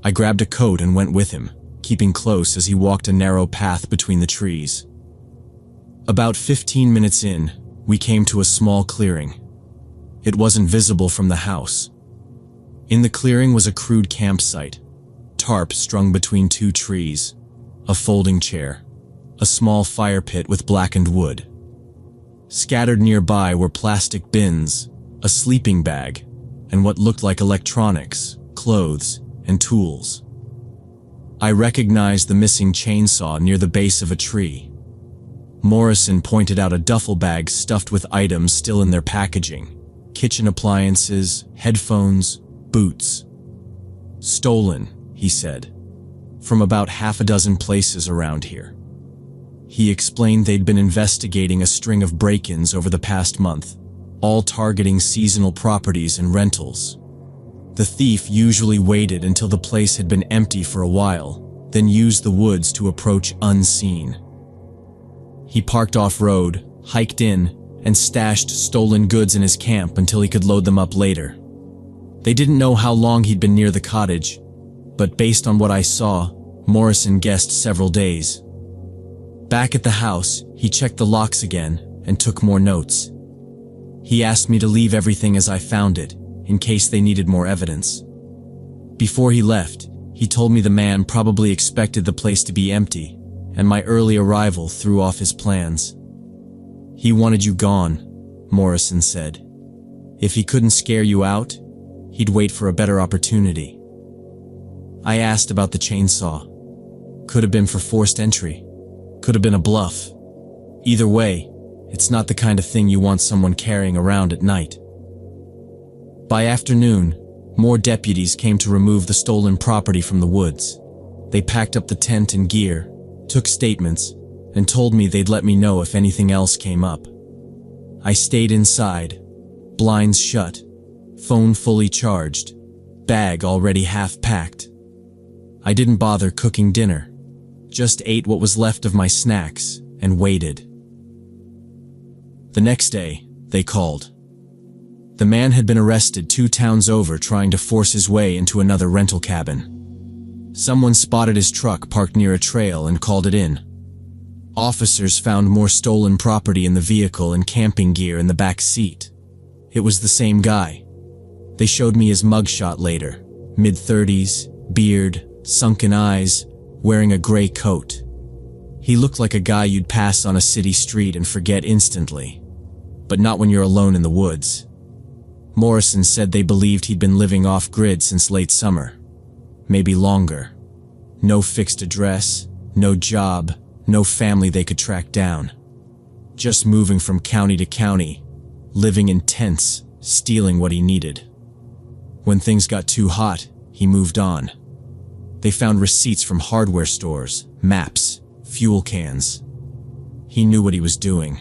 I grabbed a coat and went with him, keeping close as he walked a narrow path between the trees. About 15 minutes in, we came to a small clearing. It wasn't visible from the house. In the clearing was a crude campsite, tarp strung between 2 trees, a folding chair, a small fire pit with blackened wood. Scattered nearby were plastic bins, a sleeping bag, and what looked like electronics, clothes, and tools. I recognized the missing chainsaw near the base of a tree. Morrison pointed out a duffel bag stuffed with items still in their packaging, kitchen appliances, headphones, boots. Stolen, he said. from about half a dozen places around here. He explained they'd been investigating a string of break-ins over the past month, all targeting seasonal properties and rentals. The thief usually waited until the place had been empty for a while, then used the woods to approach unseen. He parked off-road, hiked in, and stashed stolen goods in his camp until he could load them up later. They didn't know how long he'd been near the cottage, but based on what I saw, Morrison guessed several days. Back at the house, he checked the locks again and took more notes. He asked me to leave everything as I found it, in case they needed more evidence. Before he left, he told me the man probably expected the place to be empty, and my early arrival threw off his plans. He wanted you gone, Morrison said. If he couldn't scare you out, he'd wait for a better opportunity. I asked about the chainsaw. Could have been for forced entry. Could have been a bluff. Either way, it's not the kind of thing you want someone carrying around at night. By afternoon, more deputies came to remove the stolen property from the woods. They packed up the tent and gear, took statements, and told me they'd let me know if anything else came up. I stayed inside, blinds shut, phone fully charged, bag already half packed. I didn't bother cooking dinner, just ate what was left of my snacks and waited. The next day, they called. The man had been arrested 2 towns over trying to force his way into another rental cabin. Someone spotted his truck parked near a trail and called it in. Officers found more stolen property in the vehicle and camping gear in the back seat. It was the same guy. They showed me his mugshot later. Mid-30s, beard, sunken eyes, wearing a gray coat. He looked like a guy you'd pass on a city street and forget instantly. But not when you're alone in the woods. Morrison said they believed he'd been living off-grid since late summer. Maybe longer. No fixed address, no job, no family they could track down. Just moving from county to county, living in tents, stealing what he needed. When things got too hot, he moved on. They found receipts from hardware stores, maps, fuel cans. He knew what he was doing.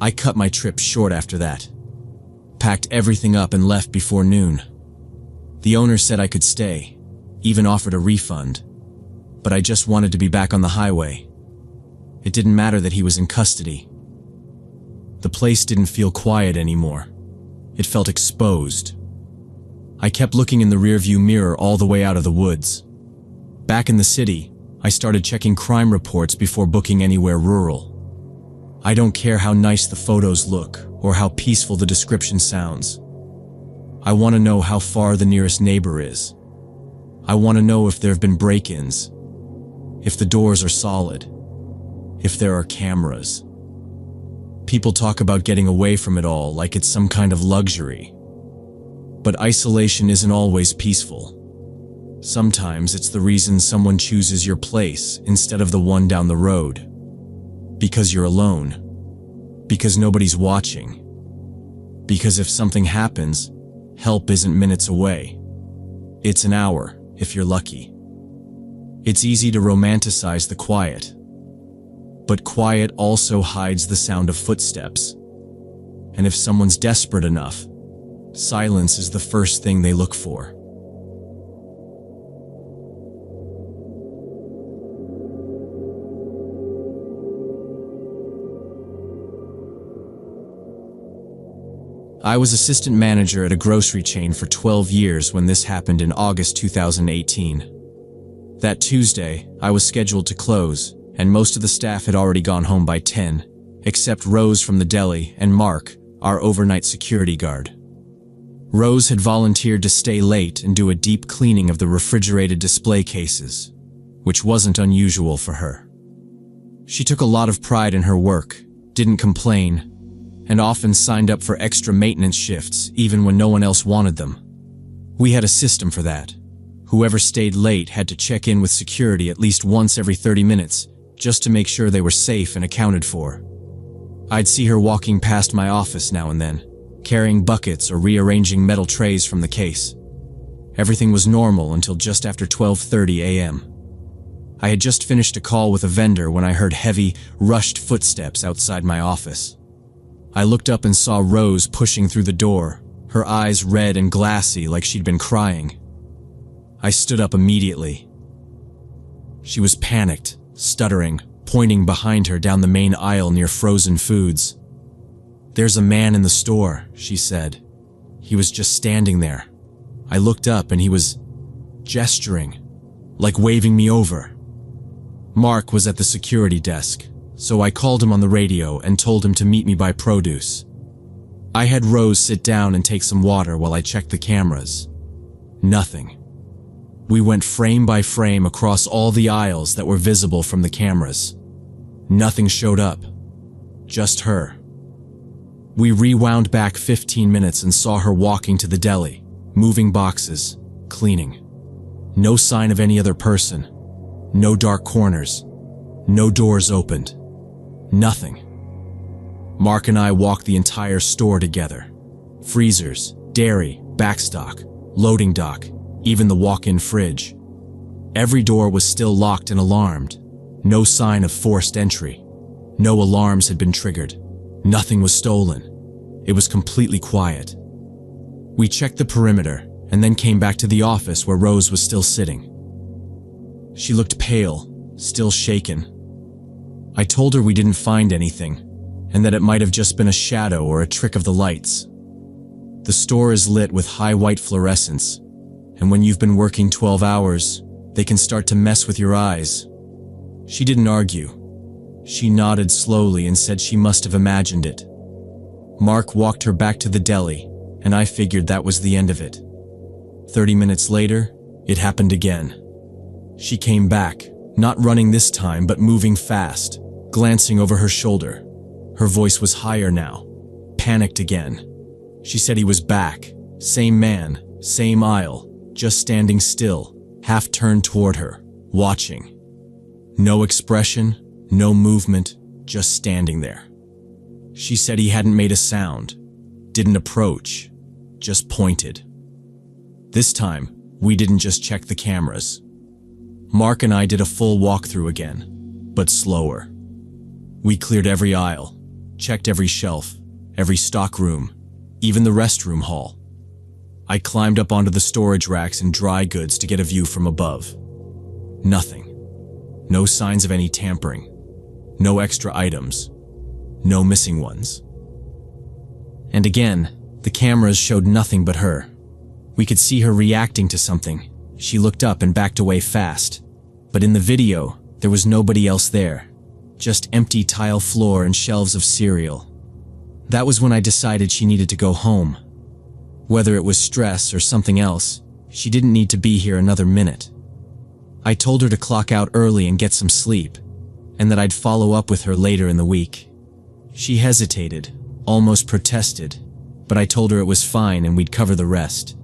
I cut my trip short after that. Packed everything up and left before noon. The owner said I could stay, even offered a refund, but I just wanted to be back on the highway. It didn't matter that he was in custody. The place didn't feel quiet anymore. It felt exposed. I kept looking in the rearview mirror all the way out of the woods. Back in the city, I started checking crime reports before booking anywhere rural. I don't care how nice the photos look or how peaceful the description sounds. I want to know how far the nearest neighbor is. I want to know if there have been break-ins, if the doors are solid, if there are cameras. People talk about getting away from it all like it's some kind of luxury. But isolation isn't always peaceful. Sometimes it's the reason someone chooses your place instead of the one down the road. Because you're alone. Because nobody's watching. Because if something happens, help isn't minutes away. It's an hour, if you're lucky. It's easy to romanticize the quiet. But quiet also hides the sound of footsteps. And if someone's desperate enough, silence is the first thing they look for. I was assistant manager at a grocery chain for 12 years when this happened in August 2018. That Tuesday, I was scheduled to close, and most of the staff had already gone home by 10, except Rose from the deli and Mark, our overnight security guard. Rose had volunteered to stay late and do a deep cleaning of the refrigerated display cases, which wasn't unusual for her. She took a lot of pride in her work, didn't complain, and often signed up for extra maintenance shifts even when no one else wanted them. We had a system for that. Whoever stayed late had to check in with security at least once every 30 minutes, just to make sure they were safe and accounted for. I'd see her walking past my office now and then, carrying buckets or rearranging metal trays from the case. Everything was normal until just after 12:30 a.m. I had just finished a call with a vendor when I heard heavy, rushed footsteps outside my office. I looked up and saw Rose pushing through the door, her eyes red and glassy like she'd been crying. I stood up immediately. She was panicked, stuttering, pointing behind her down the main aisle near frozen foods. "There's a man in the store," she said. He was just standing there. I looked up and he was gesturing, like waving me over. Mark was at the security desk, so I called him on the radio and told him to meet me by produce. I had Rose sit down and take some water while I checked the cameras. Nothing. We went frame by frame across all the aisles that were visible from the cameras. Nothing showed up. Just her. We rewound back 15 minutes and saw her walking to the deli, moving boxes, cleaning. No sign of any other person. No dark corners. No doors opened. Nothing. Mark and I walked the entire store together. Freezers, dairy, backstock, loading dock, even the walk-in fridge. Every door was still locked and alarmed. No sign of forced entry. No alarms had been triggered. Nothing was stolen. It was completely quiet. We checked the perimeter and then came back to the office where Rose was still sitting. She looked pale, still shaken. I told her we didn't find anything, and that it might have just been a shadow or a trick of the lights. The store is lit with high white fluorescence, and when you've been working 12 hours, they can start to mess with your eyes. She didn't argue. She nodded slowly and said she must have imagined it. Mark walked her back to the deli, and I figured that was the end of it. 30 minutes later, it happened again. She came back, not running this time but moving fast, glancing over her shoulder. Her voice was higher now, panicked again. She said he was back, same man, same aisle, just standing still, half turned toward her, watching. No expression, no movement, just standing there. She said he hadn't made a sound, didn't approach, just pointed. This time, we didn't just check the cameras. Mark and I did a full walkthrough again, but slower. We cleared every aisle, checked every shelf, every stock room, even the restroom hall. I climbed up onto the storage racks and dry goods to get a view from above. Nothing. No signs of any tampering. No extra items. No missing ones. And again, the cameras showed nothing but her. We could see her reacting to something. She looked up and backed away fast. But in the video, there was nobody else there. Just empty tile floor and shelves of cereal. That was when I decided she needed to go home. Whether it was stress or something else, she didn't need to be here another minute. I told her to clock out early and get some sleep, and that I'd follow up with her later in the week. She hesitated, almost protested, but I told her it was fine and we'd cover the rest.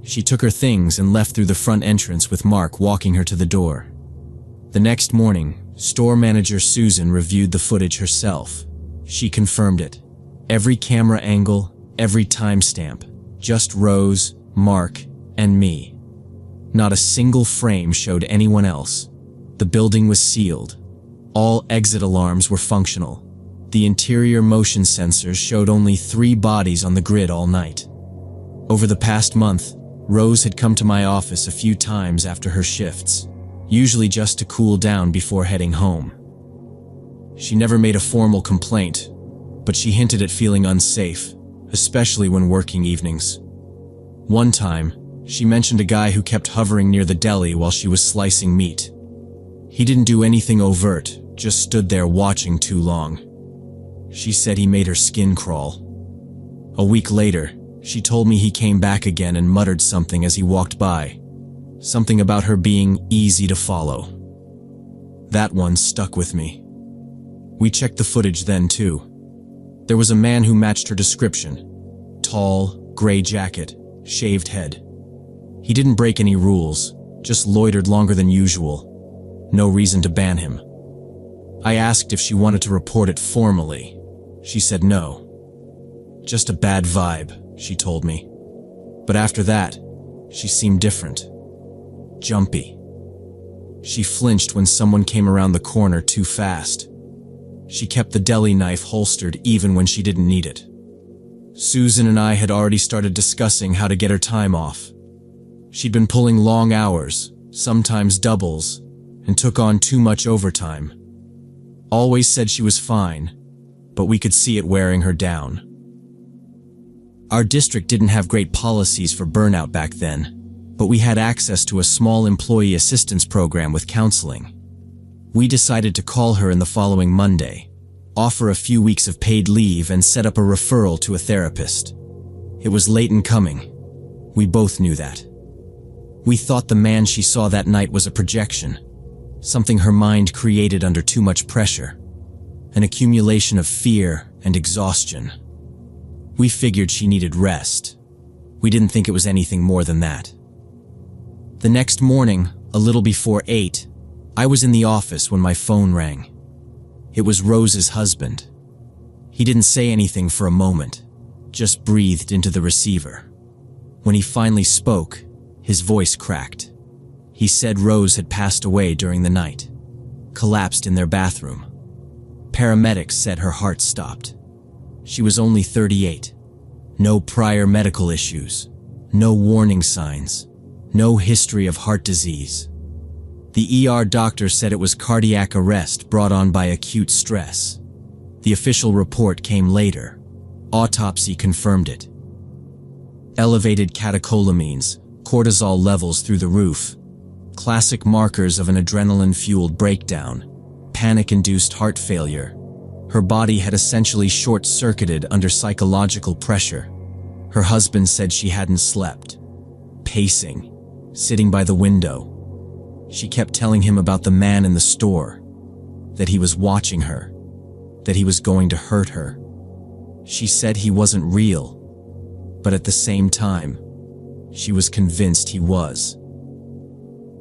She took her things and left through the front entrance with Mark walking her to the door. The next morning, store manager Susan reviewed the footage herself. She confirmed it. Every camera angle, every timestamp, just Rose, Mark, and me. Not a single frame showed anyone else. The building was sealed. All exit alarms were functional. The interior motion sensors showed only 3 bodies on the grid all night. Over the past month, Rose had come to my office a few times after her shifts, usually just to cool down before heading home. She never made a formal complaint, but she hinted at feeling unsafe, especially when working evenings. One time, she mentioned a guy who kept hovering near the deli while she was slicing meat. He didn't do anything overt, just stood there watching too long. She said he made her skin crawl. A week later, she told me he came back again and muttered something as he walked by. Something about her being easy to follow. That one stuck with me. We checked the footage then too. There was a man who matched her description. Tall, gray jacket, shaved head. He didn't break any rules, just loitered longer than usual. No reason to ban him. I asked if she wanted to report it formally. She said no. Just a bad vibe, she told me. But after that, she seemed different. Jumpy. She flinched when someone came around the corner too fast. She kept the deli knife holstered even when she didn't need it. Susan and I had already started discussing how to get her time off. She'd been pulling long hours, sometimes doubles, and took on too much overtime. Always said she was fine, but we could see it wearing her down. Our district didn't have great policies for burnout back then, but we had access to a small employee assistance program with counseling. We decided to call her in the following Monday, offer a few weeks of paid leave, and set up a referral to a therapist. It was late in coming. We both knew that. We thought the man she saw that night was a projection, something her mind created under too much pressure, an accumulation of fear and exhaustion. We figured she needed rest. We didn't think it was anything more than that. The next morning, a little before 8, I was in the office when my phone rang. It was Rose's husband. He didn't say anything for a moment, just breathed into the receiver. When he finally spoke, his voice cracked. He said Rose had passed away during the night, collapsed in their bathroom. Paramedics said her heart stopped. She was only 38. No prior medical issues, no warning signs, no history of heart disease. The ER doctor said it was cardiac arrest brought on by acute stress. The official report came later. Autopsy confirmed it. Elevated catecholamines, cortisol levels through the roof, classic markers of an adrenaline-fueled breakdown, panic-induced heart failure. Her body had essentially short-circuited under psychological pressure. Her husband said she hadn't slept, pacing, sitting by the window. She kept telling him about the man in the store, that he was watching her, that he was going to hurt her. She said he wasn't real, but at the same time, she was convinced he was.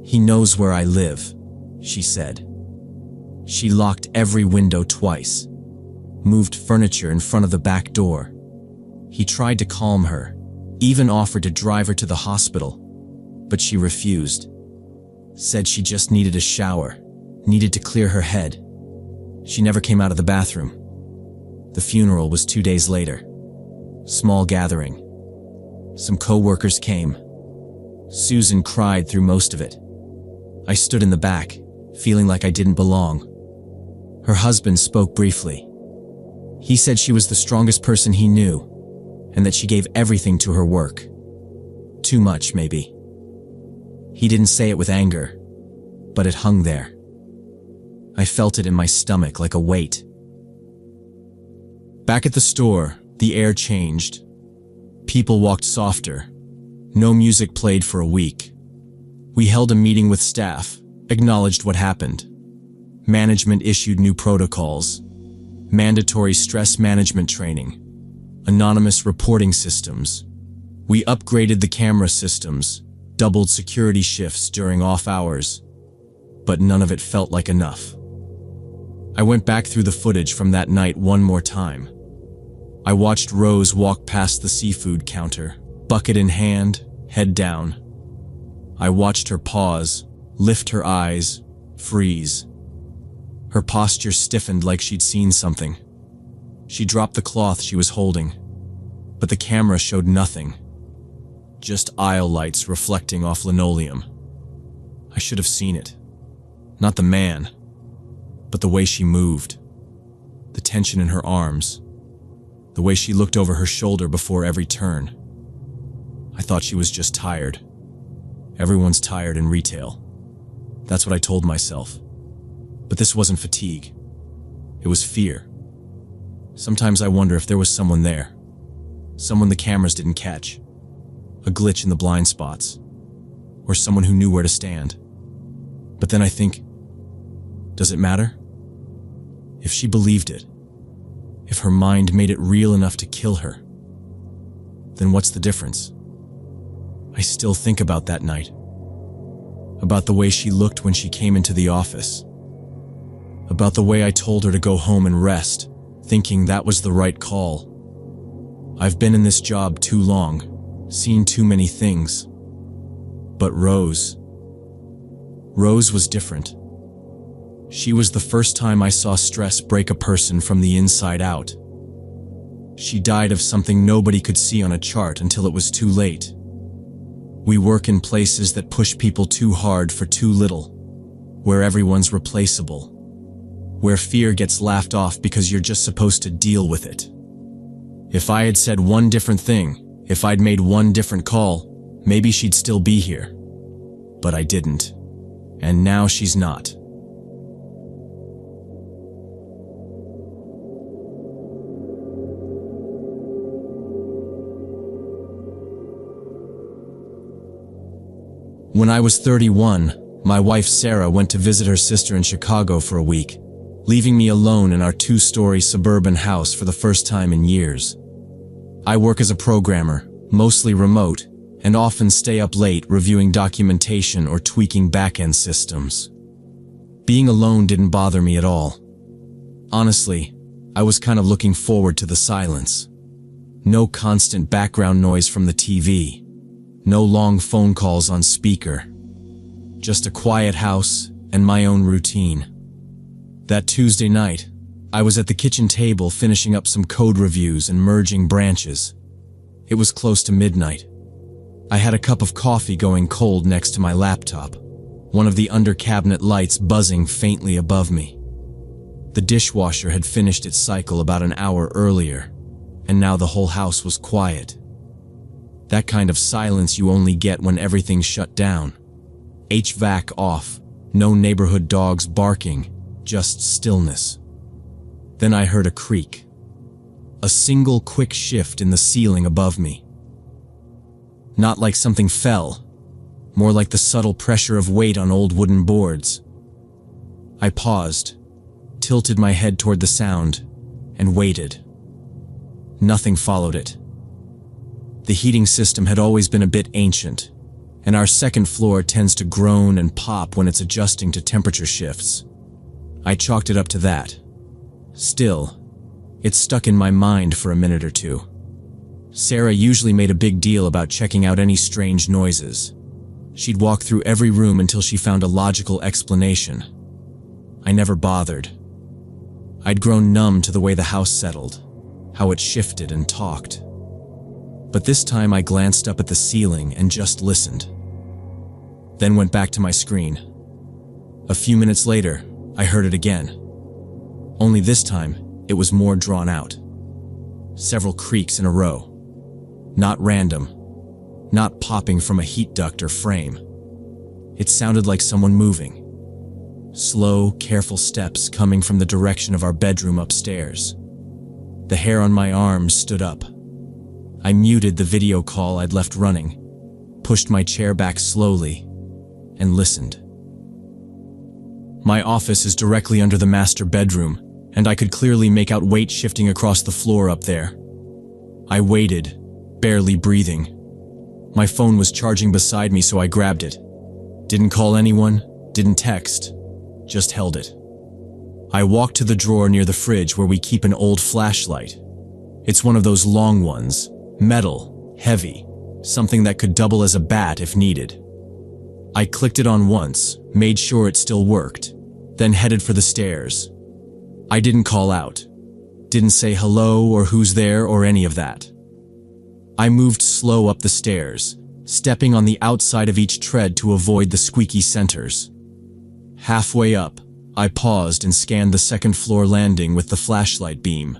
He knows where I live, she said. She locked every window twice, moved furniture in front of the back door. He tried to calm her, even offered to drive her to the hospital, but she refused. Said she just needed a shower, needed to clear her head. She never came out of the bathroom. The funeral was 2 days later. Small gathering. Some co-workers came. Susan cried through most of it. I stood in the back, feeling like I didn't belong. Her husband spoke briefly. He said she was the strongest person he knew, and that she gave everything to her work. Too much, maybe. He didn't say it with anger, but it hung there. I felt it in my stomach like a weight. Back at the store, the air changed. People walked softer. No music played for a week. We held a meeting with staff, acknowledged what happened. Management issued new protocols, mandatory stress management training, anonymous reporting systems. We upgraded the camera systems, doubled security shifts during off hours, but none of it felt like enough. I went back through the footage from that night one more time. I watched Rose walk past the seafood counter, bucket in hand, head down. I watched her pause, lift her eyes, freeze. Her posture stiffened like she'd seen something. She dropped the cloth she was holding, but the camera showed nothing. Just aisle lights reflecting off linoleum. I should have seen it. Not the man, but the way she moved. The tension in her arms. The way she looked over her shoulder before every turn. I thought she was just tired. Everyone's tired in retail. That's what I told myself. But this wasn't fatigue. It was fear. Sometimes I wonder if there was someone there. Someone the cameras didn't catch. A glitch in the blind spots. Or someone who knew where to stand. But then I think, does it matter? If she believed it, if her mind made it real enough to kill her, then what's the difference? I still think about that night. About the way she looked when she came into the office. About the way I told her to go home and rest, thinking that was the right call. I've been in this job too long, seen too many things. But Rose Rose was different. She was the first time I saw stress break a person from the inside out. She died of something nobody could see on a chart until it was too late. We work in places that push people too hard for too little, where everyone's replaceable, where fear gets laughed off because you're just supposed to deal with it. If I had said one different thing, if I'd made one different call, maybe she'd still be here. But I didn't. And now she's not. When I was 31, my wife Sarah went to visit her sister in Chicago for a week, leaving me alone in our 2-story suburban house for the first time in years. I work as a programmer, mostly remote, and often stay up late reviewing documentation or tweaking back-end systems. Being alone didn't bother me at all. Honestly, I was kind of looking forward to the silence. No constant background noise from the TV. No long phone calls on speaker. Just a quiet house and my own routine. That Tuesday night, I was at the kitchen table finishing up some code reviews and merging branches. It was close to midnight. I had a cup of coffee going cold next to my laptop, one of the under-cabinet lights buzzing faintly above me. The dishwasher had finished its cycle about an hour earlier, and now the whole house was quiet. That kind of silence you only get when everything's shut down. HVAC off, no neighborhood dogs barking, just stillness. Then I heard a creak. A single quick shift in the ceiling above me. Not like something fell, more like the subtle pressure of weight on old wooden boards. I paused, tilted my head toward the sound, and waited. Nothing followed it. The heating system had always been a bit ancient, and our second floor tends to groan and pop when it's adjusting to temperature shifts. I chalked it up to that. Still, it stuck in my mind for a minute or two. Sarah usually made a big deal about checking out any strange noises. She'd walk through every room until she found a logical explanation. I never bothered. I'd grown numb to the way the house settled, how it shifted and talked. But this time I glanced up at the ceiling and just listened. Then went back to my screen. A few minutes later, I heard it again. Only this time, it was more drawn out. Several creaks in a row. Not random. Not popping from a heat duct or frame. It sounded like someone moving. Slow, careful steps coming from the direction of our bedroom upstairs. The hair on my arms stood up. I muted the video call I'd left running, pushed my chair back slowly, and listened. My office is directly under the master bedroom, and I could clearly make out weight shifting across the floor up there. I waited, barely breathing. My phone was charging beside me, so I grabbed it. Didn't call anyone, didn't text, just held it. I walked to the drawer near the fridge where we keep an old flashlight. It's one of those long ones, metal, heavy, something that could double as a bat if needed. I clicked it on once, made sure it still worked, then headed for the stairs. I didn't call out, didn't say hello or who's there or any of that. I moved slow up the stairs, stepping on the outside of each tread to avoid the squeaky centers. Halfway up, I paused and scanned the second floor landing with the flashlight beam.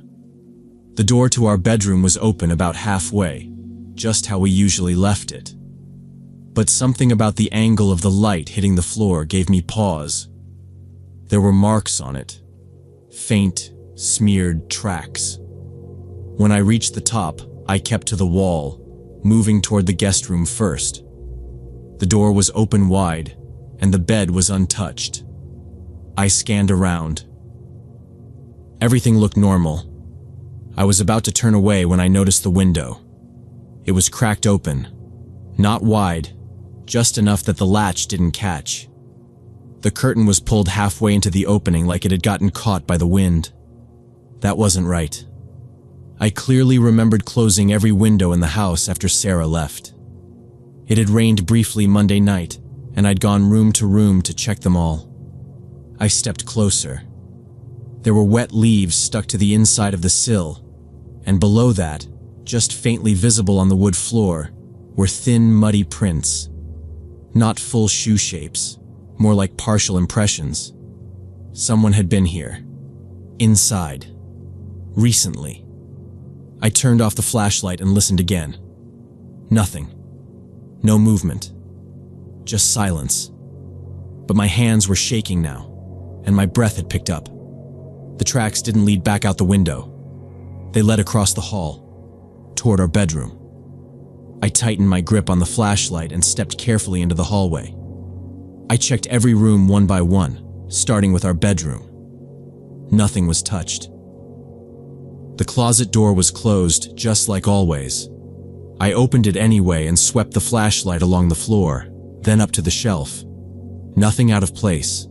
The door to our bedroom was open about halfway, just how we usually left it. But something about the angle of the light hitting the floor gave me pause. There were marks on it. Faint, smeared tracks. When I reached the top, I kept to the wall, moving toward the guest room first. The door was open wide, and the bed was untouched. I scanned around. Everything looked normal. I was about to turn away when I noticed the window. It was cracked open. Not wide, just enough that the latch didn't catch. The curtain was pulled halfway into the opening like it had gotten caught by the wind. That wasn't right. I clearly remembered closing every window in the house after Sarah left. It had rained briefly Monday night, and I'd gone room to room to check them all. I stepped closer. There were wet leaves stuck to the inside of the sill, and below that, just faintly visible on the wood floor, were thin, muddy prints. Not full shoe shapes, more like partial impressions. Someone had been here. Inside. Recently. I turned off the flashlight and listened again. Nothing. No movement. Just silence. But my hands were shaking now, and my breath had picked up. The tracks didn't lead back out the window. They led across the hall, toward our bedroom. I tightened my grip on the flashlight and stepped carefully into the hallway. I checked every room one by one, starting with our bedroom. Nothing was touched. The closet door was closed, just like always. I opened it anyway and swept the flashlight along the floor, then up to the shelf. Nothing out of place.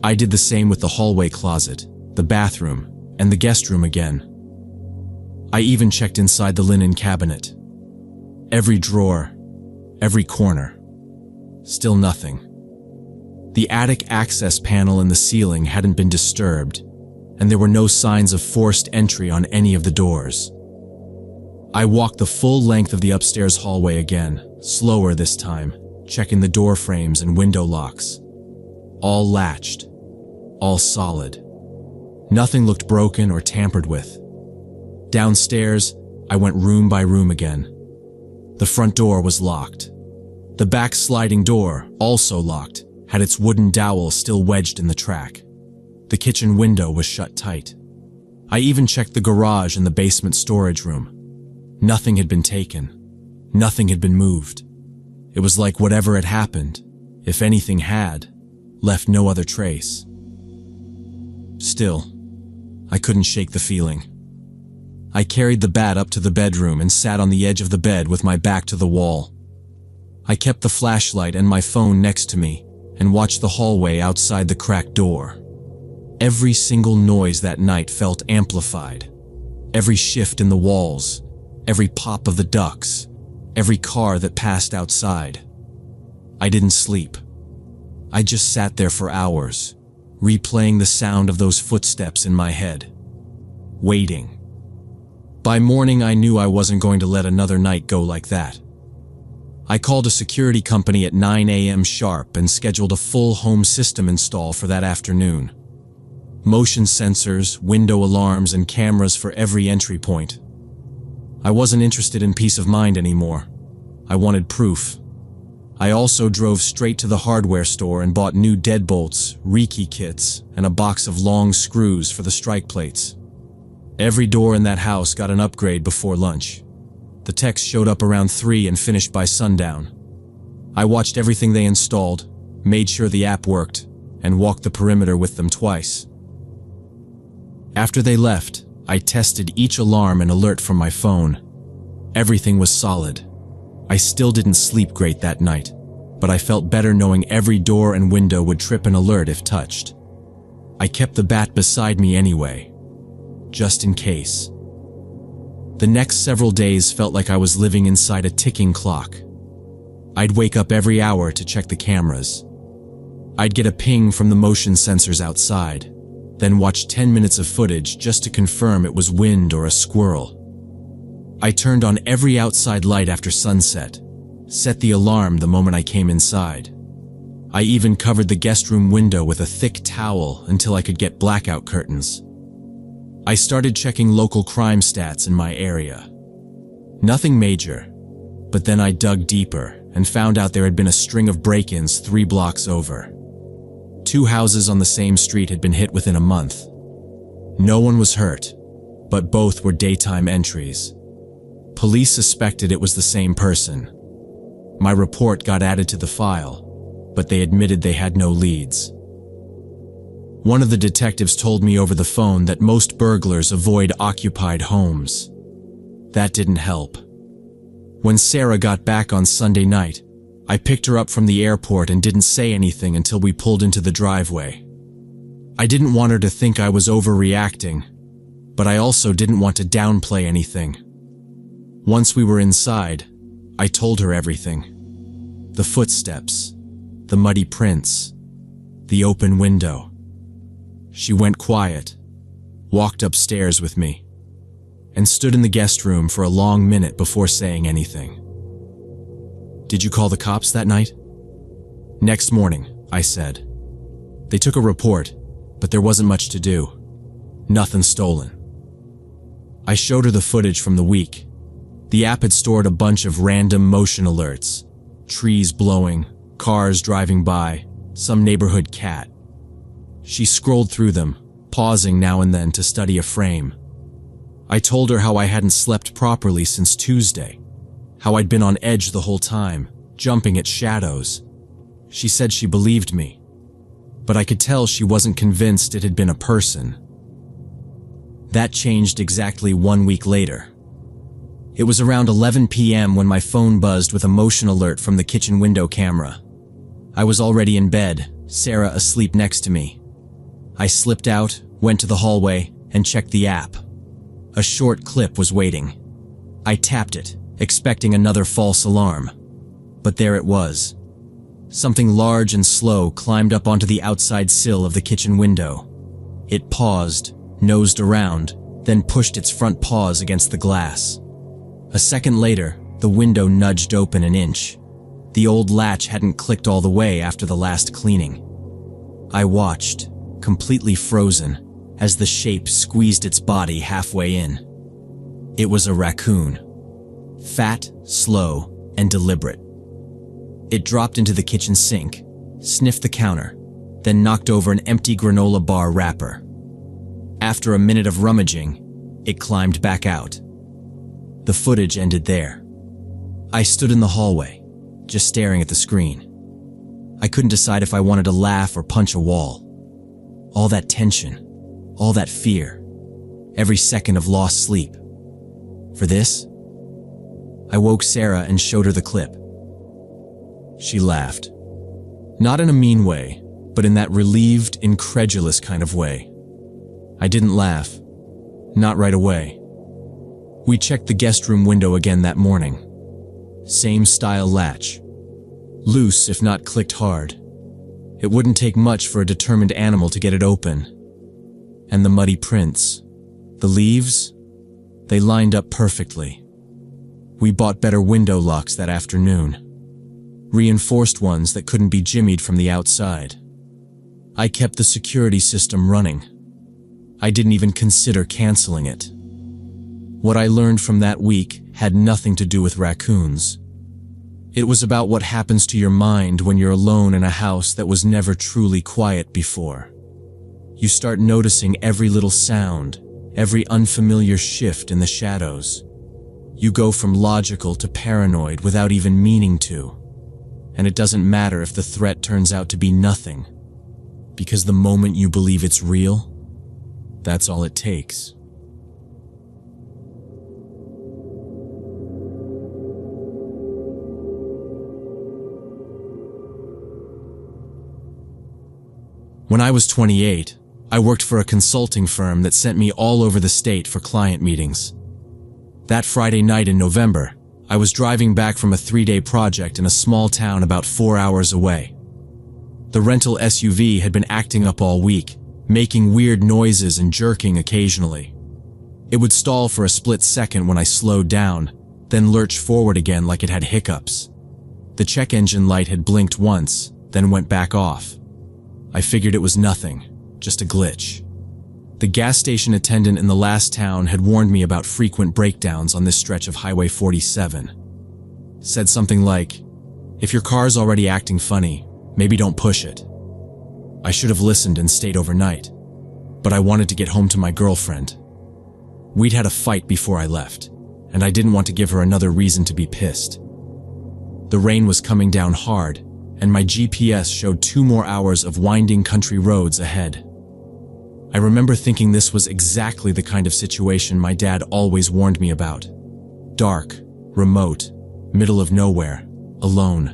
I did the same with the hallway closet, the bathroom, and the guest room again. I even checked inside the linen cabinet. Every drawer, every corner. Still nothing. The attic access panel in the ceiling hadn't been disturbed, and there were no signs of forced entry on any of the doors. I walked the full length of the upstairs hallway again, slower this time, checking the door frames and window locks. All latched. All solid. Nothing looked broken or tampered with. Downstairs, I went room by room again. The front door was locked. The back sliding door, also locked, had its wooden dowel still wedged in the track. The kitchen window was shut tight. I even checked the garage and the basement storage room. Nothing had been taken. Nothing had been moved. It was like whatever had happened, if anything had, left no other trace. Still, I couldn't shake the feeling. I carried the bat up to the bedroom and sat on the edge of the bed with my back to the wall. I kept the flashlight and my phone next to me and watched the hallway outside the cracked door. Every single noise that night felt amplified. Every shift in the walls, every pop of the ducts, every car that passed outside. I didn't sleep. I just sat there for hours, replaying the sound of those footsteps in my head. Waiting. By morning, I knew I wasn't going to let another night go like that. I called a security company at 9 a.m. sharp and scheduled a full home system install for that afternoon. Motion sensors, window alarms, and cameras for every entry point. I wasn't interested in peace of mind anymore. I wanted proof. I also drove straight to the hardware store and bought new deadbolts, rekey kits, and a box of long screws for the strike plates. Every door in that house got an upgrade before lunch. The techs showed up around 3 and finished by sundown. I watched everything they installed, made sure the app worked, and walked the perimeter with them twice. After they left, I tested each alarm and alert from my phone. Everything was solid. I still didn't sleep great that night, but I felt better knowing every door and window would trip an alert if touched. I kept the bat beside me anyway, just in case. The next several days felt like I was living inside a ticking clock. I'd wake up every hour to check the cameras. I'd get a ping from the motion sensors outside, then watch 10 minutes of footage just to confirm it was wind or a squirrel. I turned on every outside light after sunset, set the alarm the moment I came inside. I even covered the guest room window with a thick towel until I could get blackout curtains. I started checking local crime stats in my area. Nothing major, but then I dug deeper and found out there had been a string of break-ins 3 blocks over. 2 houses on the same street had been hit within a month. No one was hurt, but both were daytime entries. Police suspected it was the same person. My report got added to the file, but they admitted they had no leads. One of the detectives told me over the phone that most burglars avoid occupied homes. That didn't help. When Sarah got back on Sunday night, I picked her up from the airport and didn't say anything until we pulled into the driveway. I didn't want her to think I was overreacting, but I also didn't want to downplay anything. Once we were inside, I told her everything. The footsteps, the muddy prints, the open window. She went quiet, walked upstairs with me, and stood in the guest room for a long minute before saying anything. "Did you call the cops that night?" "Next morning," I said. "They took a report, but there wasn't much to do. Nothing stolen." I showed her the footage from the week. The app had stored a bunch of random motion alerts, trees blowing, cars driving by, some neighborhood cat. She scrolled through them, pausing now and then to study a frame. I told her how I hadn't slept properly since Tuesday, how I'd been on edge the whole time, jumping at shadows. She said she believed me, but I could tell she wasn't convinced it had been a person. That changed exactly 1 week later. It was around 11 p.m. when my phone buzzed with a motion alert from the kitchen window camera. I was already in bed, Sarah asleep next to me. I slipped out, went to the hallway, and checked the app. A short clip was waiting. I tapped it, expecting another false alarm. But there it was. Something large and slow climbed up onto the outside sill of the kitchen window. It paused, nosed around, then pushed its front paws against the glass. A second later, the window nudged open an inch. The old latch hadn't clicked all the way after the last cleaning. I watched, completely frozen, as the shape squeezed its body halfway in. It was a raccoon. Fat, slow, and deliberate. It dropped into the kitchen sink, sniffed the counter, then knocked over an empty granola bar wrapper. After a minute of rummaging, it climbed back out. The footage ended there. I stood in the hallway, just staring at the screen. I couldn't decide if I wanted to laugh or punch a wall. All that tension, all that fear, every second of lost sleep. For this, I woke Sarah and showed her the clip. She laughed. Not in a mean way, but in that relieved, incredulous kind of way. I didn't laugh. Not right away. We checked the guest room window again that morning. Same style latch. Loose if not clicked hard. It wouldn't take much for a determined animal to get it open. And the muddy prints. The leaves? They lined up perfectly. We bought better window locks that afternoon. Reinforced ones that couldn't be jimmied from the outside. I kept the security system running. I didn't even consider canceling it. What I learned from that week had nothing to do with raccoons. It was about what happens to your mind when you're alone in a house that was never truly quiet before. You start noticing every little sound, every unfamiliar shift in the shadows. You go from logical to paranoid without even meaning to. And it doesn't matter if the threat turns out to be nothing, because the moment you believe it's real, that's all it takes. When I was 28, I worked for a consulting firm that sent me all over the state for client meetings. That Friday night in November, I was driving back from a 3-day project in a small town about 4 hours away. The rental SUV had been acting up all week, making weird noises and jerking occasionally. It would stall for a split second when I slowed down, then lurch forward again like it had hiccups. The check engine light had blinked once, then went back off. I figured it was nothing, just a glitch. The gas station attendant in the last town had warned me about frequent breakdowns on this stretch of Highway 47. Said something like, "If your car's already acting funny, maybe don't push it." I should have listened and stayed overnight, but I wanted to get home to my girlfriend. We'd had a fight before I left, and I didn't want to give her another reason to be pissed. The rain was coming down hard, and my GPS showed 2 more hours of winding country roads ahead. I remember thinking this was exactly the kind of situation my dad always warned me about. Dark, remote, middle of nowhere, alone.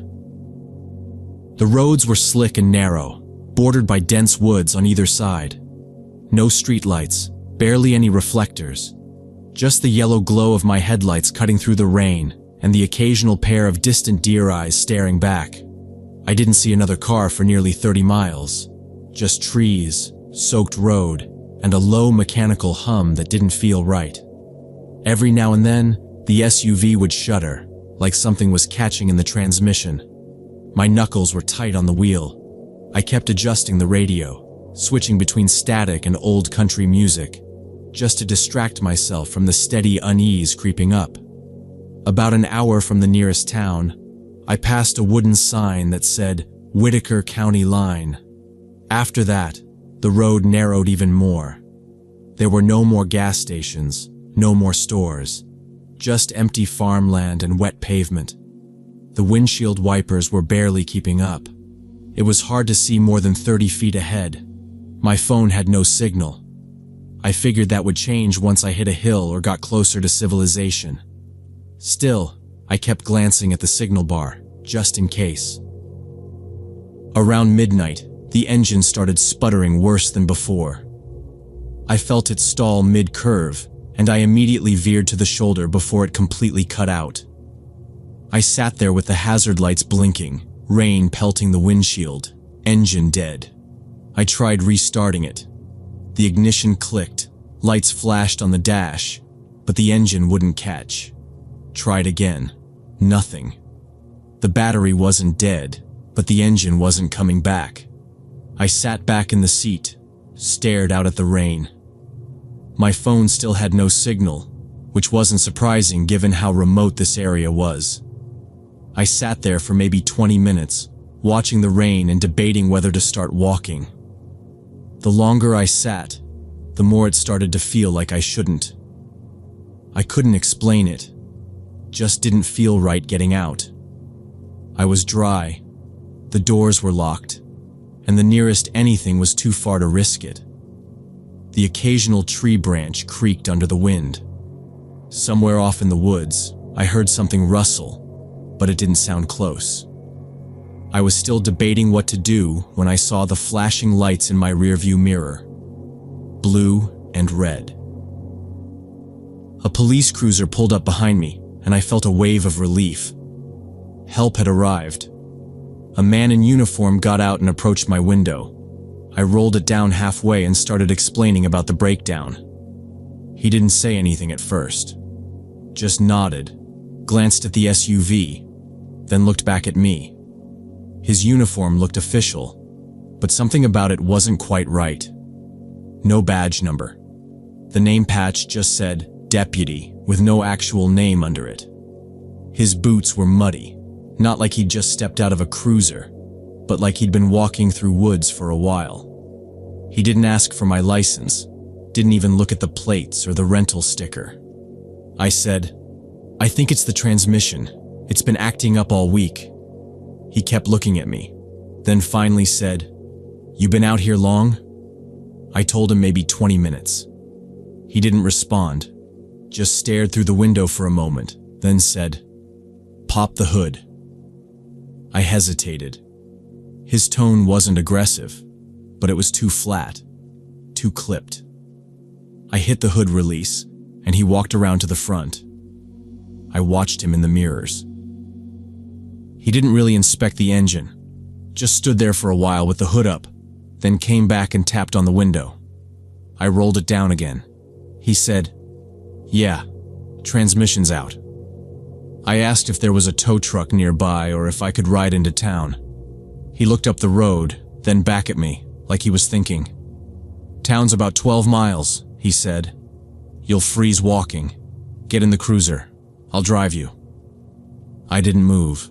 The roads were slick and narrow, bordered by dense woods on either side. No streetlights, barely any reflectors. Just the yellow glow of my headlights cutting through the rain, and the occasional pair of distant deer eyes staring back. I didn't see another car for nearly 30 miles. Just trees, soaked road, and a low mechanical hum that didn't feel right. Every now and then, the SUV would shudder, like something was catching in the transmission. My knuckles were tight on the wheel. I kept adjusting the radio, switching between static and old country music, just to distract myself from the steady unease creeping up. About an hour from the nearest town, I passed a wooden sign that said Whitaker County Line. After that, the road narrowed even more. There were no more gas stations, no more stores, just empty farmland and wet pavement. The windshield wipers were barely keeping up. It was hard to see more than 30 feet ahead. My phone had no signal. I figured that would change once I hit a hill or got closer to civilization. Still, I kept glancing at the signal bar, just in case. Around midnight, the engine started sputtering worse than before. I felt it stall mid-curve, and I immediately veered to the shoulder before it completely cut out. I sat there with the hazard lights blinking, rain pelting the windshield, engine dead. I tried restarting it. The ignition clicked, lights flashed on the dash, but the engine wouldn't catch. Tried again. Nothing. The battery wasn't dead, but the engine wasn't coming back. I sat back in the seat, stared out at the rain. My phone still had no signal, which wasn't surprising given how remote this area was. I sat there for maybe 20 minutes, watching the rain and debating whether to start walking. The longer I sat, the more it started to feel like I shouldn't. I couldn't explain it. Just didn't feel right getting out. I was dry, the doors were locked, and the nearest anything was too far to risk it. The occasional tree branch creaked under the wind. Somewhere off in the woods, I heard something rustle, but it didn't sound close. I was still debating what to do when I saw the flashing lights in my rearview mirror. Blue and red. A police cruiser pulled up behind me, and I felt a wave of relief. Help had arrived. A man in uniform got out and approached my window. I rolled it down halfway and started explaining about the breakdown. He didn't say anything at first. Just nodded, glanced at the SUV, then looked back at me. His uniform looked official, but something about it wasn't quite right. No badge number. The name patch just said Deputy with no actual name under it. His boots were muddy, not like he'd just stepped out of a cruiser, but like he'd been walking through woods for a while. He didn't ask for my license, didn't even look at the plates or the rental sticker. I said, "I think it's the transmission. It's been acting up all week." He kept looking at me, then finally said, "You been out here long?" I told him maybe 20 minutes. He didn't respond, just stared through the window for a moment, then said, "Pop the hood." I hesitated. His tone wasn't aggressive, but it was too flat, too clipped. I hit the hood release, and he walked around to the front. I watched him in the mirrors. He didn't really inspect the engine, just stood there for a while with the hood up, then came back and tapped on the window. I rolled it down again. He said, "Yeah, transmission's out." I asked if there was a tow truck nearby or if I could ride into town. He looked up the road, then back at me, like he was thinking. "Town's about 12 miles, he said. "You'll freeze walking. Get in the cruiser. I'll drive you." I didn't move.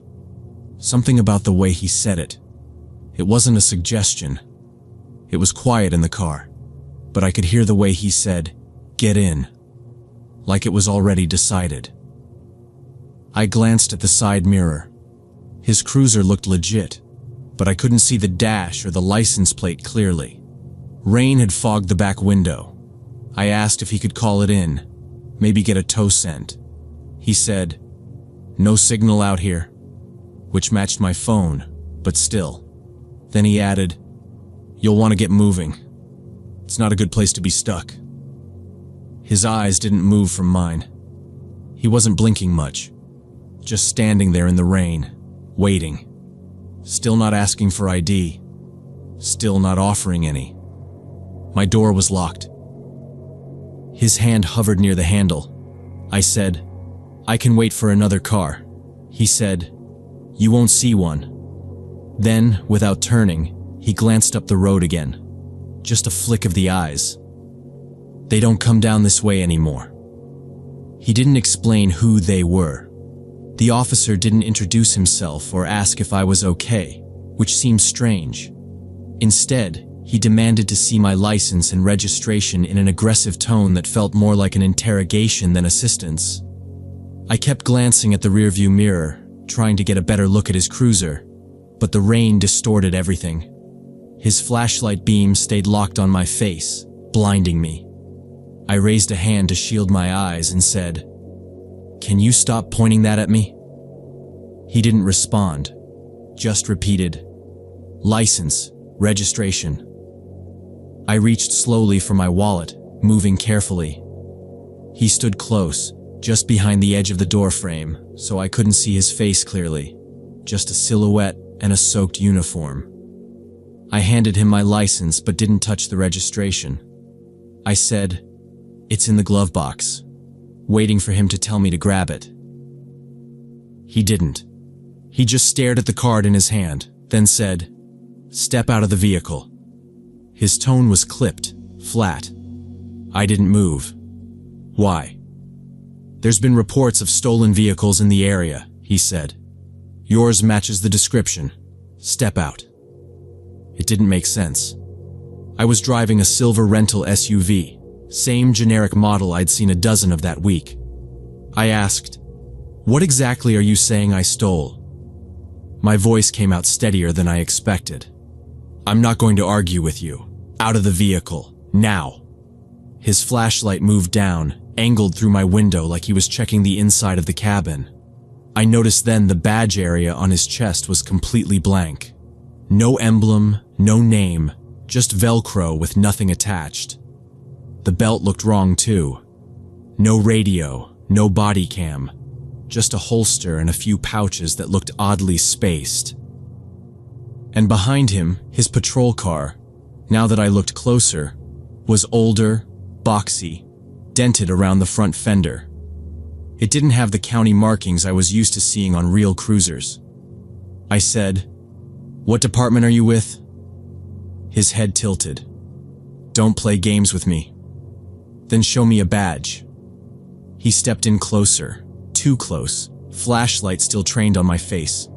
Something about the way he said it. It wasn't a suggestion. It was quiet in the car, but I could hear the way he said, "Get in," like it was already decided. I glanced at the side mirror. His cruiser looked legit, but I couldn't see the dash or the license plate clearly. Rain had fogged the back window. I asked if he could call it in, maybe get a tow sent. He said, "No signal out here," which matched my phone, but still. Then he added, "You'll want to get moving. It's not a good place to be stuck." His eyes didn't move from mine. He wasn't blinking much, just standing there in the rain, waiting. Still not asking for ID. Still not offering any. My door was locked. His hand hovered near the handle. I said, "I can wait for another car." He said, "You won't see one." Then, without turning, he glanced up the road again. Just a flick of the eyes. "They don't come down this way anymore." He didn't explain who they were. The officer didn't introduce himself or ask if I was okay, which seemed strange. Instead, he demanded to see my license and registration in an aggressive tone that felt more like an interrogation than assistance. I kept glancing at the rearview mirror, trying to get a better look at his cruiser, but the rain distorted everything. His flashlight beam stayed locked on my face, blinding me. I raised a hand to shield my eyes and said, "Can you stop pointing that at me?" He didn't respond, just repeated, "License, registration." I reached slowly for my wallet, moving carefully. He stood close, just behind the edge of the door frame, so I couldn't see his face clearly, just a silhouette and a soaked uniform. I handed him my license but didn't touch the registration. I said, "It's in the glove box," waiting for him to tell me to grab it. He didn't. He just stared at the card in his hand, then said, "Step out of the vehicle." His tone was clipped, flat. I didn't move. "Why?" "There's been reports of stolen vehicles in the area," he said. "Yours matches the description. Step out." It didn't make sense. I was driving a silver rental SUV, same generic model I'd seen a dozen of that week. I asked, "What exactly are you saying I stole?" My voice came out steadier than I expected. "I'm not going to argue with you. Out of the vehicle, now." His flashlight moved down, angled through my window like he was checking the inside of the cabin. I noticed then the badge area on his chest was completely blank. No emblem, no name, just Velcro with nothing attached. The belt looked wrong too. No radio, no body cam, just a holster and a few pouches that looked oddly spaced. And behind him, his patrol car, now that I looked closer, was older, boxy, dented around the front fender. It didn't have the county markings I was used to seeing on real cruisers. I said, "What department are you with?" His head tilted. "Don't play games with me." "Then show me a badge." He stepped in closer, too close, flashlight still trained on my face.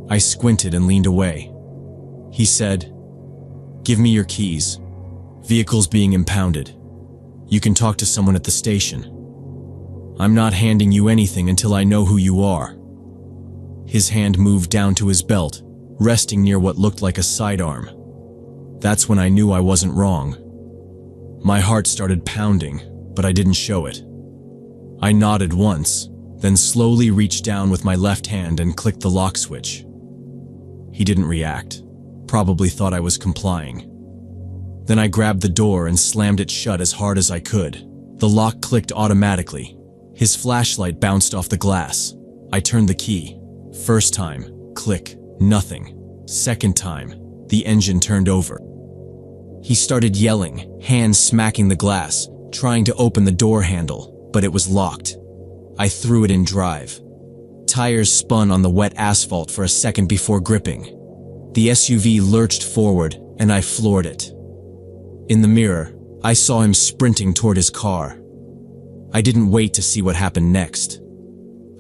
I squinted and leaned away. He said, "Give me your keys. Vehicle's being impounded. You can talk to someone at the station. I'm not handing you anything until I know who you are." His hand moved down to his belt, resting near what looked like a sidearm. That's when I knew I wasn't wrong. My heart started pounding, but I didn't show it. I nodded once, then slowly reached down with my left hand and clicked the lock switch. He didn't react, probably thought I was complying. Then I grabbed the door and slammed it shut as hard as I could. The lock clicked automatically. His flashlight bounced off the glass. I turned the key. First time, click, nothing. Second time, the engine turned over. He started yelling, hands smacking the glass, trying to open the door handle, but it was locked. I threw it in drive. Tires spun on the wet asphalt for a second before gripping. The SUV lurched forward, and I floored it. In the mirror, I saw him sprinting toward his car. I didn't wait to see what happened next.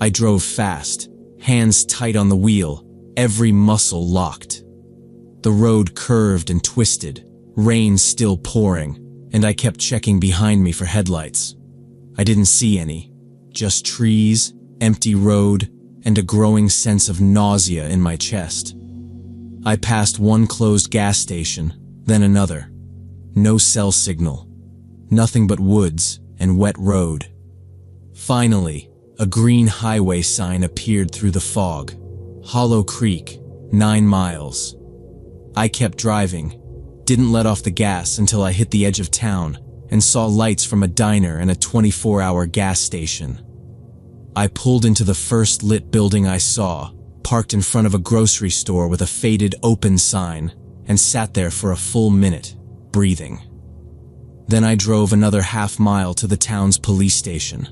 I drove fast, hands tight on the wheel, every muscle locked. The road curved and twisted, rain still pouring, and I kept checking behind me for headlights. I didn't see any, just trees, empty road, and a growing sense of nausea in my chest. I passed one closed gas station, then another. No cell signal. Nothing but woods and wet road. Finally, a green highway sign appeared through the fog. Hollow Creek, 9 miles. I kept driving, didn't let off the gas until I hit the edge of town and saw lights from a diner and a 24-hour gas station. I pulled into the first lit building I saw, parked in front of a grocery store with a faded open sign, and sat there for a full minute, breathing. Then I drove another half-mile to the town's police station.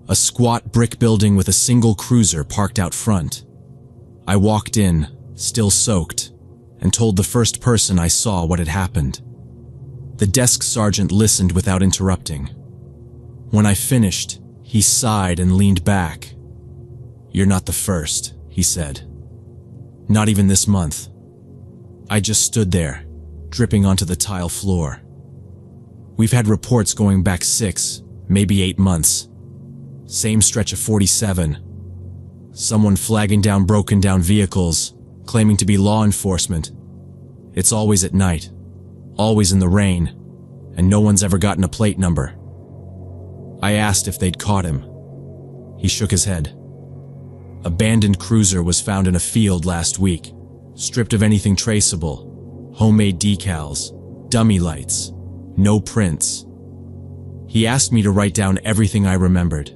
A squat brick building with a single cruiser parked out front. I walked in, still soaked, and told the first person I saw what had happened. The desk sergeant listened without interrupting. When I finished, he sighed and leaned back. "You're not the first," he said. "Not even this month." I just stood there, dripping onto the tile floor. We've had reports going back 6, maybe 8 months. Same stretch of 47. Someone flagging down broken down vehicles, claiming to be law enforcement. It's always at night, always in the rain, and no one's ever gotten a plate number. I asked if they'd caught him. He shook his head. Abandoned cruiser was found in a field last week, stripped of anything traceable. Homemade decals, dummy lights, no prints. He asked me to write down everything I remembered.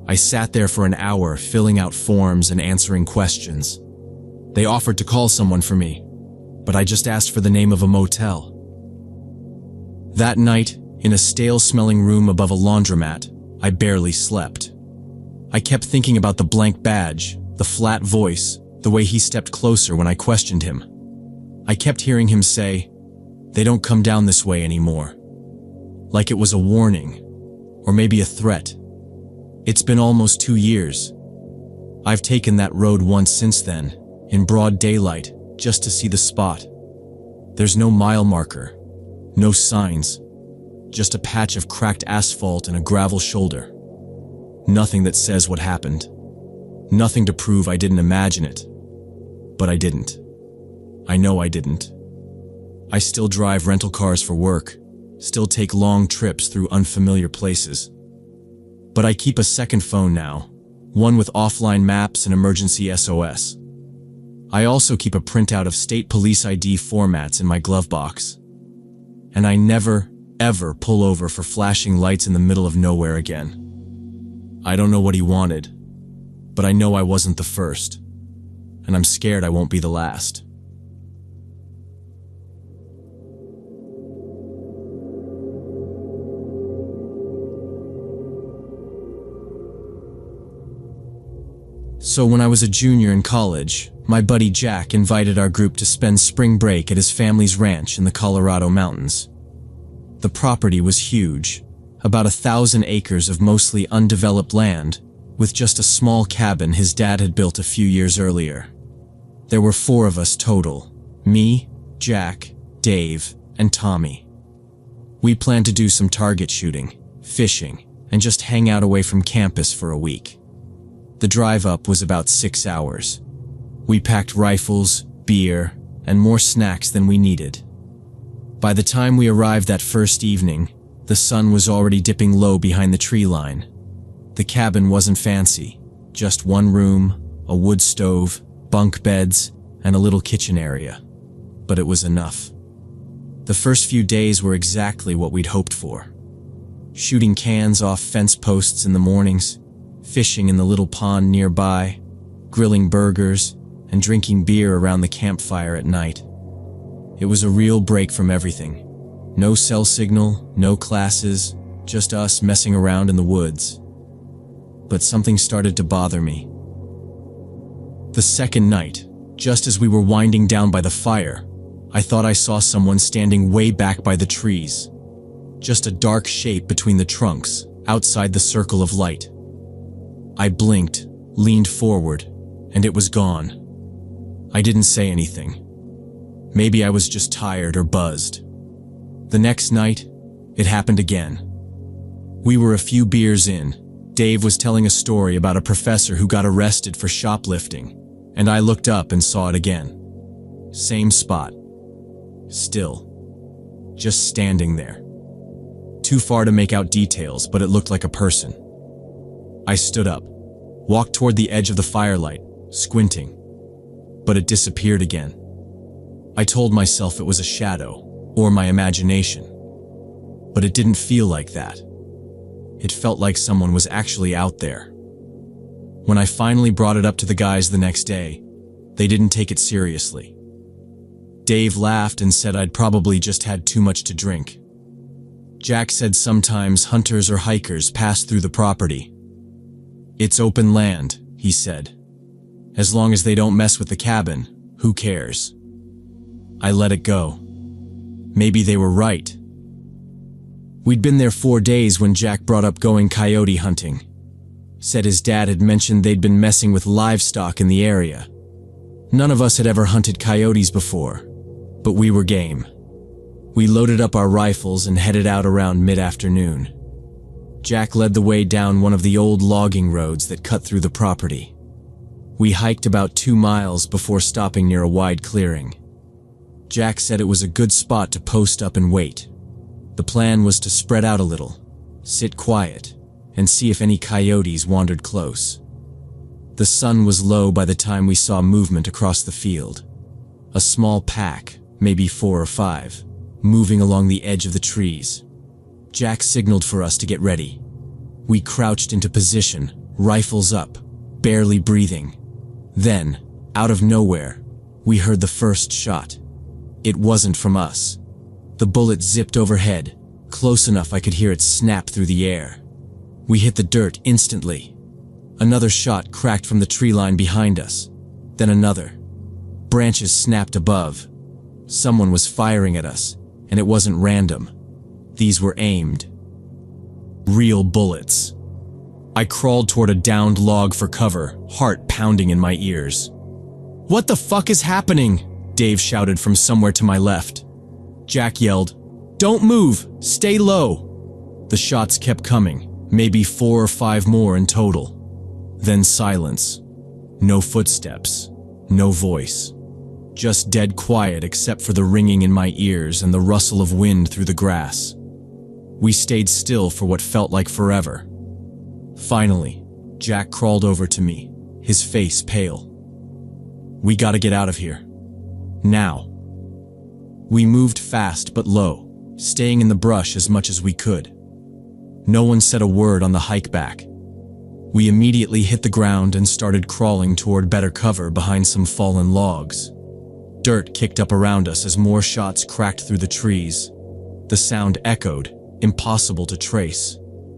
I sat there for an hour, filling out forms and answering questions. They offered to call someone for me, but I just asked for the name of a motel. That night, in a stale-smelling room above a laundromat, I barely slept. I kept thinking about the blank badge, the flat voice, the way he stepped closer when I questioned him. I kept hearing him say, "They don't come down this way anymore." Like it was a warning, or maybe a threat. It's been almost 2 years. I've taken that road once since then, in broad daylight, just to see the spot. There's no mile marker, no signs, just a patch of cracked asphalt and a gravel shoulder. Nothing that says what happened. Nothing to prove I didn't imagine it. But I didn't. I know I didn't. I still drive rental cars for work, still take long trips through unfamiliar places. But I keep a second phone now, one with offline maps and emergency SOS. I also keep a printout of state police ID formats in my glove box. And I never, ever pull over for flashing lights in the middle of nowhere again. I don't know what he wanted, but I know I wasn't the first, and I'm scared I won't be the last. So when I was a junior in college, my buddy Jack invited our group to spend spring break at his family's ranch in the Colorado mountains. The property was huge, about 1,000 acres of mostly undeveloped land, with just a small cabin his dad had built a few years earlier. There were 4 of us total: me, Jack, Dave, and Tommy. We planned to do some target shooting, fishing, and just hang out away from campus for a week. The drive up was about 6 hours. We packed rifles, beer, and more snacks than we needed. By the time we arrived that first evening, the sun was already dipping low behind the tree line. The cabin wasn't fancy, just one room, a wood stove, bunk beds, and a little kitchen area. But it was enough. The first few days were exactly what we'd hoped for. Shooting cans off fence posts in the mornings, fishing in the little pond nearby, grilling burgers, and drinking beer around the campfire at night. It was a real break from everything. No cell signal, no classes, just us messing around in the woods. But something started to bother me. The second night, just as we were winding down by the fire, I thought I saw someone standing way back by the trees. Just a dark shape between the trunks, outside the circle of light. I blinked, leaned forward, and it was gone. I didn't say anything. Maybe I was just tired or buzzed. The next night, it happened again. We were a few beers in. Dave was telling a story about a professor who got arrested for shoplifting, and I looked up and saw it again. Same spot. Still. Just standing there. Too far to make out details, but it looked like a person. I stood up, walked toward the edge of the firelight, squinting, but it disappeared again. I told myself it was a shadow, or my imagination, but it didn't feel like that. It felt like someone was actually out there. When I finally brought it up to the guys the next day, they didn't take it seriously. Dave laughed and said I'd probably just had too much to drink. Jack said sometimes hunters or hikers pass through the property. It's open land, he said. As long as they don't mess with the cabin, who cares? I let it go. Maybe they were right. We'd been there 4 days when Jack brought up going coyote hunting. Said his dad had mentioned they'd been messing with livestock in the area. None of us had ever hunted coyotes before, but we were game. We loaded up our rifles and headed out around mid-afternoon. Jack led the way down one of the old logging roads that cut through the property. We hiked about 2 miles before stopping near a wide clearing. Jack said it was a good spot to post up and wait. The plan was to spread out a little, sit quiet, and see if any coyotes wandered close. The sun was low by the time we saw movement across the field. A small pack, maybe 4 or 5, moving along the edge of the trees. Jack signaled for us to get ready. We crouched into position, rifles up, barely breathing. Then, out of nowhere, we heard the first shot. It wasn't from us. The bullet zipped overhead, close enough I could hear it snap through the air. We hit the dirt instantly. Another shot cracked from the tree line behind us, then another. Branches snapped above. Someone was firing at us, and it wasn't random. These were aimed. Real bullets. I crawled toward a downed log for cover, heart pounding in my ears. "What the fuck is happening?" Dave shouted from somewhere to my left. Jack yelled, "Don't move! Stay low!" The shots kept coming, maybe 4 or 5 more in total. Then silence. No footsteps. No voice. Just dead quiet except for the ringing in my ears and the rustle of wind through the grass. We stayed still for what felt like forever. Finally, Jack crawled over to me, his face pale. "We gotta get out of here. Now." We moved fast but low, staying in the brush as much as we could. No one said a word on the hike back. We immediately hit the ground and started crawling toward better cover behind some fallen logs. Dirt kicked up around us as more shots cracked through the trees. The sound echoed, impossible to trace.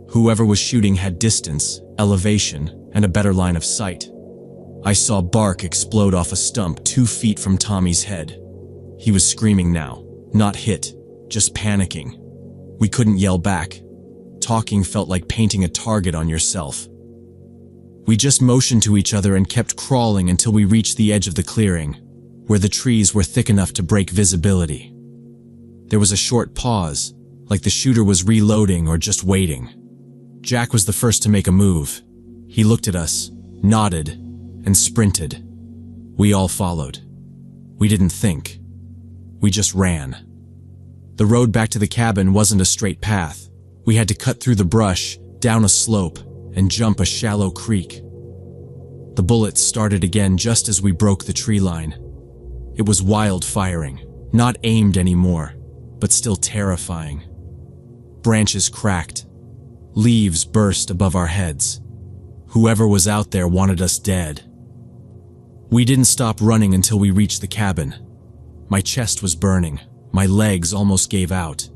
Whoever was shooting had distance, elevation, and a better line of sight. I saw bark explode off a stump 2 feet from Tommy's head. He was screaming now, not hit, just panicking. We couldn't yell back. Talking felt like painting a target on yourself. We just motioned to each other and kept crawling until we reached the edge of the clearing, where the trees were thick enough to break visibility. There was a short pause, like the shooter was reloading or just waiting. Jack was the first to make a move. He looked at us, nodded, and sprinted. We all followed. We didn't think. We just ran. The road back to the cabin wasn't a straight path. We had to cut through the brush, down a slope, and jump a shallow creek. The bullets started again just as we broke the tree line. It was wild firing, not aimed anymore, but still terrifying. Branches cracked. Leaves burst above our heads. Whoever was out there wanted us dead. We didn't stop running until we reached the cabin. My chest was burning. My legs almost gave out.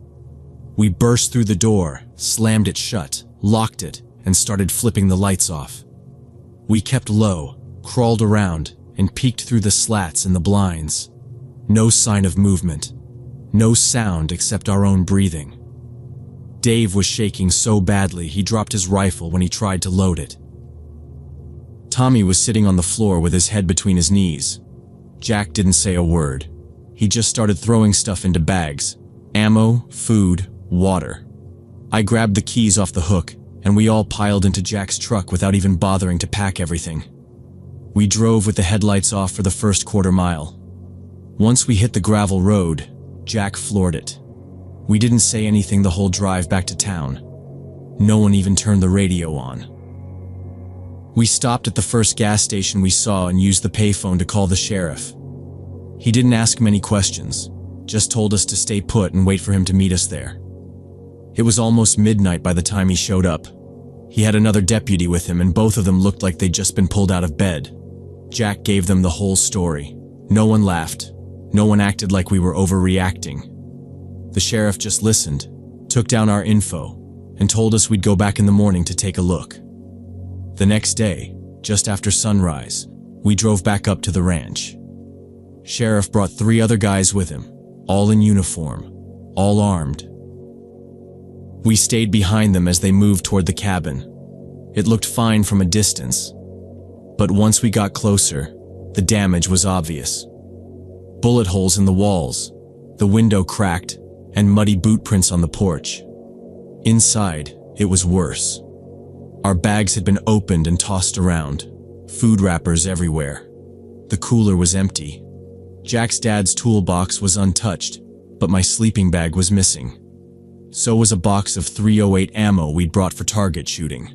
We burst through the door, slammed it shut, locked it, and started flipping the lights off. We kept low, crawled around, and peeked through the slats in the blinds. No sign of movement. No sound except our own breathing. Dave was shaking so badly he dropped his rifle when he tried to load it. Tommy was sitting on the floor with his head between his knees. Jack didn't say a word. He just started throwing stuff into bags. Ammo, food, water. I grabbed the keys off the hook, and we all piled into Jack's truck without even bothering to pack everything. We drove with the headlights off for the first quarter mile. Once we hit the gravel road, Jack floored it. We didn't say anything the whole drive back to town. No one even turned the radio on. We stopped at the first gas station we saw and used the payphone to call the sheriff. He didn't ask many questions, just told us to stay put and wait for him to meet us there. It was almost midnight by the time he showed up. He had another deputy with him, and both of them looked like they'd just been pulled out of bed. Jack gave them the whole story. No one laughed. No one acted like we were overreacting. The sheriff just listened, took down our info, and told us we'd go back in the morning to take a look. The next day, just after sunrise, we drove back up to the ranch. Sheriff brought 3 other guys with him, all in uniform, all armed. We stayed behind them as they moved toward the cabin. It looked fine from a distance, but once we got closer, the damage was obvious. Bullet holes in the walls, the window cracked, and muddy boot prints on the porch. Inside, it was worse. Our bags had been opened and tossed around, food wrappers everywhere. The cooler was empty. Jack's dad's toolbox was untouched, but my sleeping bag was missing. So was a box of .308 ammo we'd brought for target shooting.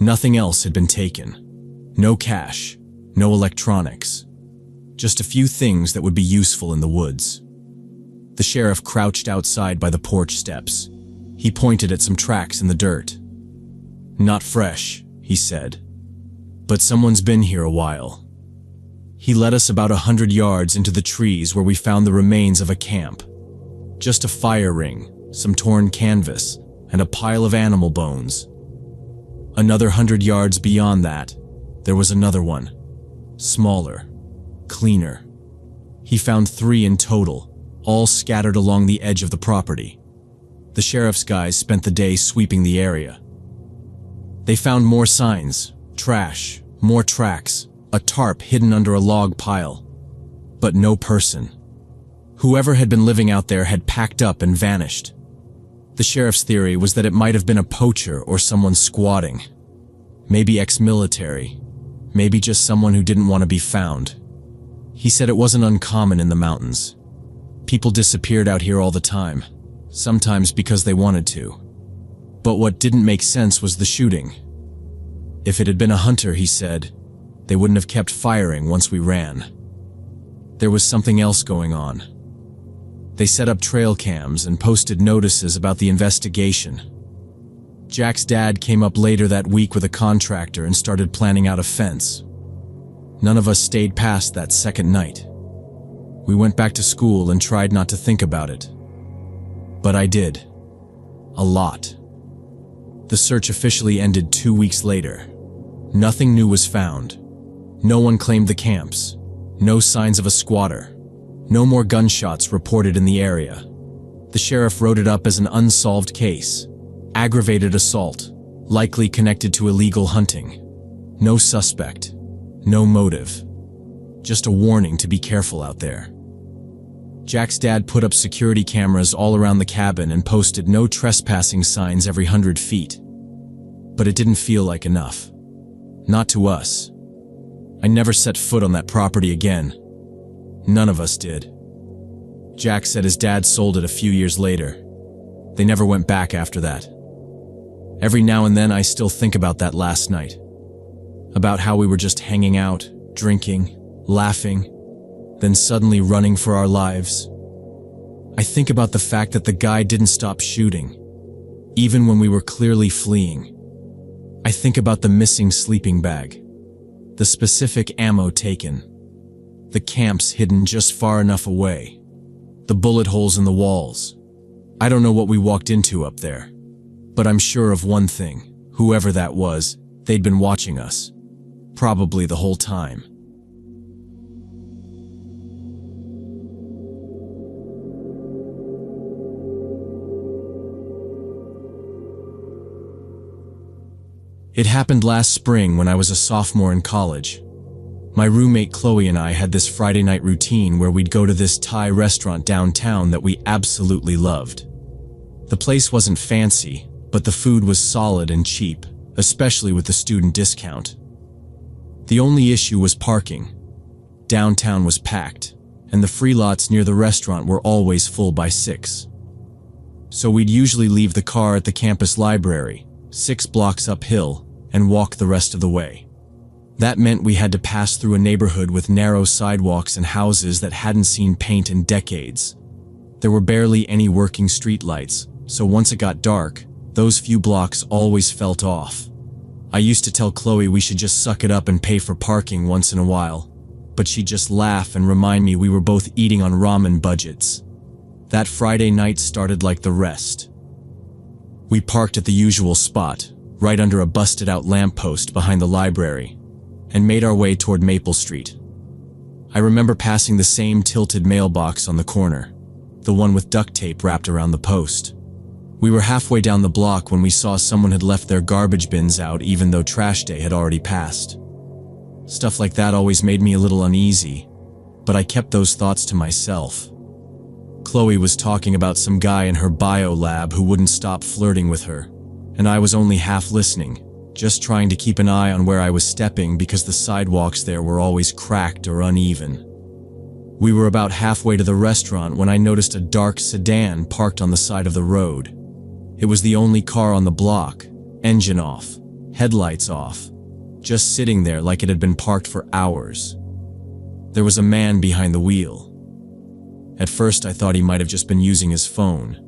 Nothing else had been taken. No cash, no electronics. Just a few things that would be useful in the woods. The sheriff crouched outside by the porch steps. He pointed at some tracks in the dirt. "Not fresh," he said, "but someone's been here a while." He led us about 100 yards into the trees where we found the remains of a camp. Just a fire ring, some torn canvas, and a pile of animal bones. Another 100 yards beyond that, there was another one. Smaller, cleaner. He found 3 in total, all scattered along the edge of the property. The sheriff's guys spent the day sweeping the area. They found more signs, trash, more tracks, a tarp hidden under a log pile. But no person. Whoever had been living out there had packed up and vanished. The sheriff's theory was that it might have been a poacher or someone squatting. Maybe ex-military. Maybe just someone who didn't want to be found. He said it wasn't uncommon in the mountains. People disappeared out here all the time, sometimes because they wanted to. But what didn't make sense was the shooting. If it had been a hunter, he said, they wouldn't have kept firing once we ran. There was something else going on. They set up trail cams and posted notices about the investigation. Jack's dad came up later that week with a contractor and started planning out a fence. None of us stayed past that second night. We went back to school and tried not to think about it. But I did. A lot. The search officially ended 2 weeks later. Nothing new was found. No one claimed the camps. No signs of a squatter. No more gunshots reported in the area. The sheriff wrote it up as an unsolved case. Aggravated assault, likely connected to illegal hunting. No suspect. No motive. Just a warning to be careful out there. Jack's dad put up security cameras all around the cabin and posted no trespassing signs every 100 feet. But it didn't feel like enough. Not to us. I never set foot on that property again. None of us did. Jack said his dad sold it a few years later. They never went back after that. Every now and then I still think about that last night. About how we were just hanging out, drinking, laughing, then suddenly running for our lives. I think about the fact that the guy didn't stop shooting, even when we were clearly fleeing. I think about the missing sleeping bag, the specific ammo taken, the camps hidden just far enough away, the bullet holes in the walls. I don't know what we walked into up there, but I'm sure of one thing. Whoever that was, they'd been watching us. Probably the whole time. It happened last spring when I was a sophomore in college. My roommate Chloe and I had this Friday night routine where we'd go to this Thai restaurant downtown that we absolutely loved. The place wasn't fancy, but the food was solid and cheap, especially with the student discount. The only issue was parking. Downtown was packed, and the free lots near the restaurant were always full by 6. So we'd usually leave the car at the campus library, 6 blocks uphill, and walk the rest of the way. That meant we had to pass through a neighborhood with narrow sidewalks and houses that hadn't seen paint in decades. There were barely any working streetlights, so once it got dark, Those few blocks always felt off. I used to tell Chloe we should just suck it up and pay for parking once in a while, but she'd just laugh and remind me we were both eating on ramen budgets. That Friday night started like the rest. We parked at the usual spot, right under a busted-out lamppost behind the library, and made our way toward Maple Street. I remember passing the same tilted mailbox on the corner, the one with duct tape wrapped around the post. We were halfway down the block when we saw someone had left their garbage bins out even though trash day had already passed. Stuff like that always made me a little uneasy, but I kept those thoughts to myself. Chloe was talking about some guy in her bio lab who wouldn't stop flirting with her, and I was only half listening, just trying to keep an eye on where I was stepping because the sidewalks there were always cracked or uneven. We were about halfway to the restaurant when I noticed a dark sedan parked on the side of the road. It was the only car on the block, engine off, headlights off, just sitting there like it had been parked for hours. There was a man behind the wheel. At first I thought he might have just been using his phone,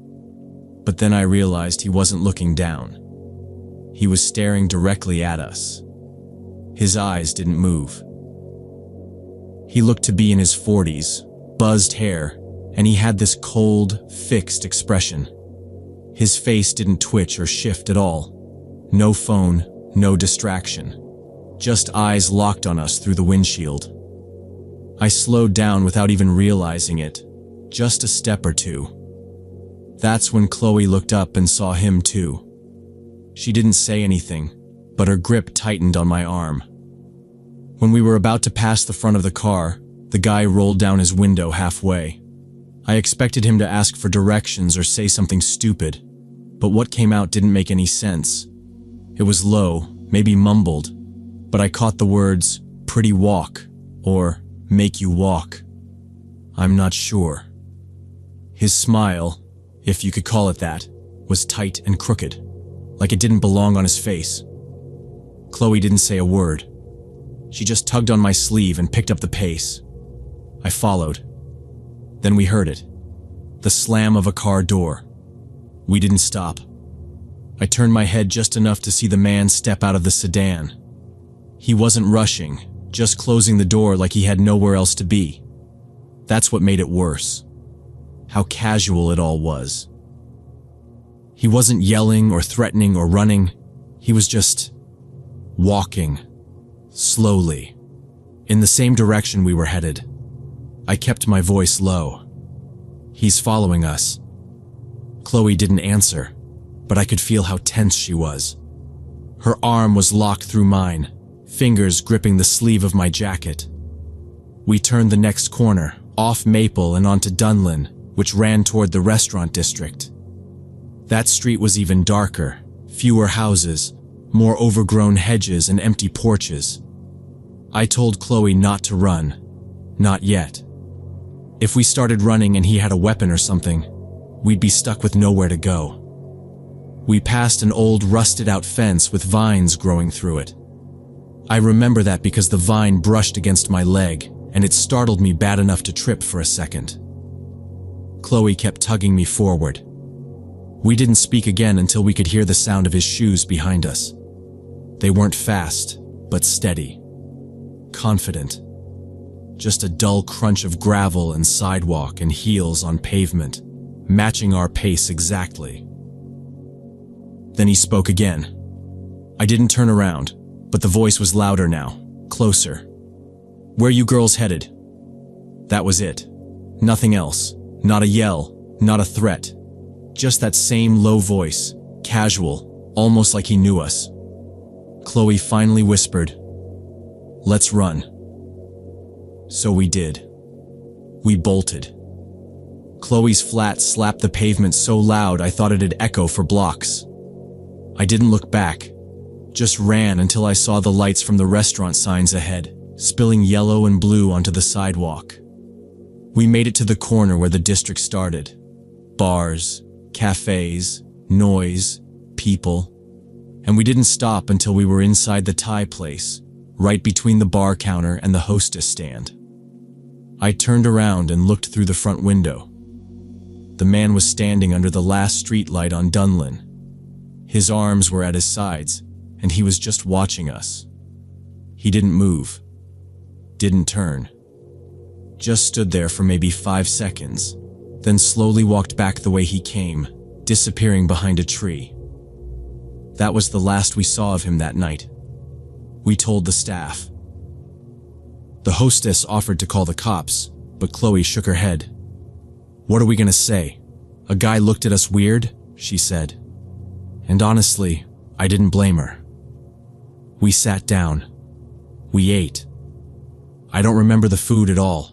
but then I realized he wasn't looking down. He was staring directly at us. His eyes didn't move. He looked to be in his 40s, buzzed hair, and he had this cold, fixed expression. His face didn't twitch or shift at all. No phone, no distraction. Just eyes locked on us through the windshield. I slowed down without even realizing it, just a step or two. That's when Chloe looked up and saw him too. She didn't say anything, but her grip tightened on my arm. When we were about to pass the front of the car, the guy rolled down his window halfway. I expected him to ask for directions or say something stupid, but what came out didn't make any sense. It was low, maybe mumbled, but I caught the words, "pretty walk," or "make you walk." I'm not sure. His smile, if you could call it that, was tight and crooked, like it didn't belong on his face. Chloe didn't say a word. She just tugged on my sleeve and picked up the pace. I followed. Then we heard it. The slam of a car door. We didn't stop. I turned my head just enough to see the man step out of the sedan. He wasn't rushing, just closing the door like he had nowhere else to be. That's what made it worse. How casual it all was. He wasn't yelling or threatening or running. He was just walking, slowly, in the same direction we were headed. I kept my voice low. "He's following us." Chloe didn't answer, but I could feel how tense she was. Her arm was locked through mine, fingers gripping the sleeve of my jacket. We turned the next corner, off Maple and onto Dunlin, which ran toward the restaurant district. That street was even darker, fewer houses, more overgrown hedges and empty porches. I told Chloe not to run. Not yet. If we started running and he had a weapon or something, we'd be stuck with nowhere to go. We passed an old rusted-out fence with vines growing through it. I remember that because the vine brushed against my leg, and it startled me bad enough to trip for a second. Chloe kept tugging me forward. We didn't speak again until we could hear the sound of his shoes behind us. They weren't fast, but steady. Confident. Just a dull crunch of gravel and sidewalk and heels on pavement, matching our pace exactly. Then he spoke again. I didn't turn around, but the voice was louder now, closer. "Where you girls headed?" That was it. Nothing else. Not a yell, not a threat. Just that same low voice, casual, almost like he knew us. Chloe finally whispered, "Let's run." So we did. We bolted. Chloe's flat slapped the pavement so loud I thought it'd echo for blocks. I didn't look back, just ran until I saw the lights from the restaurant signs ahead, spilling yellow and blue onto the sidewalk. We made it to the corner where the district started. Bars, cafes, noise, people. And we didn't stop until we were inside the Thai place, right between the bar counter and the hostess stand. I turned around and looked through the front window. The man was standing under the last street light on Dunlin. His arms were at his sides, and he was just watching us. He didn't move, didn't turn. Just stood there for maybe 5 seconds, then slowly walked back the way he came, disappearing behind a tree. That was the last we saw of him that night. We told the staff. The hostess offered to call the cops, but Chloe shook her head. "What are we gonna say? A guy looked at us weird?" she said. And honestly, I didn't blame her. We sat down. We ate. I don't remember the food at all.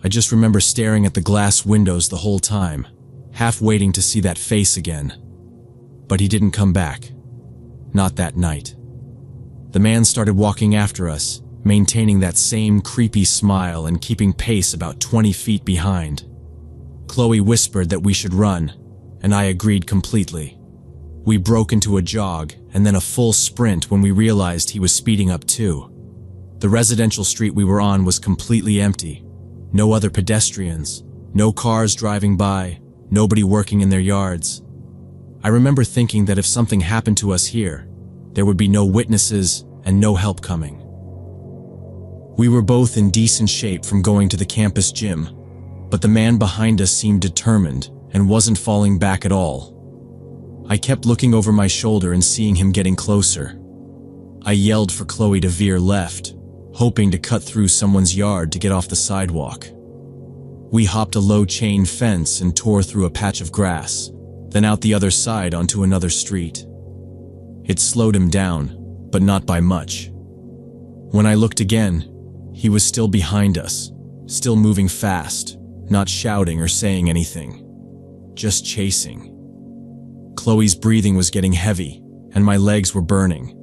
I just remember staring at the glass windows the whole time, half waiting to see that face again. But he didn't come back. Not that night. The man started walking after us, maintaining that same creepy smile and keeping pace about 20 feet behind. Chloe whispered that we should run, and I agreed completely. We broke into a jog and then a full sprint when we realized he was speeding up too. The residential street we were on was completely empty. No other pedestrians, no cars driving by, nobody working in their yards. I remember thinking that if something happened to us here, there would be no witnesses and no help coming. We were both in decent shape from going to the campus gym, but the man behind us seemed determined and wasn't falling back at all. I kept looking over my shoulder and seeing him getting closer. I yelled for Chloe to veer left, hoping to cut through someone's yard to get off the sidewalk. We hopped a low chain fence and tore through a patch of grass, then out the other side onto another street. It slowed him down, but not by much. When I looked again, he was still behind us, still moving fast, not shouting or saying anything, just chasing. Chloe's breathing was getting heavy, and my legs were burning,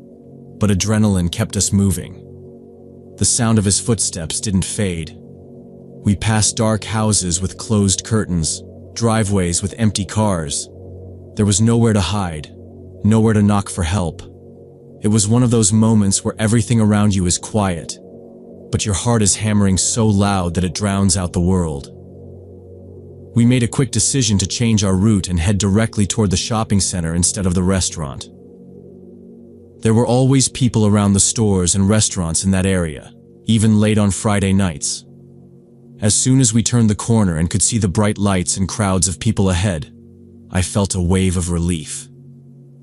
but adrenaline kept us moving. The sound of his footsteps didn't fade. We passed dark houses with closed curtains, driveways with empty cars. There was nowhere to hide, nowhere to knock for help. It was one of those moments where everything around you is quiet, but your heart is hammering so loud that it drowns out the world. We made a quick decision to change our route and head directly toward the shopping center instead of the restaurant. There were always people around the stores and restaurants in that area, even late on Friday nights. As soon as we turned the corner and could see the bright lights and crowds of people ahead, I felt a wave of relief.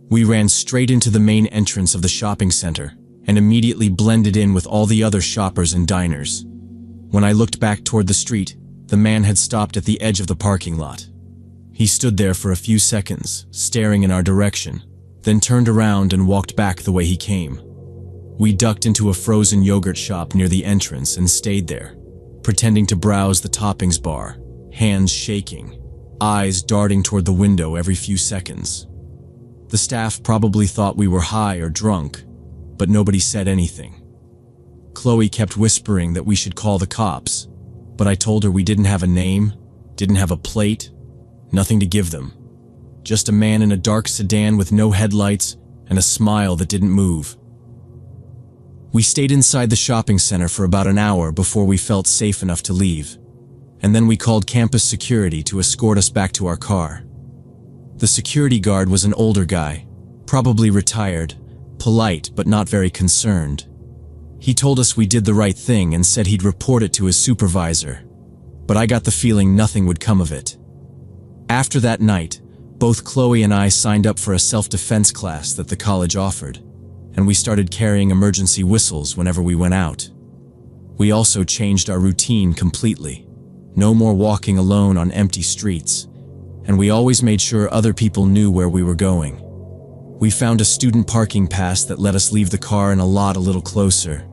We ran straight into the main entrance of the shopping center and immediately blended in with all the other shoppers and diners. When I looked back toward the street, the man had stopped at the edge of the parking lot. He stood there for a few seconds, staring in our direction, then turned around and walked back the way he came. We ducked into a frozen yogurt shop near the entrance and stayed there, pretending to browse the toppings bar, hands shaking, eyes darting toward the window every few seconds. The staff probably thought we were high or drunk, but nobody said anything. Chloe kept whispering that we should call the cops, but I told her we didn't have a name, didn't have a plate, nothing to give them. Just a man in a dark sedan with no headlights and a smile that didn't move. We stayed inside the shopping center for about an hour before we felt safe enough to leave, and then we called campus security to escort us back to our car. The security guard was an older guy, probably retired, polite but not very concerned. He told us we did the right thing and said he'd report it to his supervisor, but I got the feeling nothing would come of it. After that night, both Chloe and I signed up for a self-defense class that the college offered, and we started carrying emergency whistles whenever we went out. We also changed our routine completely. No more walking alone on empty streets, and we always made sure other people knew where we were going. We found a student parking pass that let us leave the car in a lot a little closer,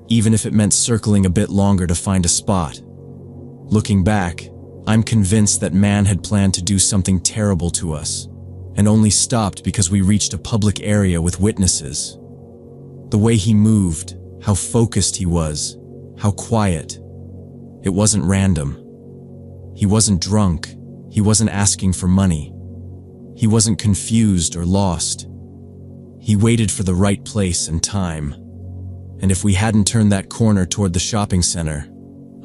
even if it meant circling a bit longer to find a spot. Looking back, I'm convinced that man had planned to do something terrible to us, and only stopped because we reached a public area with witnesses. The way he moved, how focused he was, how quiet. It wasn't random. He wasn't drunk. He wasn't asking for money. He wasn't confused or lost. He waited for the right place and time. And if we hadn't turned that corner toward the shopping center,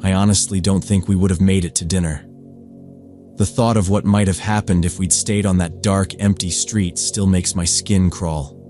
I honestly don't think we would have made it to dinner. The thought of what might have happened if we'd stayed on that dark, empty street still makes my skin crawl.